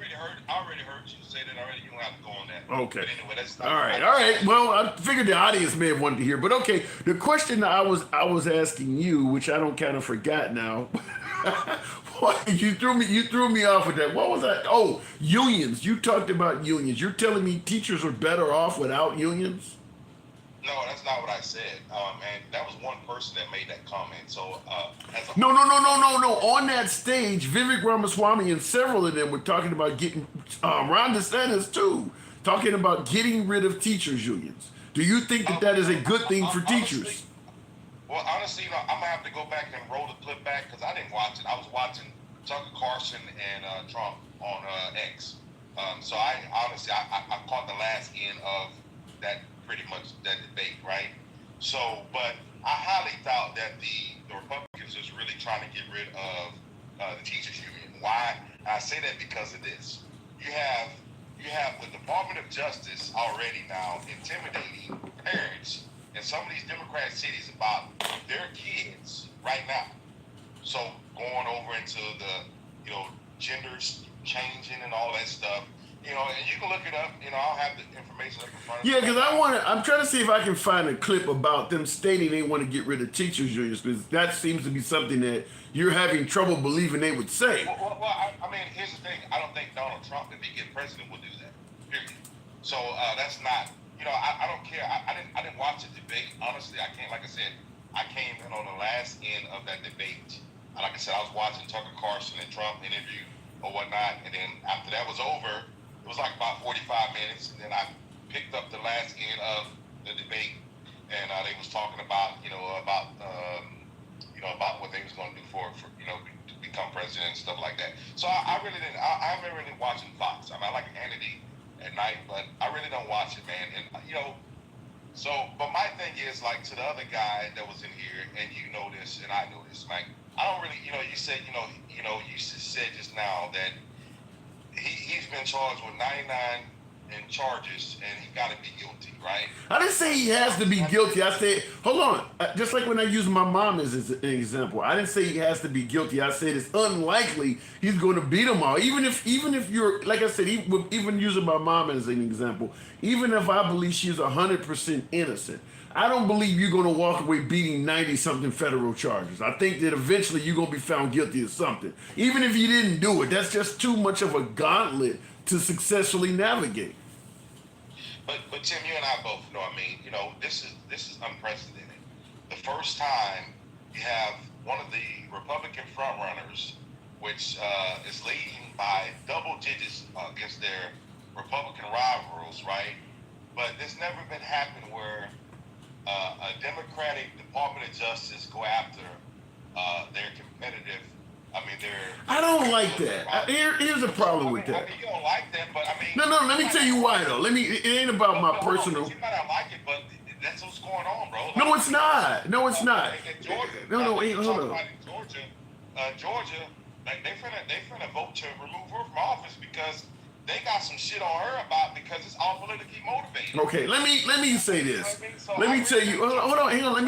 already heard you say that already. You don't have to go on that. Okay. But anyway, that's All right. Well, I figured the audience may have wanted to hear, but okay. The question I was asking you, which I don't kind of forgot now. You threw me off with that. What was that? Oh, unions. You talked about unions. You're telling me teachers are better off without unions? No, that's not what I said. And that was one person that made that comment. So, No. On that stage, Vivek Ramaswamy and several of them were talking about getting, Ron DeSantis too, talking about getting rid of teachers unions. Do you think that is a good thing for teachers? Well, honestly, I'm gonna have to go back and roll the clip back because I didn't watch it. I was watching Tucker Carlson and Trump on X. So I honestly, I caught the last end of that, pretty much that debate, right? So, but I highly doubt that the Republicans is really trying to get rid of the teachers union. Why? I say that because of this. You have the Department of Justice already now intimidating parents in some of these Democrat cities about their kids right now. So going over into the, genders changing and all that stuff, and you can look it up, I'll have the information up in front of me. Yeah, because I'm trying to see if I can find a clip about them stating they want to get rid of teachers unions, because that seems to be something that you're having trouble believing they would say. Well, I mean, here's the thing. I don't think Donald Trump, if he get president, will do that. Period. So that's not, I don't care. I didn't watch the debate. Honestly, I can't. Like I said, I came in on the last end of that debate. Like I said, I was watching Tucker Carlson and Trump interview or whatnot, and then after that was over, it was like about 45 minutes, and then I picked up the last end of the debate, and they was talking about, about what they was going to do for to become president and stuff like that. So I really didn't. I haven't really watching Fox. I mean, I like Hannity at night, but I really don't watch it, man. And so, but my thing is, like, to the other guy that was in here, and you know this, and I know this, Mike. I don't really, you said, you said just now that he's been charged with 99 in charges, and he got to be guilty, right? I didn't say he has to be guilty. I said, hold on. Just like when I use my mom as an example, I didn't say he has to be guilty. I said it's unlikely he's going to beat them all. Even if you're, like I said, even using my mom as an example, even if I believe she's 100% innocent, I don't believe you're going to walk away beating 90-something federal charges. I think that eventually you're going to be found guilty of something. Even if you didn't do it, that's just too much of a gauntlet to successfully navigate. But Tim, you and I both know. I mean, this is unprecedented. The first time you have one of the Republican frontrunners, which is leading by double digits against their Republican rivals, right? But this never been happened where a Democratic Department of Justice go after their competitive. I don't like that. Here's the problem with that. I mean, you don't like that, but I mean. No. Let me tell you why, though. It ain't about my personal. You might not like it, but that's what's going on, bro. No, it's not. No, it's not. Georgia, Hold on. Georgia, like they finna vote to remove her from office because they got some shit on her about because it's all politically motivated. Okay, let me say this. Let me tell you. Hold on, hang on.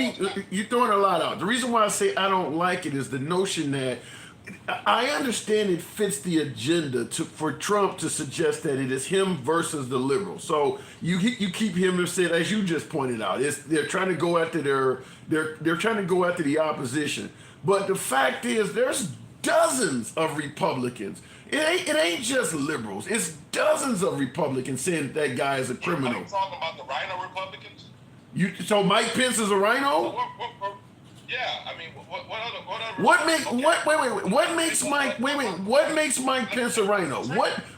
You're throwing a lot out. The reason why I say I don't like it is the notion that I understand it fits the agenda for Trump to suggest that it is him versus the liberals. So you keep him to say, as you just pointed out, they're trying to go after they're trying to go after the opposition. But the fact is, there's dozens of Republicans. It ain't just liberals. It's dozens of Republicans saying that guy is a criminal. Are you talking about the rhino Republicans? So Mike Pence is a rhino? Yeah, I mean, what other? What makes Mike Pence a rhino?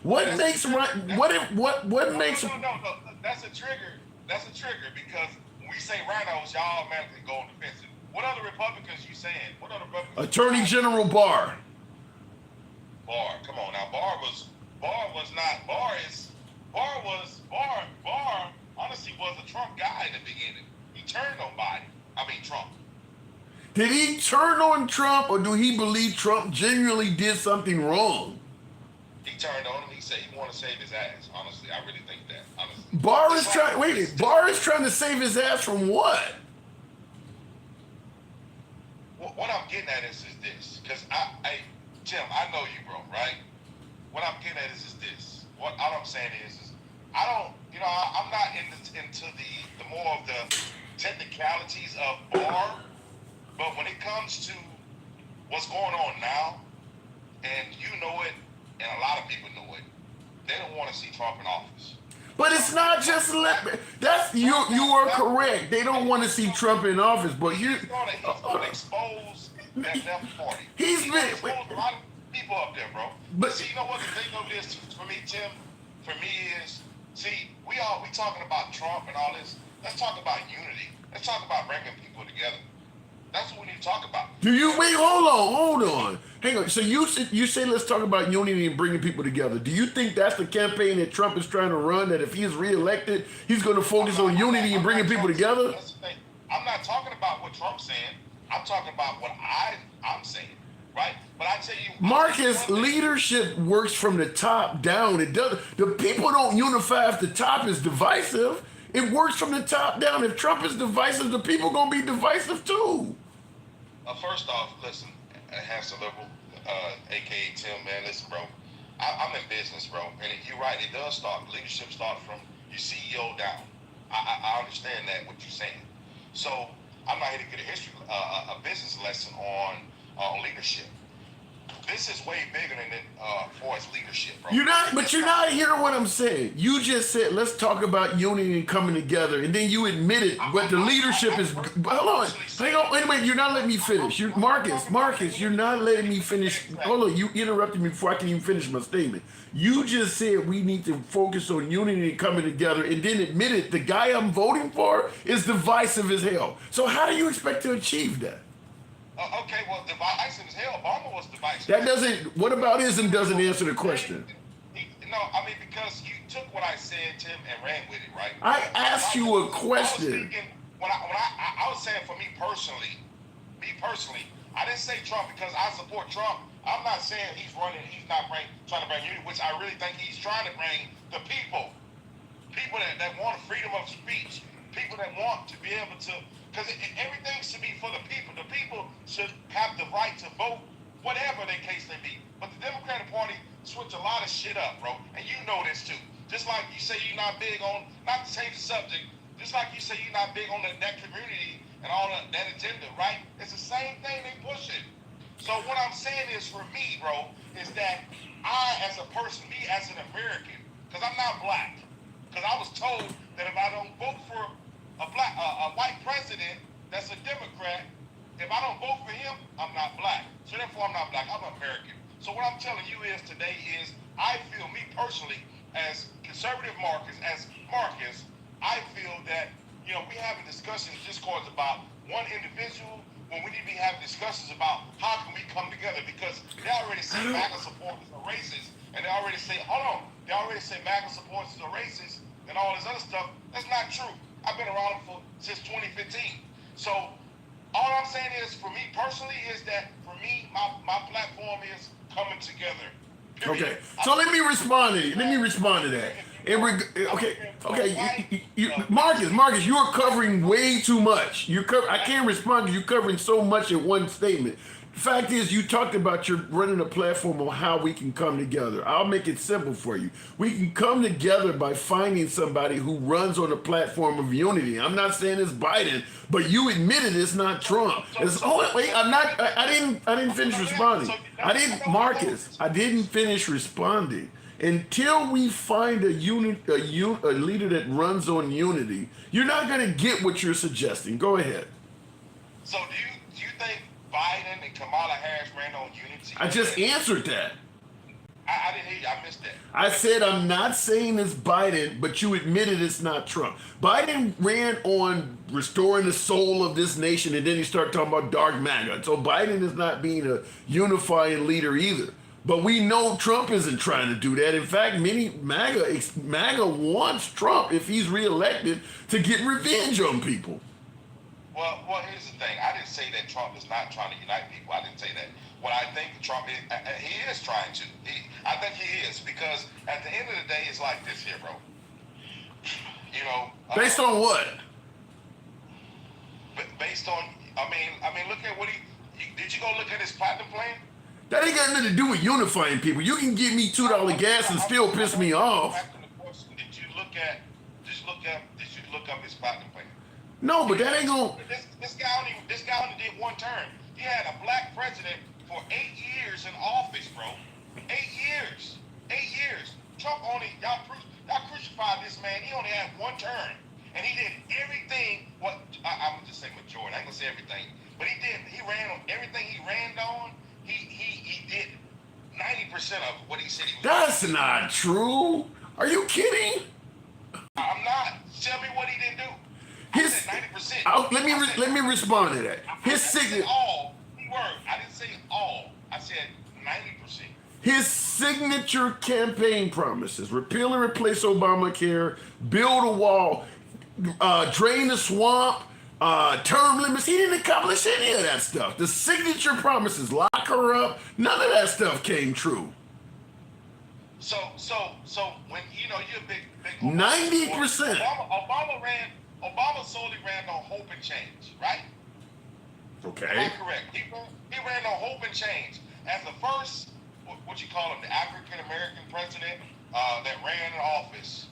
What makes No, that's a trigger. That's a trigger because when we say rhinos, y'all automatically go on defensive. What other Republicans you saying? What other Republicans? Attorney General Barr. Barr, come on now. Barr honestly was a Trump guy in the beginning. He turned on Biden. Trump. Did he turn on Trump, or do he believe Trump genuinely did something wrong? He turned on him. He said he wanted to save his ass. Honestly, I really think that. Honestly, Barr is trying to save his ass from what? What I'm getting at is this, because Tim, I know you, bro, right? What I'm getting at is this. All I'm saying is I don't, I'm not into the more of the technicalities of Barr, but when it comes to what's going on now, and you know it, and a lot of people know it, they don't want to see Trump in office. But it's not just that's you are correct. They don't want to see Trump in office, but he's gonna expose that left party. He's been exposed a lot of people up there, bro. But see, you know what the thing of this for me, Tim? For me is, we talking about Trump and all this. Let's talk about unity. Let's talk about bringing people together. Do you wait? Hold on. Hang on. So you say let's talk about unity and bringing people together. Do you think that's the campaign that Trump is trying to run? That if he's reelected, he's going to focus on unity and bringing people together? That's the thing. I'm not talking about what Trump's saying. I'm talking about what I'm saying, right? But I tell you, Marcus, leadership works from the top down. It does. The people don't unify if the top is divisive. It works from the top down. If Trump is divisive, the people gonna be divisive too. First off, listen, Hanson Liberal, aka Tim, man, listen, bro. I'm in business, bro, and you're right. It does start. Leadership starts from your CEO down. I understand that what you're saying. So I'm not here to get a business lesson on leadership. This is way bigger than it for its leadership, bro. You're not hearing what I'm saying. You just said let's talk about unity and coming together, and then you admitted what the leadership is. Hold on, hang on, wait, you're not letting me finish. Marcus, you're not letting me finish. Hold on, you interrupted me before I can even finish my statement. You just said we need to focus on unity and coming together, and then admitted the guy I'm voting for is divisive as hell. So how do you expect to achieve that? Okay, well, divisive as hell. Obama was divisive. That doesn't. What about ism doesn't answer the question? No, I mean, because you took what I said, Tim, and ran with it, right? I asked you a question. I was saying for me personally, I didn't say Trump because I support Trump. I'm not saying he's not trying to bring unity, which I really think he's trying to bring the people that want freedom of speech, people that want to be able to, because everything should be for the people. The people should have the right to vote, whatever the case may be. But the Democratic Party switch a lot of shit up, bro, and you know this too. Just like you say you're not big on, not to change the subject, just like you say you're not big on that community and all that agenda, right? It's the same thing they pushing. So what I'm saying is, for me, bro, is that I, as a person, me as an American, because I'm not black, because I was told that if I don't vote for a white president that's a Democrat, if I don't vote for him, I'm not black. So therefore, I'm not black. I'm American. So what I'm telling you is today is I feel, me personally, as conservative Marcus, I feel that, you know, we having discussions, discourse about one individual when we need to be having discussions about how can we come together, because they already say MAGA supporters are racist, and they already say MAGA supporters are racist and all this other stuff. That's not true. I've been around them since 2015. So all I'm saying is, for me personally, is that for me, my platform is coming together. Period. Okay, so let me respond to that. Marcus, you are covering way too much. I can't respond because you're covering so much in one statement. The fact is, you talked about you're running a platform on how we can come together. I'll make it simple for you. We can come together by finding somebody who runs on a platform of unity. I'm not saying it's Biden, but you admitted it's not Trump. I didn't finish responding. I didn't finish responding. Until we find a leader that runs on unity, you're not going to get what you're suggesting. Go ahead. So do you think Biden and Kamala Harris ran on unity? I just answered that. I didn't hear you. I missed that. I said I'm not saying it's Biden, but you admitted it's not Trump. Biden ran on restoring the soul of this nation, and then he started talking about dark MAGA. So Biden is not being a unifying leader either. But we know Trump isn't trying to do that. In fact, many MAGA wants Trump, if he's reelected, to get revenge on people. Well, here's the thing. I didn't say that Trump is not trying to unite people. I didn't say that. What I think Trump is, he is trying to. I think he is, because at the end of the day, it's like this here, bro. You know. Based on what? Based on, I mean, look at what did you go look at his platinum plan? That ain't got nothing to do with unifying people. You can give me $2 gas and still piss me off. Did you look up his platinum plan? No, but that ain't gonna. This guy only did one term. He had a black president for 8 years in office, bro. 8 years. 8 years. Trump y'all crucified this man. He only had one term. And he did everything, I'm gonna just say majority, I ain't gonna say everything. But he ran on everything he ran on, he did 90% of what he said he was. That's not true. Are you kidding? I'm not. Tell me what he didn't do. I said 90%. Let me respond to that. His signature. He say all. I said 90%. His signature campaign promises: repeal and replace Obamacare, build a wall, drain the swamp, term limits. He didn't accomplish any of that stuff. The signature promises, lock her up, none of that stuff came true. So when you're a big 90%. Obama solely ran on hope and change, right? Am Okay. I correct? He ran on hope and change as the first, what you call him, the African American president that ran in office.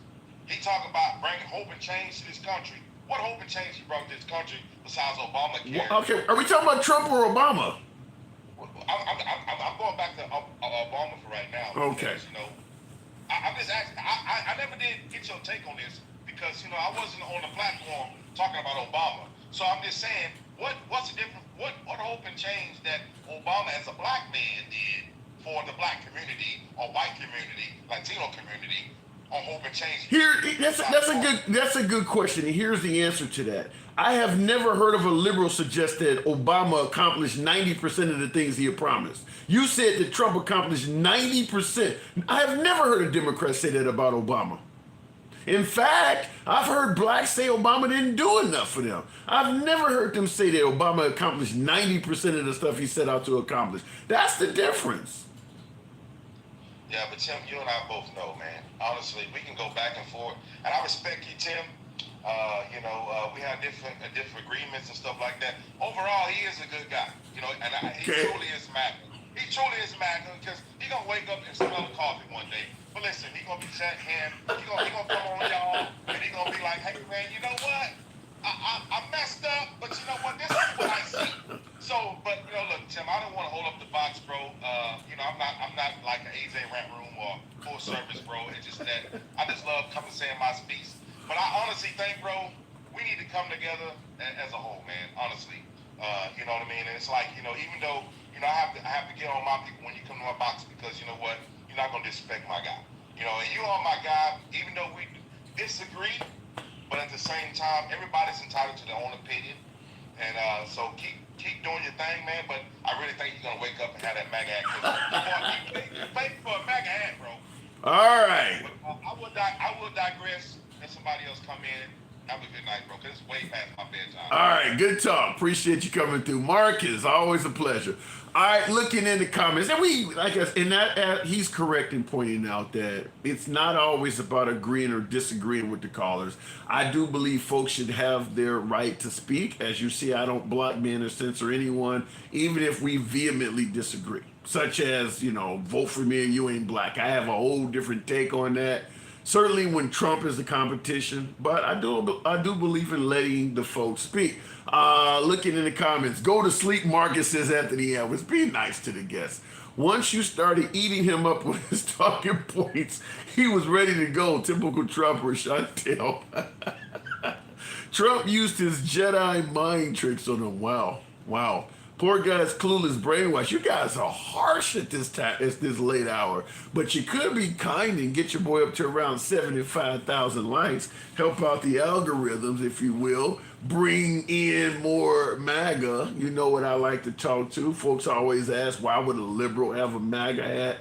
He talked about bringing hope and change to this country. What hope and change he brought to this country besides Obamacare? Okay, are we talking about Trump or Obama? I'm going back to Obama for right now. Okay. Because, I'm just asking. I never did get your take on this because I wasn't on the platform talking about Obama. So I'm just saying, what's the difference? What hope and change that Obama as a black man did for the black community or white community, Latino community, on hope and change? That's a good question. And here's the answer to that. I have never heard of a liberal suggest that Obama accomplished 90% of the things he had promised. You said that Trump accomplished 90%. I have never heard a Democrat say that about Obama. In fact, I've heard blacks say Obama didn't do enough for them. I've never heard them say that Obama accomplished 90% of the stuff he set out to accomplish. That's the difference. Yeah, but Tim, you and I both know, man. Honestly, we can go back and forth, and I respect you, Tim. We have different agreements and stuff like that. Overall, he is a good guy, and he truly is MAGA. He truly is MAGA because he's gonna wake up and smell the coffee one day. But listen, he's gonna be sat him. He gonna come on y'all, and he's gonna be like, "Hey, man, you know what? I messed up, but you know what? This is what I see." So, but look, Tim, I don't want to hold up the box, bro. I'm not like an AJ Rant Room or full service, bro. It's just that I just love coming saying my speech. But I honestly think, bro, we need to come together as a whole, man. Honestly, you know what I mean. And it's like, even though I have to get on my people when you come to my box because you know what, you're not gonna disrespect my guy. And you are my guy, even though we disagree. But at the same time, everybody's entitled to their own opinion. And so keep doing your thing, man. But I really think you're gonna wake up and have that MAGA hat. You pay for a MAGA hat, bro. All right. But, I will digress. Let somebody else come in. Have a good night, bro. Cause it's way past my bedtime. All right, good talk. Appreciate you coming through, Marcus. Always a pleasure. All right, looking in the comments, and he's correct in pointing out that it's not always about agreeing or disagreeing with the callers. I do believe folks should have their right to speak. As you see, I don't block, ban, or censor anyone, even if we vehemently disagree. Such as, vote for me and you ain't black. I have a whole different take on that. Certainly when Trump is the competition, but I do believe in letting the folks speak. Looking in the comments, go to sleep, Marcus, says Anthony Edwards. Be nice to the guests. Once you started eating him up with his talking points, he was ready to go. Typical Trump or Chantel. Trump used his Jedi mind tricks on him. Wow. Poor guy's clueless brainwash. You guys are harsh at this late hour, but you could be kind and get your boy up to around 75,000 likes. Help out the algorithms, if you will. Bring in more MAGA. You know what I like to talk to. Folks always ask, why would a liberal have a MAGA hat?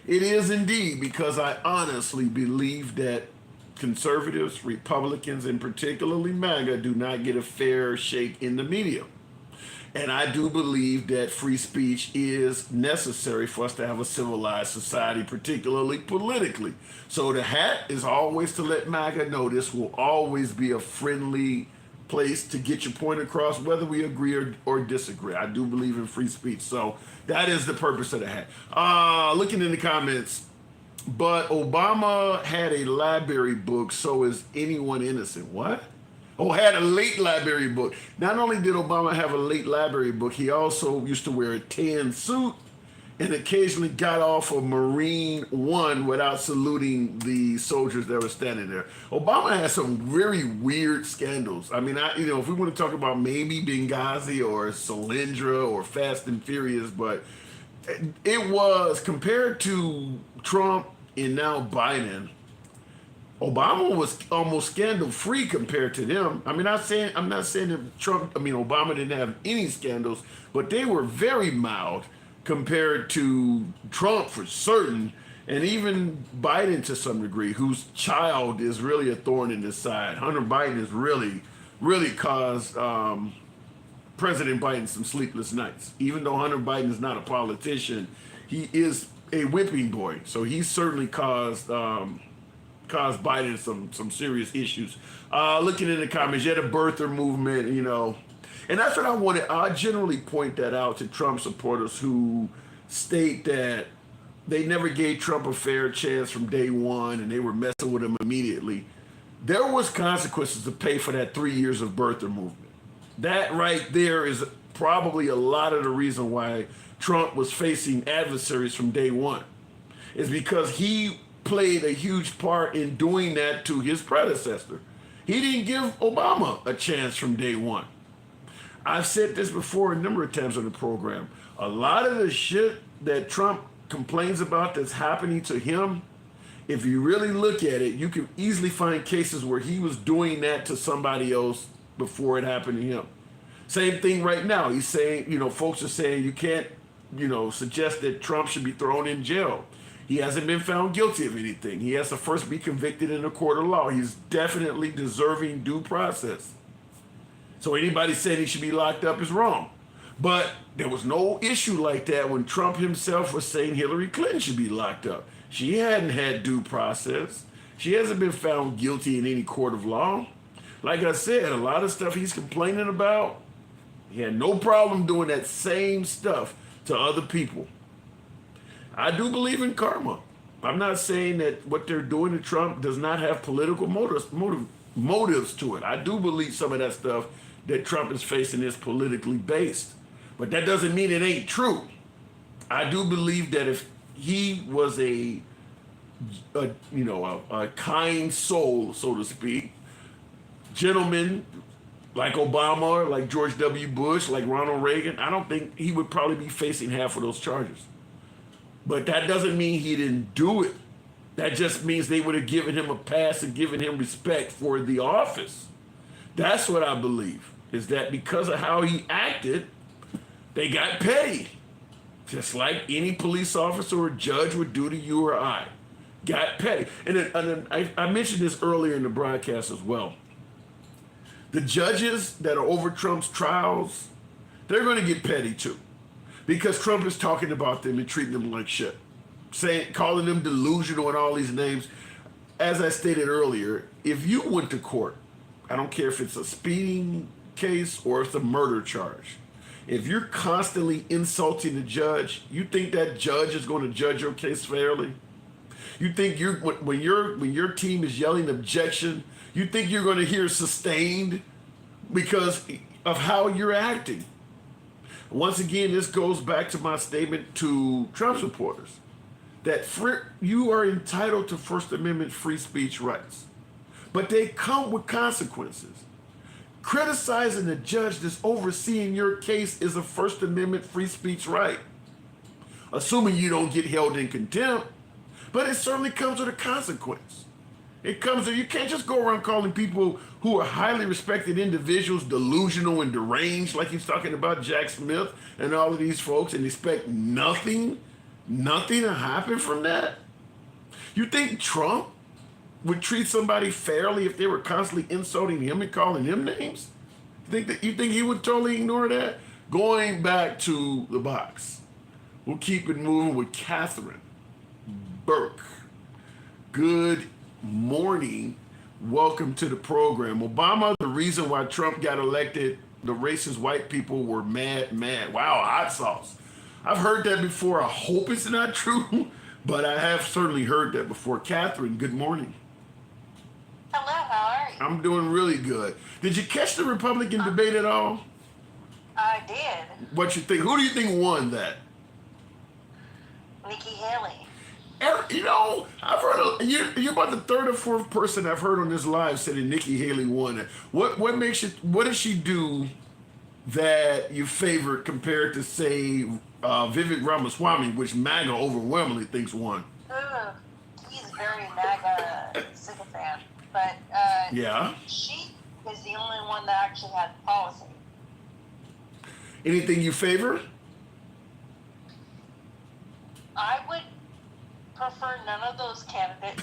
It is indeed because I honestly believe that conservatives, Republicans, and particularly MAGA do not get a fair shake in the media. And I do believe that free speech is necessary for us to have a civilized society, particularly politically. So the hat is always to let MAGA know this will always be a friendly place to get your point across, whether we agree or disagree. I do believe in free speech. So that is the purpose of the hat. Looking in the comments, but Obama had a library book, so is anyone innocent? What? Had a late library book. Not only did Obama have a late library book, he also used to wear a tan suit and occasionally got off of Marine One without saluting the soldiers that were standing there. Obama has some very weird scandals. I mean, if we want to talk about maybe Benghazi or Solyndra or Fast and Furious, but it was, compared to Trump and now Biden, Obama was almost scandal free compared to them. I mean, I'm not saying that Obama didn't have any scandals, but they were very mild compared to Trump for certain, and even Biden to some degree, whose child is really a thorn in his side. Hunter Biden has really caused President Biden some sleepless nights. Even though Hunter Biden is not a politician, he is a whipping boy, so he's certainly caused Biden some serious issues. Looking in the comments, the birther movement, and that's what I wanted. I generally point that out to Trump supporters who state that they never gave Trump a fair chance from day one and they were messing with him immediately. There was consequences to pay for that 3 years of birther movement. That right there is probably a lot of the reason why Trump was facing adversaries from day one. Is because he played a huge part in doing that to his predecessor. He didn't give Obama a chance from day one. I've said this before a number of times on the program. A lot of the shit that Trump complains about that's happening to him, if you really look at it, you can easily find cases where he was doing that to somebody else before it happened to him. Same thing right now. He's saying, folks are saying you can't, suggest that Trump should be thrown in jail. He hasn't been found guilty of anything. He has to first be convicted in a court of law. He's definitely deserving due process. So anybody saying he should be locked up is wrong. But there was no issue like that when Trump himself was saying Hillary Clinton should be locked up. She hadn't had due process. She hasn't been found guilty in any court of law. Like I said, a lot of stuff he's complaining about, he had no problem doing that same stuff to other people. I do believe in karma. I'm not saying that what they're doing to Trump does not have political motives to it. I do believe some of that stuff that Trump is facing is politically based. But that doesn't mean it ain't true. I do believe that if he was a kind soul, so to speak, gentleman like Obama, or like George W. Bush, like Ronald Reagan, I don't think he would probably be facing half of those charges. But that doesn't mean he didn't do it. That just means they would have given him a pass and given him respect for the office. That's what I believe, is that because of how he acted, they got paid. Just like any police officer or judge would do to you or I. Got paid. And then I mentioned this earlier in the broadcast as well. The judges that are over Trump's trials, they're going to get petty too. Because Trump is talking about them and treating them like shit. Calling them delusional and all these names. As I stated earlier, if you went to court, I don't care if it's a speeding case or it's a murder charge, if you're constantly insulting the judge, you think that judge is going to judge your case fairly? You think when your team is yelling objection, you think you're going to hear sustained because of how you're acting? Once again, this goes back to my statement to Trump supporters that you are entitled to First Amendment free speech rights, but they come with consequences. Criticizing the judge that's overseeing your case is a First Amendment free speech right, assuming you don't get held in contempt, but it certainly comes with a consequence. You can't just go around calling people who are highly respected individuals delusional and deranged, like he's talking about Jack Smith and all of these folks, and expect nothing to happen from that. You think Trump would treat somebody fairly if they were constantly insulting him and calling him names? You think he would totally ignore that? Going back to the box, we'll keep it moving with Catherine Burke. Good morning. Welcome to the program. Obama, the reason why Trump got elected, the racist white people were mad. Wow, hot sauce. I've heard that before. I hope it's not true, but I have certainly heard that before. Catherine, good morning. Hello, how are you? I'm doing really good. Did you catch the Republican debate at all? I did. What you think? Who do you think won that? Nikki Haley. I've heard you're about the third or fourth person I've heard on this live say that Nikki Haley won it. What does she do that you favored compared to, say, Vivek Ramaswamy, which MAGA overwhelmingly thinks won? He's very MAGA sycophant. but Yeah. she is the only one that actually had policy. Anything you favor? I would prefer none of those candidates.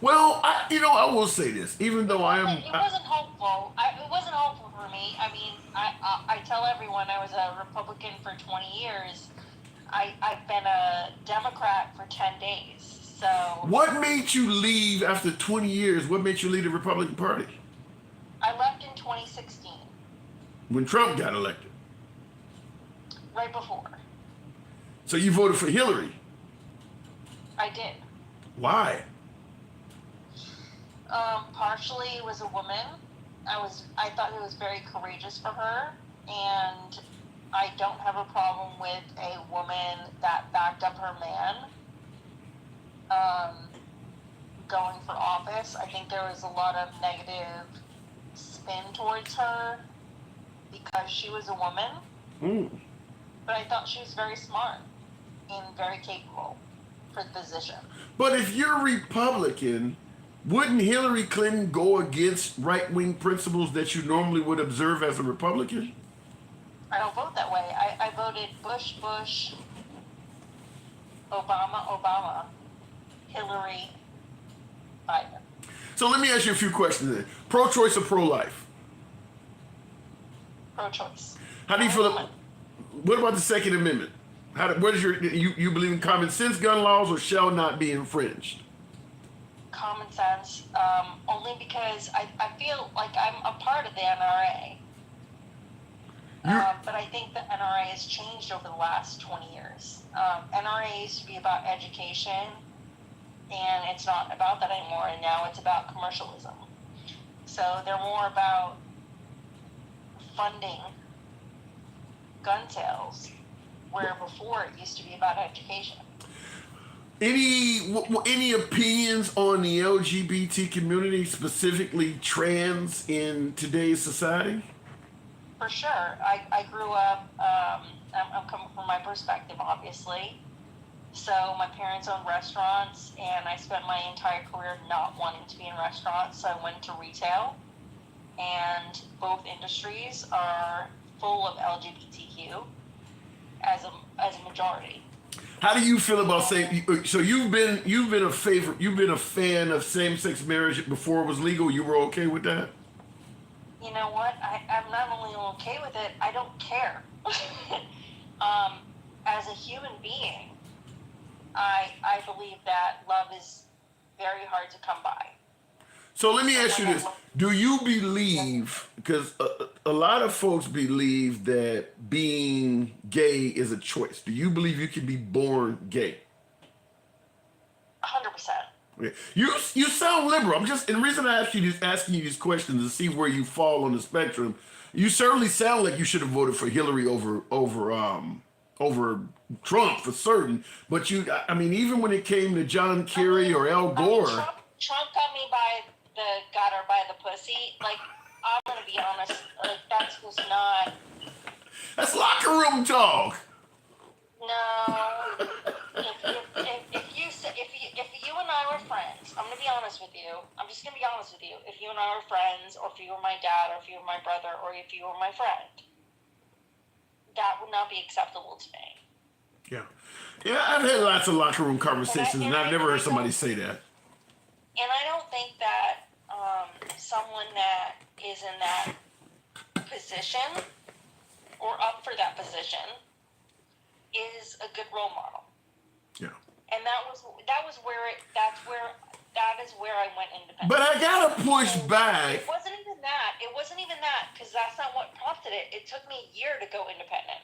Well, I will say this. Even though I am, It wasn't hopeful. It wasn't hopeful for me. I mean, I tell everyone I was a Republican for 20 years. I've been a Democrat for 10 days. So what made you leave after 20 years? What made you leave the Republican Party I left in 2016, when Trump got elected? right before. So you voted for Hillary. I did. Why? Partially it was a woman. I thought it was very courageous for her, and I don't have a problem with a woman that backed up her man going for office. I think there was a lot of negative spin towards her because she was a woman, but I thought she was very smart and very capable for the position. But if you're Republican, wouldn't Hillary Clinton go against right-wing principles that you normally would observe as a Republican? I don't vote that way. I voted Bush, Obama, Hillary, Biden. So let me ask you a few questions then. Pro-choice or pro-life? Pro-choice. How do you feel about, what about the Second Amendment? What is you believe in common sense gun laws or shall not be infringed? Common sense, only because I feel like I'm a part of the NRA. But I think the NRA has changed over the last 20 years. NRA used to be about education, and it's not about that anymore, and now it's about commercialism. So they're more about funding gun sales, where before it used to be about education. Any opinions on the LGBT community, specifically trans, in today's society? For sure. I grew up, I'm coming from my perspective, obviously. So my parents owned restaurants, and I spent my entire career not wanting to be in restaurants, so I went to retail. And both industries are full of LGBTQ as a majority. How do you feel about so you've been a fan of same-sex marriage before it was legal? You were okay with that? You know what? I'm not only okay with it, I don't care. As a human being, I believe that love is very hard to come by. So let me ask you this. Do you believe, because a lot of folks believe that being gay is a choice. Do you believe you can be born gay? 100%. You sound liberal. And the reason I asking you these questions is to see where you fall on the spectrum. You certainly sound like you should have voted for Hillary over Trump for certain. But even when it came to John Kerry or Al Gore, Trump got me got her by the pussy. Like, I'm gonna be honest. Like, that's just not. That's locker room talk. No. If you and I were friends, I'm gonna be honest with you. I'm just gonna be honest with you. If you and I were friends, or if you were my dad, or if you were my brother, or if you were my friend, that would not be acceptable to me. Yeah, I've had lots of locker room conversations, and I've never heard somebody say that. And I don't think that someone that is in that position or up for that position is a good role model. Yeah. And that is where I went independent. But I gotta push back. It wasn't even that, because that's not what prompted it. It took me a year to go independent.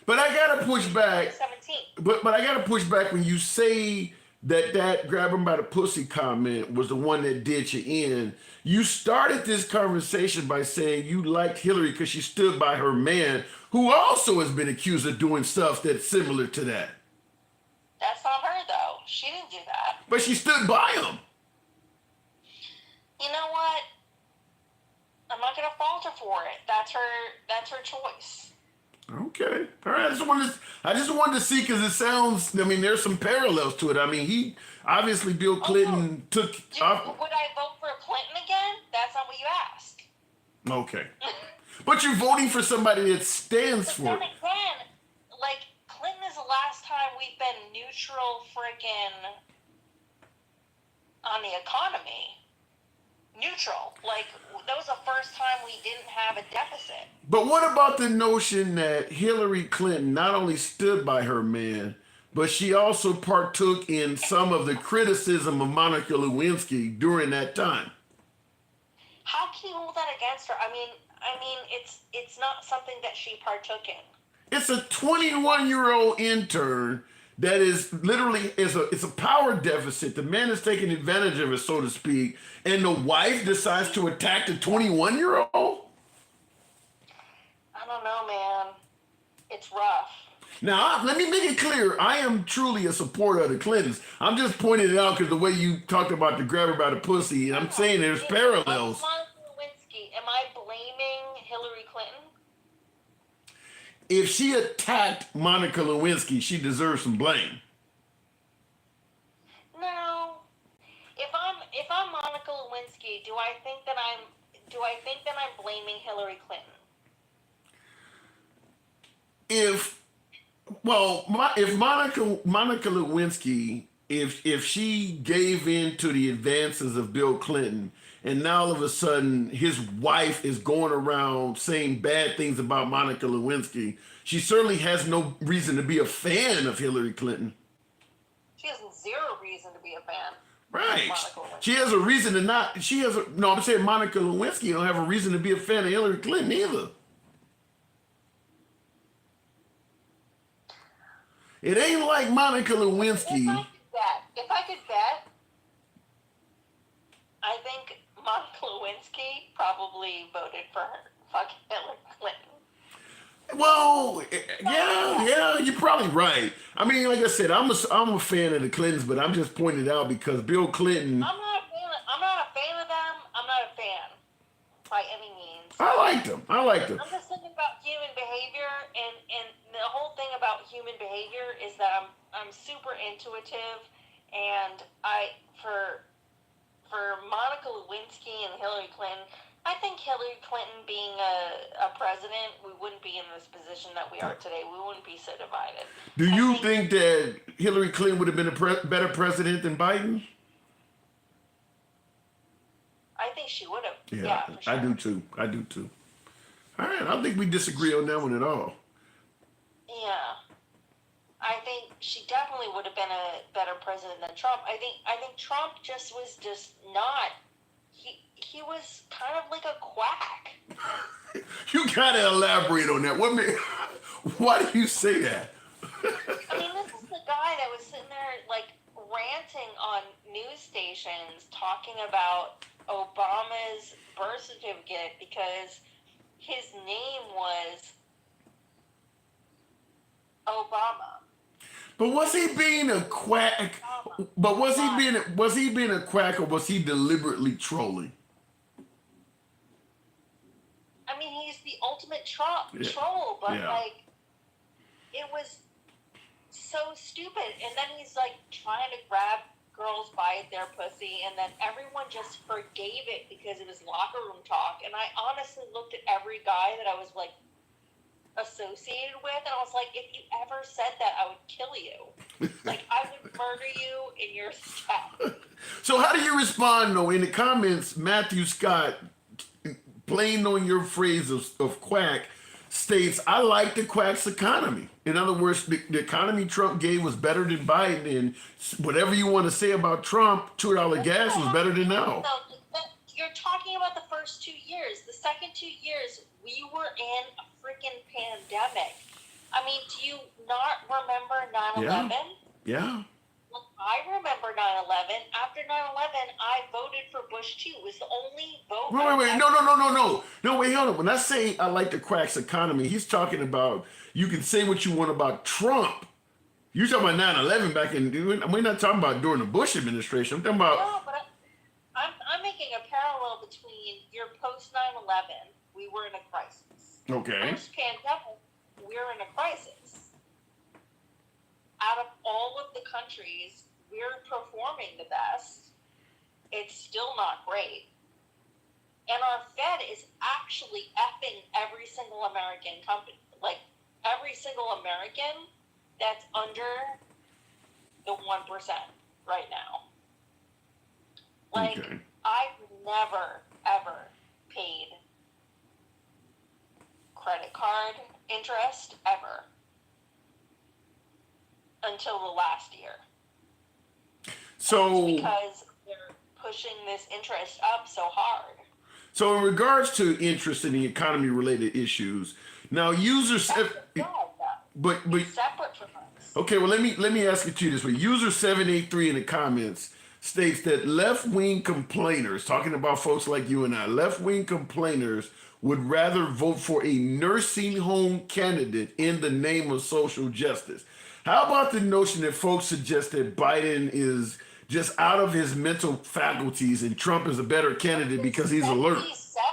But I gotta push back. 17. But I gotta push back when you say that grab him by the pussy comment was the one that did you in. You started this conversation by saying you liked Hillary because she stood by her man, who also has been accused of doing stuff that's similar to that. That's not her, though. She didn't do that. But she stood by him. You know what? I'm not gonna fault her for it. That's her choice. Okay. All right. I just wanted to see because it sounds. I mean, there's some parallels to it. I mean, he obviously Bill Clinton took. Would I vote for Clinton again? That's not what you asked. Okay. But you're voting for somebody that stands But for then it. again, like Clinton is the last time we've been neutral freaking on the economy. Neutral. Like that was the first time we didn't have a deficit. But what about the notion that Hillary Clinton not only stood by her man, but she also partook in some of the criticism of Monica Lewinsky during that time? How can you hold that against her? I mean, it's not something that she partook in. It's a 21-year-old intern that is literally it's a power deficit. The man is taking advantage of it, so to speak, and the wife decides to attack the 21-year-old. I don't know, man. It's rough. Now, let me make it clear. I am truly a supporter of the Clintons. I'm just pointing it out because the way you talked about the grab her by the pussy, and I'm saying there's parallels. Monica Lewinsky, am I blaming Hillary Clinton? If she attacked Monica Lewinsky, she deserves some blame. No. If I'm Monica Lewinsky, do I think that I'm blaming Hillary Clinton? If Monica Lewinsky, if she gave in to the advances of Bill Clinton, and now all of a sudden his wife is going around saying bad things about Monica Lewinsky, she certainly has no reason to be a fan of Hillary Clinton. She has zero reason to be a fan. Right. Monica Lewinsky. She has a reason to not. I'm saying Monica Lewinsky don't have a reason to be a fan of Hillary Clinton either. It ain't like Monica Lewinsky. If I could bet, I think Monica Lewinsky probably voted for fucking Hillary Clinton. Well, yeah, you're probably right. I mean, like I said, I'm a fan of the Clintons, but I'm just pointing it out because Bill Clinton. I'm not a fan of them. I'm not a fan by any means. I liked them. I'm just thinking about human behavior, and the whole thing about human behavior is that I'm super intuitive, and for Monica Lewinsky and Hillary Clinton, I think Hillary Clinton being a president, we wouldn't be in this position that we are today. We wouldn't be so divided. Do you think that Hillary Clinton would have been a better president than Biden? I think she would have. Yeah, for sure. I do too. All right, I don't think we disagree on that one at all. Yeah. I think she definitely would have been a better president than Trump. I think Trump was not. He was kind of like a quack. You gotta elaborate on that. Why do you say that? I mean, this is the guy that was sitting there like ranting on news stations talking about Obama's birth certificate because his name was Obama. But was he being a quack? But was he being a quack, or was he deliberately trolling? I mean, he's the ultimate troll, but like, it was so stupid. And then he's like trying to grab girls by their pussy, and then everyone just forgave it because it was locker room talk. And I honestly looked at every guy that I was like associated with, and I was like, if you ever said that, I would kill you. Like, I would murder you in your steps. So how do you respond, though? In the comments, Matthew Scott, playing on your phrase of quack, states, I like the quack's economy. In other words, the economy Trump gave was better than Biden, and whatever you want to say about Trump, $2 gas was better than now. No, you're talking about the first 2 years. The second 2 years, we were in a freaking pandemic. I mean, do you not remember 9/11? Yeah. Well, I remember 9/11. After 9/11, I voted for Bush too. It was the only vote. Wait. No, wait, hold on. When I say I like the quack's economy, he's talking about you can say what you want about Trump. You're talking about 9/11 back in, we're not talking about during the Bush administration. I'm talking about. No, but I'm making a parallel between your post 9/11, we were in a crisis. Okay. Post pandemic, we're countries, we're performing the best. It's still not great. And our Fed is actually effing every single American company. Like, every single American that's under the 1% right now. Like, Okay. I've never, ever paid credit card interest, ever. Until the last year. So, Because they're pushing this interest up so hard. so in regards to interest in the economy-related issues, now users, but It's separate from us. okay, well let me ask it to you this way. User 783 in the comments states that left-wing complainers, talking about folks like you and I, left-wing complainers would rather vote for a nursing home candidate in the name of social justice. How about the notion that folks suggest that Biden is just out of his mental faculties and Trump is a better candidate because he's alert? 77.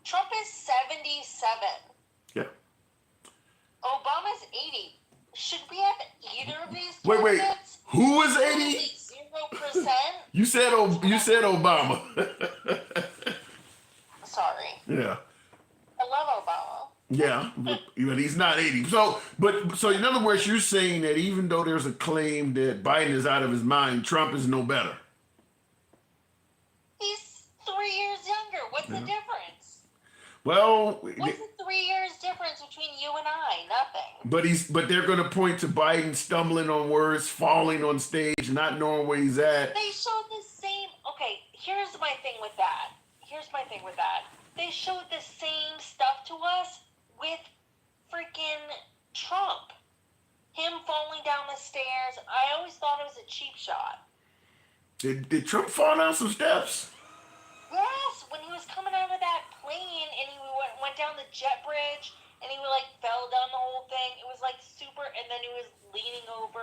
Trump is 77. Yeah. Obama's 80. Should we have either of these Wait. candidates? Who is 80? 0%? You said Obama. Sorry. Yeah. I love Obama. Yeah, but he's not 80. So in other words, you're saying that even though there's a claim that Biden is out of his mind, Trump is no better. He's 3 years younger. What's the difference? Well, What's the 3 years difference between you and I? Nothing. but they're going to point to Biden stumbling on words, falling on stage, not knowing where he's at. They showed the same. Okay, here's my thing with that. They showed the same stuff to us with freaking Trump. Him falling down the stairs. I always thought it was a cheap shot. Did Trump fall down some steps? Yes, when he was coming out of that plane and he went down the jet bridge and he like fell down the whole thing. It was like super, and then he was leaning over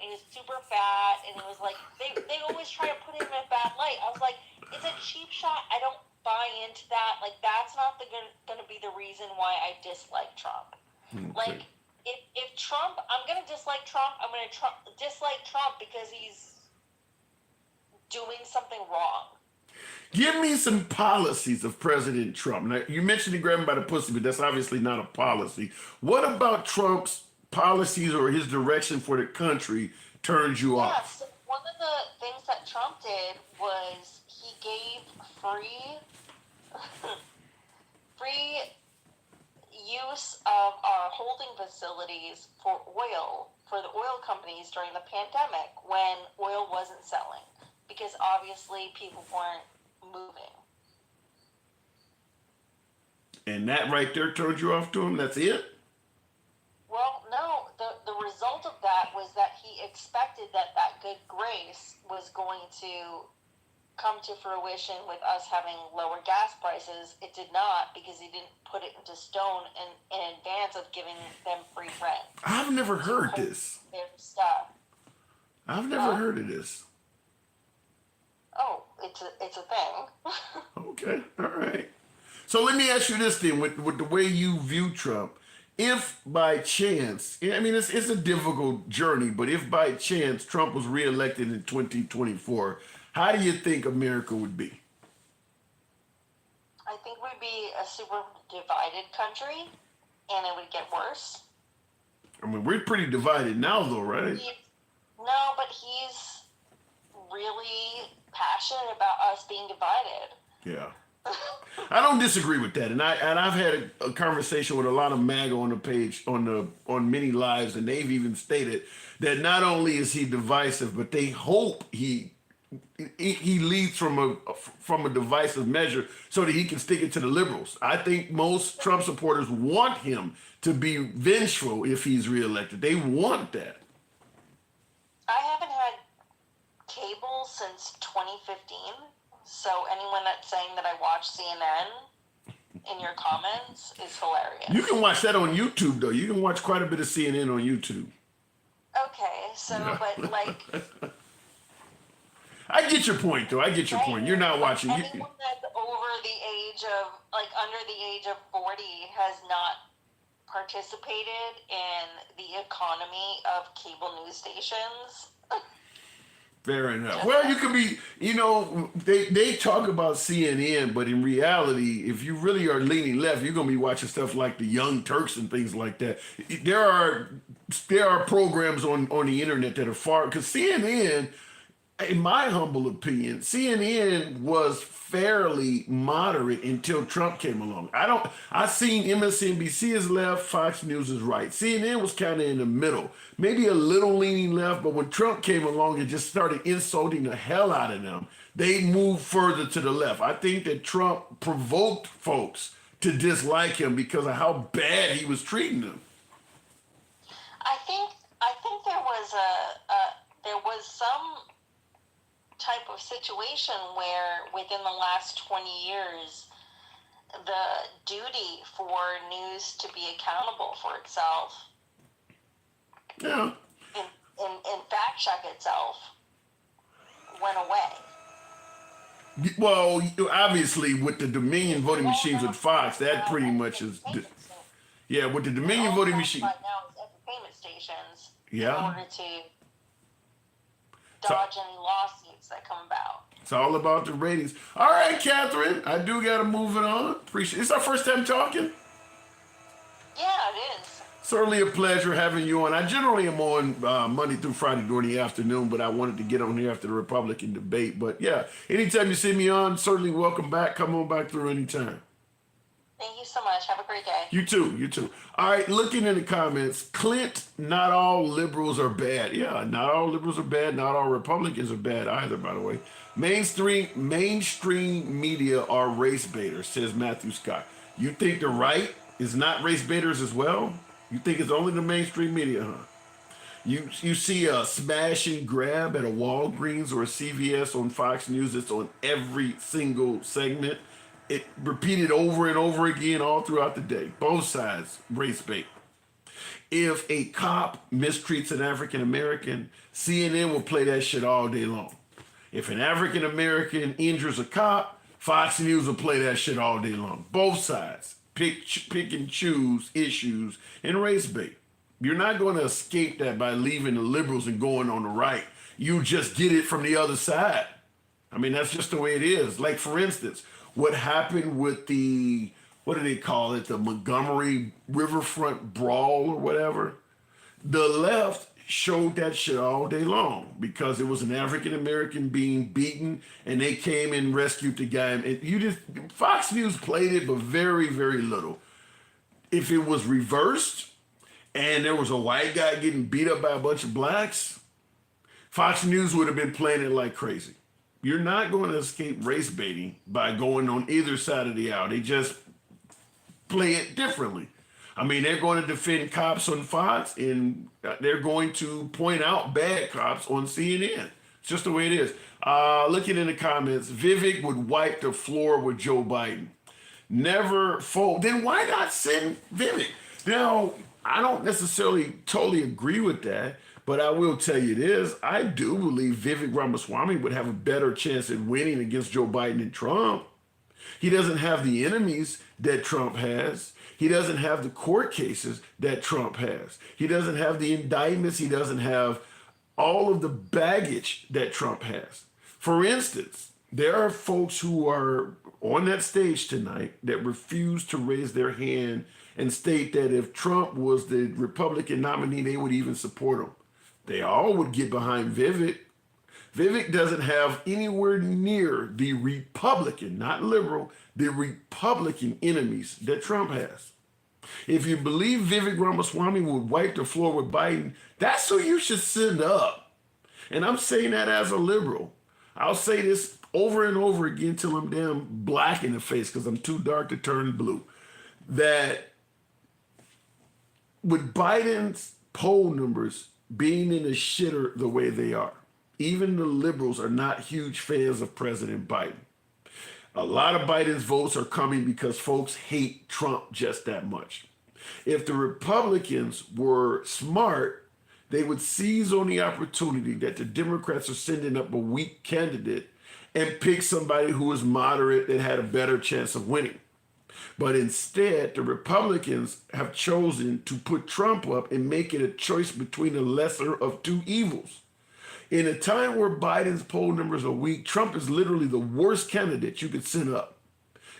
and he was super fat and it was like they always try to put him in a bad light. I was like, it's a cheap shot. I don't buy into that. Like, that's not going to be the reason why I dislike Trump. Okay. Like, if Trump, I'm going to dislike Trump. I'm going to dislike Trump because he's doing something wrong. Give me some policies of President Trump. Now, you mentioned the grab him by the pussy, but that's obviously not a policy. What about Trump's policies or his direction for the country turns you off? Yes, one of the things that Trump did was he gave free use of our holding facilities for oil, for the oil companies during the pandemic when oil wasn't selling, because obviously people weren't moving. And that right there turned you off to him? That's it? Well, no, the result of that was that he expected that good grace was going to come to fruition with us having lower gas prices. It did not, because he didn't put it into stone in advance of giving them free rent. I've never heard this. Their stuff. I've never heard of this. Oh, it's a thing. Okay, all right. So let me ask you this then, with the way you view Trump, if by chance, I mean, it's a difficult journey, but if by chance Trump was reelected in 2024, how do you think America would be? I think we'd be a super divided country, and it would get worse. I mean, we're pretty divided now, though, right? No, but he's really passionate about us being divided. Yeah. I don't disagree with that, and I've had a conversation with a lot of MAGA on the page on many lives, and they've even stated that not only is he divisive, but they hope he leads from a divisive measure so that he can stick it to the liberals. I think most Trump supporters want him to be vengeful if he's reelected. They want that. I haven't had cable since 2015. So anyone that's saying that I watch CNN in your comments is hilarious. You can watch that on YouTube, though. You can watch quite a bit of CNN on YouTube. Okay, so, but like... I get your point, though. I get your point. You're not watching. Anyone that's over the age of, like, under the age of 40 has not participated in the economy of cable news stations. Fair enough. Well, you could be, they talk about CNN, but in reality, if you really are leaning left, you're going to be watching stuff like the Young Turks and things like that. There are programs on the internet that are far, because CNN, in my humble opinion, CNN was fairly moderate until Trump came along. I seen MSNBC is left, Fox News is right. CNN was kind of in the middle, maybe a little leaning left, but when Trump came along and just started insulting the hell out of them, they moved further to the left. I think that Trump provoked folks to dislike him because of how bad he was treating them. I think there was some type of situation where within the last 20 years the duty for news to be accountable for itself Yeah. and fact check itself went away. Well, obviously with the Dominion voting machines with Fox, that pretty much is, yeah, with the Dominion voting machine. Right now is entertainment stations Yeah. in order to dodge any lawsuits that come about. It's all about the ratings. All right, Catherine, I do got to move it on. Appreciate it. It's our first time talking. Yeah, it is. Certainly a pleasure having you on. I generally am on Monday through Friday during the afternoon, but I wanted to get on here after the Republican debate. But yeah, anytime you see me on, certainly welcome back. Come on back through anytime. Thank you so much. Have a great day. You too, you too. All right, looking in the comments, Clint, not all liberals are bad. Yeah, not all liberals are bad. Not all Republicans are bad either, by the way. Mainstream media are race baiters, says Matthew Scott. You think the right is not race baiters as well? You think it's only the mainstream media, huh? You see a smash and grab at a Walgreens or a CVS on Fox News. It's on every single segment. It repeated over and over again all throughout the day. Both sides, race bait. If a cop mistreats an African American, CNN will play that shit all day long. If an African American injures a cop, Fox News will play that shit all day long. Both sides pick and choose issues and race bait. You're not going to escape that by leaving the liberals and going on the right. You just get it from the other side. I mean, that's just the way it is. Like, for instance, what happened with the, what do they call it, the Montgomery Riverfront Brawl or whatever? The left showed that shit all day long because it was an African American being beaten and they came and rescued the guy. And Fox News played it, but very, very little. If it was reversed and there was a white guy getting beat up by a bunch of blacks, Fox News would have been playing it like crazy. You're not going to escape race baiting by going on either side of the aisle. They just play it differently. I mean, they're going to defend cops on Fox and they're going to point out bad cops on CNN. It's just the way it is. Looking in the comments, Vivek would wipe the floor with Joe Biden. Never fold. Then why not send Vivek? Now, I don't necessarily totally agree with that, but I will tell you this. I do believe Vivek Ramaswamy would have a better chance at winning against Joe Biden than Trump. He doesn't have the enemies that Trump has. He doesn't have the court cases that Trump has. He doesn't have the indictments. He doesn't have all of the baggage that Trump has. For instance, there are folks who are on that stage tonight that refuse to raise their hand and state that if Trump was the Republican nominee, they would even support him. They all would get behind Vivek. Vivek doesn't have anywhere near the Republican, not liberal, the Republican enemies that Trump has. If you believe Vivek Ramaswamy would wipe the floor with Biden, that's who you should send up. And I'm saying that as a liberal. I'll say this over and over again till I'm damn black in the face because I'm too dark to turn blue. That with Biden's poll numbers being in the shitter the way they are, even the liberals are not huge fans of President Biden. A lot of Biden's votes are coming because folks hate Trump just that much. If the Republicans were smart, they would seize on the opportunity that the Democrats are sending up a weak candidate and pick somebody who is moderate that had a better chance of winning. But instead, the Republicans have chosen to put Trump up and make it a choice between the lesser of two evils. In a time where Biden's poll numbers are weak, Trump is literally the worst candidate you could send up.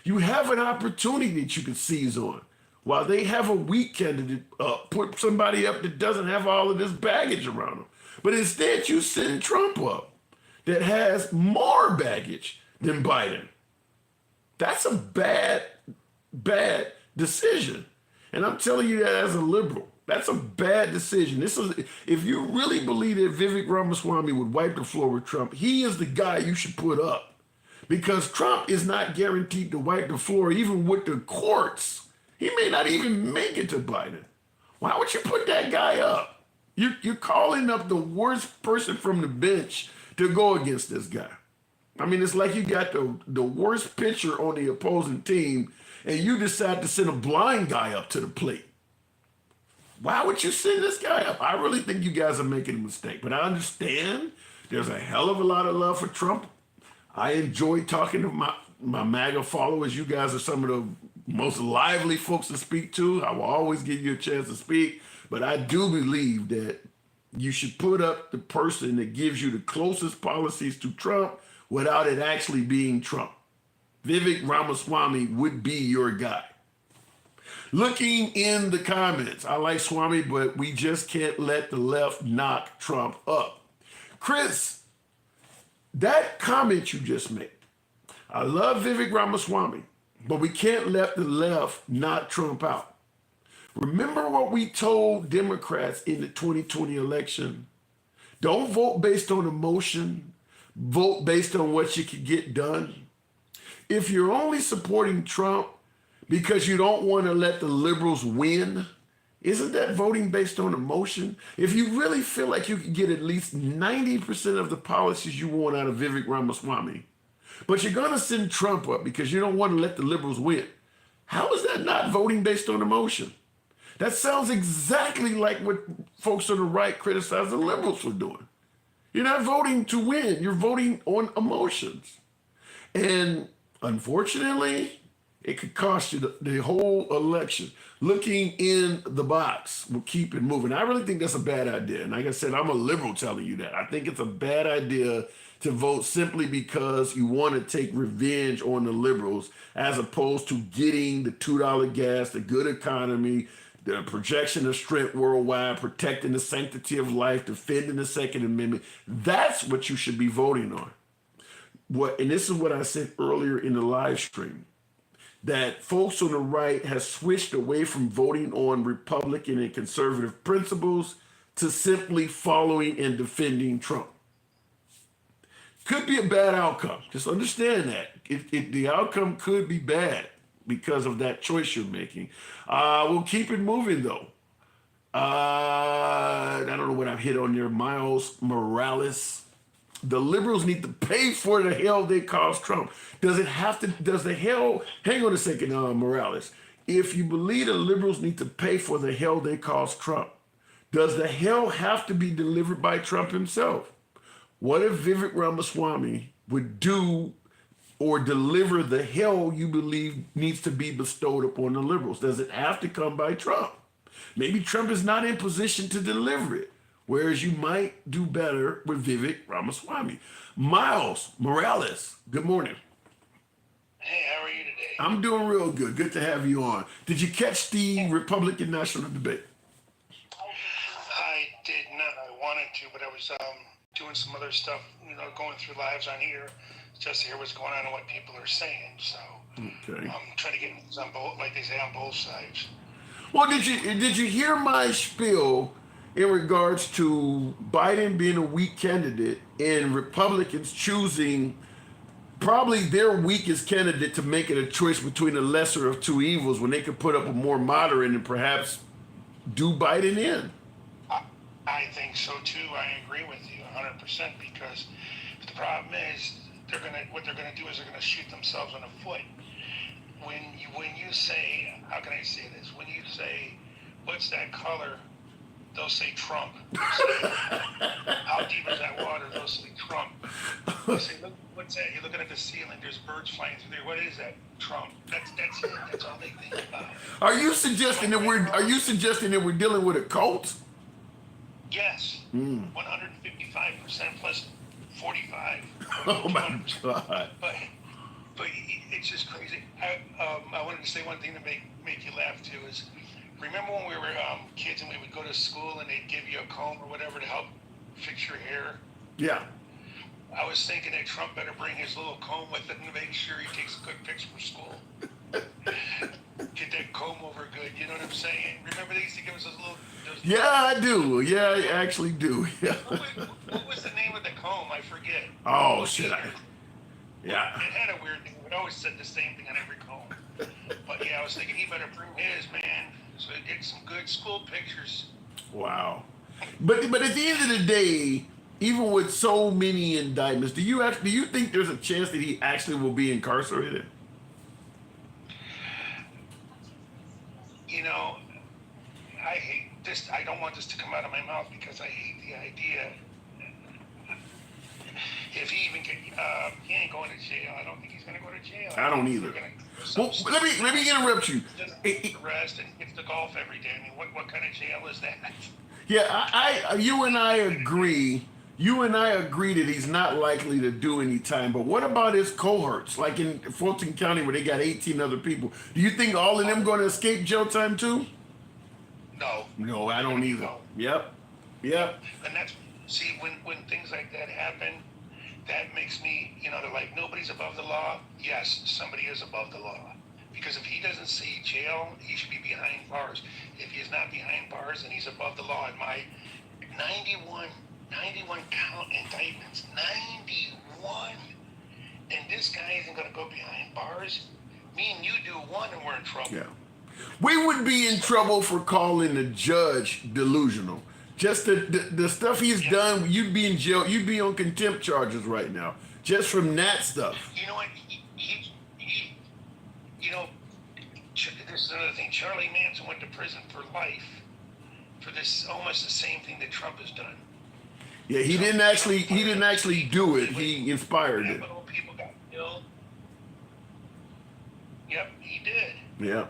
You have an opportunity that you could seize on. While they have a weak candidate, put somebody up that doesn't have all of this baggage around them. But instead, you send Trump up that has more baggage than Biden. That's a bad decision. And I'm telling you that as a liberal. That's a bad decision. If you really believe that Vivek Ramaswamy would wipe the floor with Trump, he is the guy you should put up. Because Trump is not guaranteed to wipe the floor even with the courts. He may not even make it to Biden. Why would you put that guy up? You're calling up the worst person from the bench to go against this guy. I mean, it's like you got the worst pitcher on the opposing team and you decide to send a blind guy up to the plate. Why would you send this guy up? I really think you guys are making a mistake, but I understand there's a hell of a lot of love for Trump. I enjoy talking to my MAGA followers. You guys are some of the most lively folks to speak to. I will always give you a chance to speak, but I do believe that you should put up the person that gives you the closest policies to Trump without it actually being Trump. Vivek Ramaswamy would be your guy. Looking in the comments, I like Swami, but we just can't let the left knock Trump up. Chris, that comment you just made, I love Vivek Ramaswamy, but we can't let the left knock Trump out. Remember what we told Democrats in the 2020 election? Don't vote based on emotion. Vote based on what you can get done. If you're only supporting Trump because you don't want to let the liberals win, isn't that voting based on emotion? If you really feel like you can get at least 90% of the policies you want out of Vivek Ramaswamy, but you're going to send Trump up because you don't want to let the liberals win, how is that not voting based on emotion? That sounds exactly like what folks on the right criticize the liberals for doing. You're not voting to win. You're voting on emotions. And unfortunately, it could cost you the whole election. Looking in the box will keep it moving. I really think that's a bad idea. And like I said, I'm a liberal telling you that. I think it's a bad idea to vote simply because you want to take revenge on the liberals as opposed to getting the $2 gas, the good economy, the projection of strength worldwide, protecting the sanctity of life, defending the Second Amendment. That's what you should be voting on. And this is what I said earlier in the live stream, that folks on the right have switched away from voting on Republican and conservative principles to simply following and defending Trump. Could be a bad outcome. Just understand that. The outcome could be bad because of that choice you're making. We'll keep it moving, though. I don't know what I've hit on there. Miles Morales. The liberals need to pay for the hell they cost Trump. Does the hell, hang on a second, Morales. If you believe the liberals need to pay for the hell they cost Trump, does the hell have to be delivered by Trump himself? What if Vivek Ramaswamy would do or deliver the hell you believe needs to be bestowed upon the liberals? Does it have to come by Trump? Maybe Trump is not in position to deliver it, whereas you might do better with Vivek Ramaswamy. Miles Morales, good morning. Hey, how are you today? I'm doing real good. Good to have you on. Did you catch the Republican national debate? I did not. I wanted to, but I was doing some other stuff, going through lives on here just to hear what's going on and what people are saying. So okay. I'm trying to get on both, like they say, on both sides. Well, did you hear my spiel in regards to Biden being a weak candidate and Republicans choosing probably their weakest candidate to make it a choice between the lesser of two evils when they could put up a more moderate and perhaps do Biden in? I think so too. I agree with you 100% because the problem is what they're gonna do is they're gonna shoot themselves in the foot. When you say, how can I say this? When you say, what's that color they'll say Trump. How deep is that water? They'll say Trump. They say, look, what's that? You're looking at the ceiling. There's birds flying through there. What is that? Trump. That's it. That's all they think about. Are you suggesting that we're dealing with a cult? Yes. 155% plus 45. Oh my God. But it's just crazy. I wanted to say one thing to make you laugh too is, remember when we were kids and we would go to school and they'd give you a comb or whatever to help fix your hair? Yeah. I was thinking that Trump better bring his little comb with him to make sure he takes a good picture for school. Get that comb over good, you know what I'm saying? Remember they used to give us those little... Yeah, I do. Yeah, I actually do. Yeah. What was the name of the comb? I forget. Oh, shit. Yeah. It had a weird name. It always said the same thing on every comb. But yeah, I was thinking he better bring his, man, so he get some good school pictures. Wow. But at the end of the day, even with so many indictments, do you think there's a chance that he actually will be incarcerated? You know, I hate this. I don't want this to come out of my mouth because I hate the idea. If he even he ain't going to jail. I don't think he's going to go to jail. I don't either. Well, let me interrupt you. Arrest and gets to golf every day. I mean, what kind of jail is that? Yeah, you and I agree. You and I agree that he's not likely to do any time. But what about his cohorts, like in Fulton County, where they got 18 other people? Do you think all of them going to escape jail time too? No. No, I don't either. Yep. And that's when things like that happen, that makes me, they're like, nobody's above the law. Yes, somebody is above the law. Because if he doesn't see jail, he should be behind bars. If he is not behind bars, then he's above the law. And my 91 count indictments, 91. And this guy isn't going to go behind bars. Me and you do one and we're in trouble. Yeah. We would be in trouble for calling the judge delusional. Just the stuff he's done, you'd be in jail. You'd be on contempt charges right now, just from that stuff. You know what? This is another thing. Charlie Manson went to prison for life for this, almost the same thing that Trump has done. Yeah, he didn't actually do it. He inspired it. People got killed. Yep, he did. Yeah.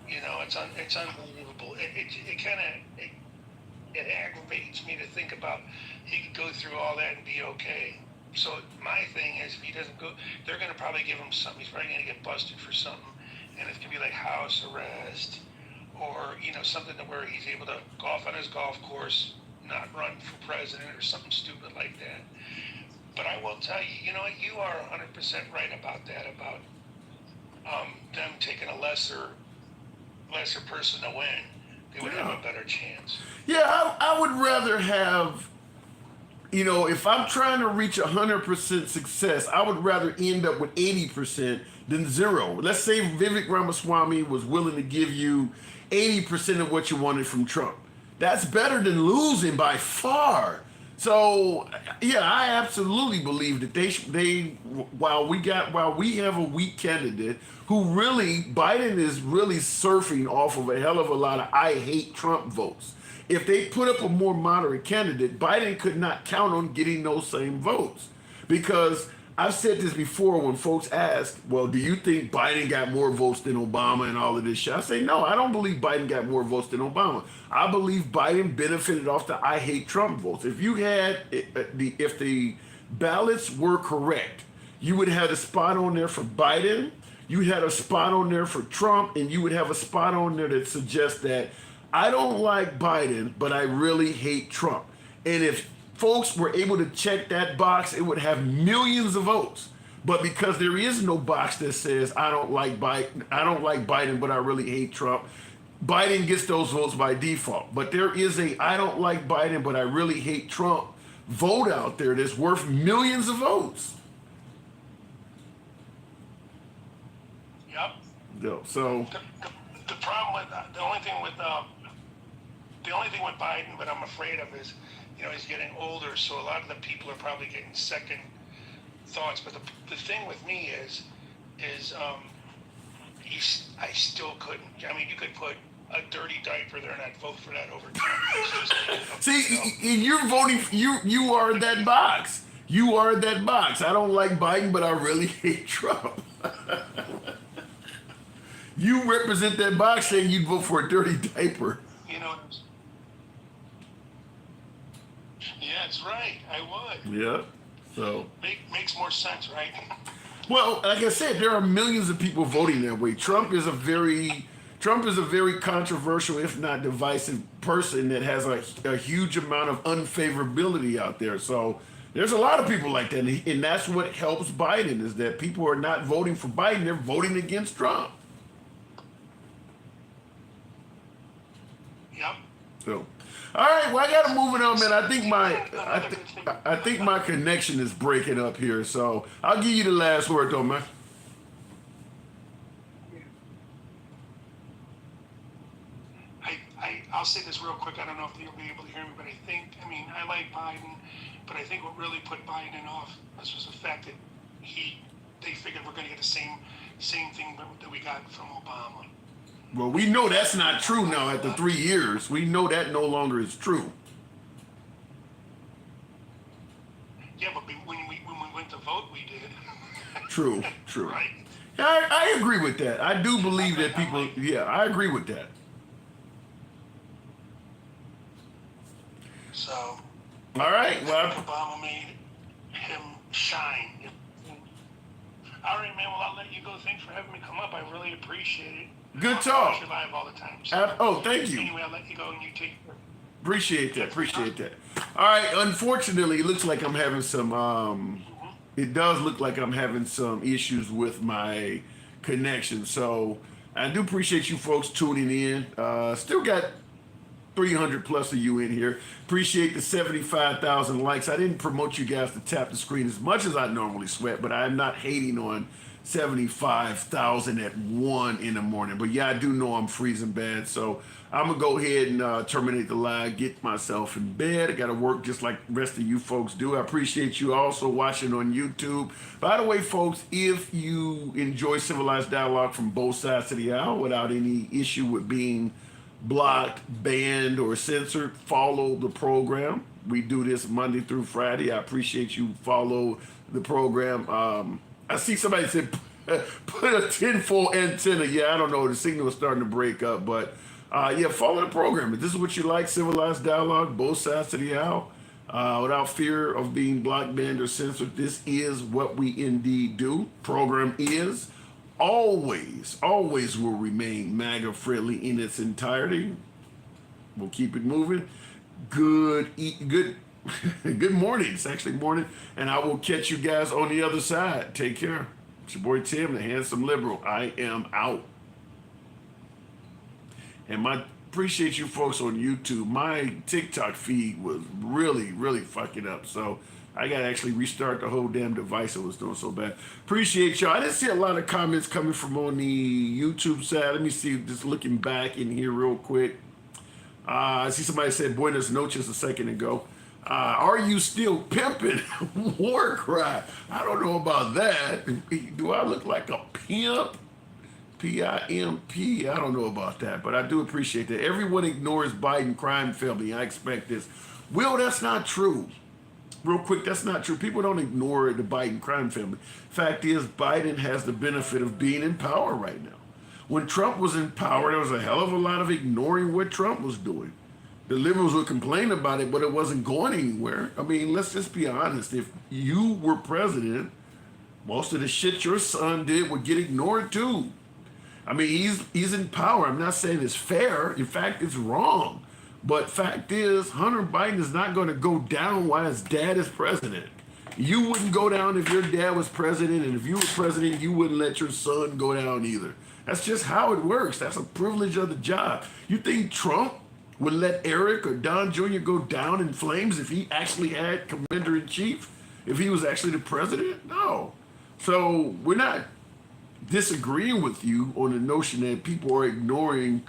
It's unbelievable. It aggravates me to think about he could go through all that and be okay. So my thing is, if he doesn't go, they're going to probably give him something. He's probably going to get busted for something, and it's going to be like house arrest, or something to where he's able to golf on his golf course, not run for president or something stupid like that. But I will tell you, you are 100% right about that, about them taking a lesser person to win. They would have a better chance. Yeah, I would rather have, if I'm trying to reach 100% success, I would rather end up with 80% than 0. Let's say Vivek Ramaswamy was willing to give you 80% of what you wanted from Trump. That's better than losing by far. So, yeah, I absolutely believe that while we have a weak candidate who Biden is really surfing off of a hell of a lot of I hate Trump votes. If they put up a more moderate candidate, Biden could not count on getting those same votes. Because I've said this before when folks ask, well, do you think Biden got more votes than Obama and all of this shit? I say, no, I don't believe Biden got more votes than Obama. I believe Biden benefited off the I hate Trump votes. If the ballots were correct, you would have a spot on there for Biden, you had a spot on there for Trump, and you would have a spot on there that suggests that I don't like Biden, but I really hate Trump. And if folks were able to check that box, it would have millions of votes. But because there is no box that says I don't like Biden, but I really hate Trump, Biden gets those votes by default. But there is a I don't like Biden, but I really hate Trump vote out there that's worth millions of votes. Yep. Yeah, so the problem with the only thing with Biden, but I'm afraid of is, he's getting older, so a lot of the people are probably getting second thoughts. But the thing with me is I still couldn't. I mean, you could put a dirty diaper there and I'd vote for that over Trump. It's just, See, you're voting. You are in that box. You are in that box. I don't like Biden, but I really hate Trump. You represent that box saying you'd vote for a dirty diaper. you know, yeah, it's right. I would. Yeah. So. Makes more sense, right? Well, like I said, there are millions of people voting that way. Trump is a very controversial, if not divisive, person that has a huge amount of unfavorability out there. So there's a lot of people like that, and that's what helps Biden, is that people are not voting for Biden; they're voting against Trump. Yep. So, all right. Well, I got to move it on, man. I think my connection is breaking up here. So I'll give you the last word, though, man. I'll say this real quick. I don't know if you'll be able to hear me, but I like Biden, but I think what really put Biden off was the fact that they figured we're going to get the same thing that we got from Obama. Well, we know that's not true now after 3 years. We know that no longer is true. Yeah, but when we went to vote, we did. True. Right? I agree with that. I do believe that people, yeah, I agree with that. So, all right, well, Obama made him shine. All right, man. Well, I'll let you go. Thanks for having me come up. I really appreciate it. Good I talk. watch you live all the time. So. Oh, thank you. Anyway, I'll let you go and you take care. Appreciate that. All right, unfortunately, it looks like I'm having some, it does look like I'm having some issues with my connection. So I do appreciate you folks tuning in. Still got 300 plus of you in here. Appreciate the 75,000 likes. I didn't promote you guys to tap the screen as much as I normally sweat, but I'm not hating on 75,000 at 1 in the morning. But yeah, I do know I'm freezing bad. So I'm going to go ahead and terminate the live, get myself in bed. I got to work just like the rest of you folks do. I appreciate you also watching on YouTube. By the way, folks, if you enjoy civilized dialogue from both sides of the aisle without any issue with being blocked, banned, or censored, follow the program. We do this Monday through Friday. I appreciate you follow the program. I see somebody said put a tinfoil antenna. Yeah, I don't know. The signal is starting to break up, but yeah, follow the program. If this is what you like, civilized dialogue, both sides of the aisle, without fear of being blocked, banned, or censored. This is what we indeed do. Program is always will remain MAGA friendly in its entirety. We'll keep it moving. Good morning. It's actually morning, and I will catch you guys on the other side. Take care. It's your boy Tim, the handsome liberal. I am out. And appreciate you folks on YouTube. My TikTok feed was really fucking up, so I got to actually restart the whole damn device. It was doing so bad. Appreciate y'all. I didn't see a lot of comments coming from on the YouTube side. Let me see, just looking back in here real quick. I see somebody said Buenos noches a second ago. Are you still pimping? War cry. I don't know about that. Do I look like a pimp? P-I-M-P. I don't know about that, but I do appreciate that. Everyone ignores Biden crime family. I expect this. Will, that's not true. Real quick, that's not true. People don't ignore the Biden crime family. Fact is, Biden has the benefit of being in power right now. When Trump was in power, there was a hell of a lot of ignoring what Trump was doing. The liberals would complain about it, but it wasn't going anywhere. I mean, let's just be honest. If you were president, most of the shit your son did would get ignored too. I mean, he's in power. I'm not saying it's fair. In fact, it's wrong. But fact is, Hunter Biden is not going to go down while his dad is president. You wouldn't go down if your dad was president, and if you were president, you wouldn't let your son go down either. That's just how it works. That's a privilege of the job. You think Trump would let Eric or Don Jr. go down in flames if he actually had commander-in-chief, if he was actually the president? No. So we're not disagreeing with you on the notion that people are ignoring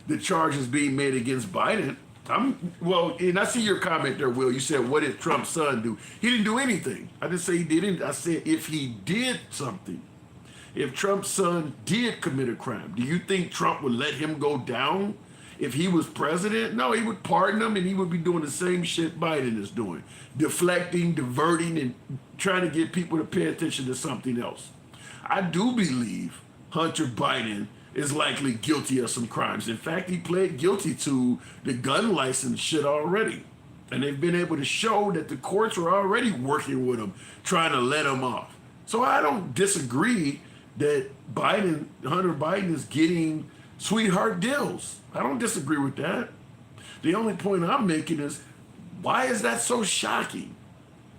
the charges being made against Biden. And I see your comment there, Will. You said, what did Trump's son do? He didn't do anything. I didn't say he didn't. I said if he did something. If Trump's son did commit a crime, do you think Trump would let him go down? if he was president? No, he would pardon them and he would be doing the same shit Biden is doing, deflecting, diverting, and trying to get people to pay attention to something else. I do believe Hunter Biden is likely guilty of some crimes. In fact, he pled guilty to the gun license shit already. And they've been able to show that the courts are already working with him, trying to let him off. So I don't disagree that Hunter Biden is getting sweetheart deals. I don't disagree with that. The only point I'm making is, why is that so shocking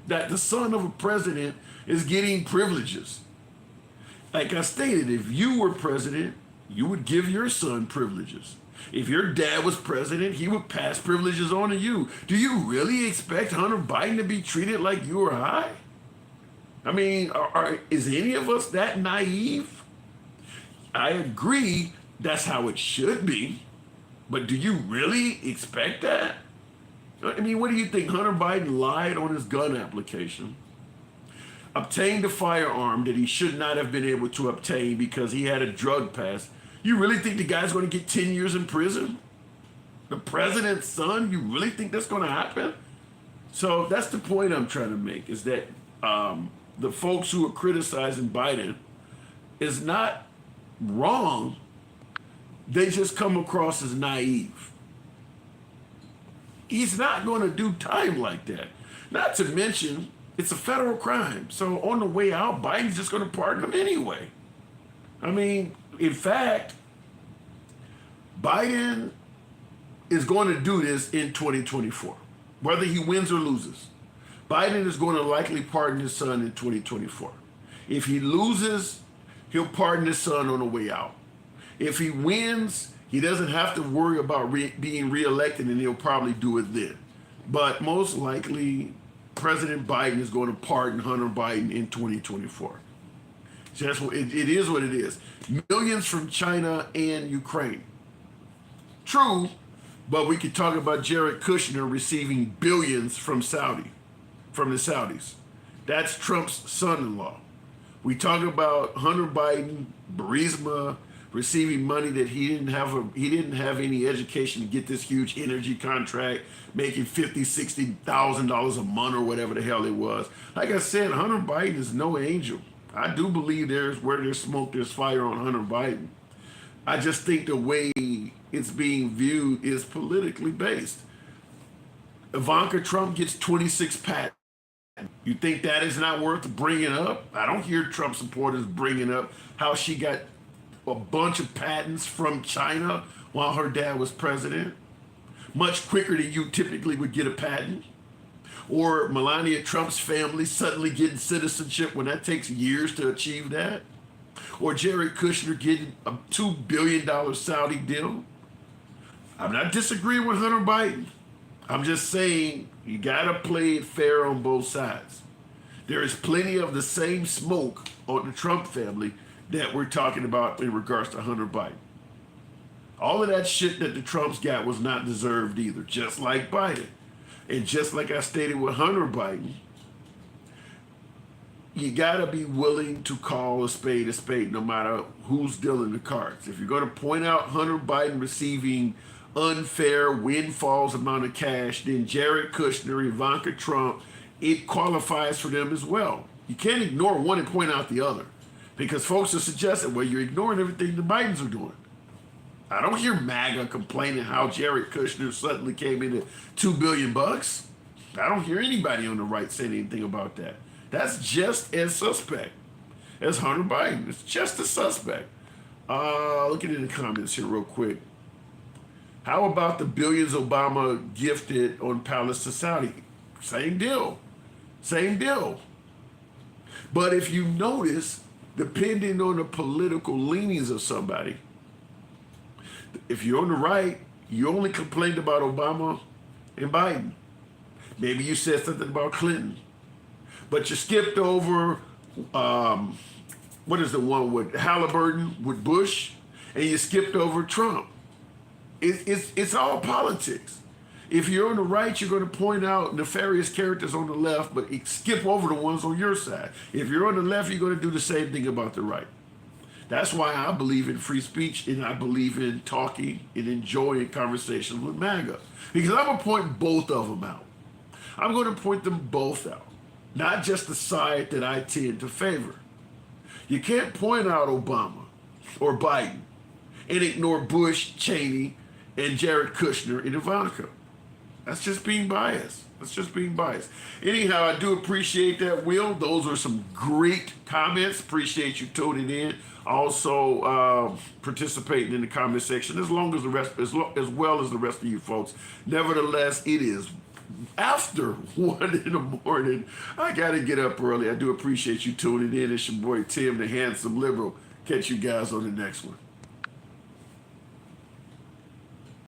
that the son of a president is getting privileges? Like I stated, if you were president, you would give your son privileges. If your dad was president, he would pass privileges on to you. Do you really expect Hunter Biden to be treated like you or I? I mean, is any of us that naive? I agree that's how it should be, but do you really expect that? I mean, what do you think? Hunter Biden lied on his gun application, obtained a firearm that he should not have been able to obtain because he had a drug pass. You really think the guy's going to get 10 years in prison? The president's son? You really think that's going to happen? So that's the point I'm trying to make, is that the folks who are criticizing Biden is not wrong. They just come across as naive. He's not going to do time like that. Not to mention, it's a federal crime. So on the way out, Biden's just going to pardon him anyway. I mean, in fact, Biden is going to do this in 2024, whether he wins or loses. Biden is going to likely pardon his son in 2024. If he loses, he'll pardon his son on the way out. If he wins, he doesn't have to worry about being reelected, and he'll probably do it then. But most likely, President Biden is going to pardon Hunter Biden in 2024. It is what it is. Millions from China and Ukraine. True, but we could talk about Jared Kushner receiving billions from the Saudis. That's Trump's son-in-law. We talk about Hunter Biden, Burisma, receiving money that he didn't have any education to get this huge energy contract, making $50,000, $60,000 a month or whatever the hell it was. Like I said, Hunter Biden is no angel. I do believe where there's smoke, there's fire on Hunter Biden. I just think the way it's being viewed is politically based. Ivanka Trump gets 26 patents. You think that is not worth bringing up? I don't hear Trump supporters bringing up how she got a bunch of patents from China while her dad was president, much quicker than you typically would get a patent. Or Melania Trump's family suddenly getting citizenship when that takes years to achieve that. Or Jared Kushner getting a $2 billion Saudi deal. I'm not disagreeing with Hunter Biden. I'm just saying you gotta play it fair on both sides. There is plenty of the same smoke on the Trump family that we're talking about in regards to Hunter Biden. All of that shit that the Trumps got was not deserved either, just like Biden. And just like I stated with Hunter Biden, you gotta be willing to call a spade no matter who's dealing the cards. If you're gonna point out Hunter Biden receiving unfair windfalls amount of cash, then Jared Kushner, Ivanka Trump, it qualifies for them as well. You can't ignore one and point out the other, because folks are suggesting, well, you're ignoring everything the Bidens are doing. I don't hear MAGA complaining how Jared Kushner suddenly came in at $2 billion. I don't hear anybody on the right saying anything about that. That's just as suspect as Hunter Biden. It's just a suspect. Looking in the comments here real quick. How about the billions Obama gifted on Palace to Saudi? Same deal. Same deal. But if you notice, depending on the political leanings of somebody, if you're on the right, you only complained about Obama and Biden. Maybe you said something about Clinton, but you skipped over, what is the one with Halliburton, with Bush, and you skipped over Trump. It's all politics. If you're on the right, you're going to point out nefarious characters on the left, but skip over the ones on your side. If you're on the left, you're going to do the same thing about the right. That's why I believe in free speech and I believe in talking and enjoying conversations with MAGA. Because I'm going to point both of them out. I'm going to point them both out, not just the side that I tend to favor. You can't point out Obama or Biden and ignore Bush, Cheney, and Jared Kushner and Ivanka. That's just being biased. That's just being biased. Anyhow, I do appreciate that, Will. Those are some great comments. Appreciate you tuning in. Also, participating in the comment section as well as the rest of you folks. Nevertheless, it is after 1 in the morning. I got to get up early. I do appreciate you tuning in. It's your boy Tim, the handsome liberal. Catch you guys on the next one.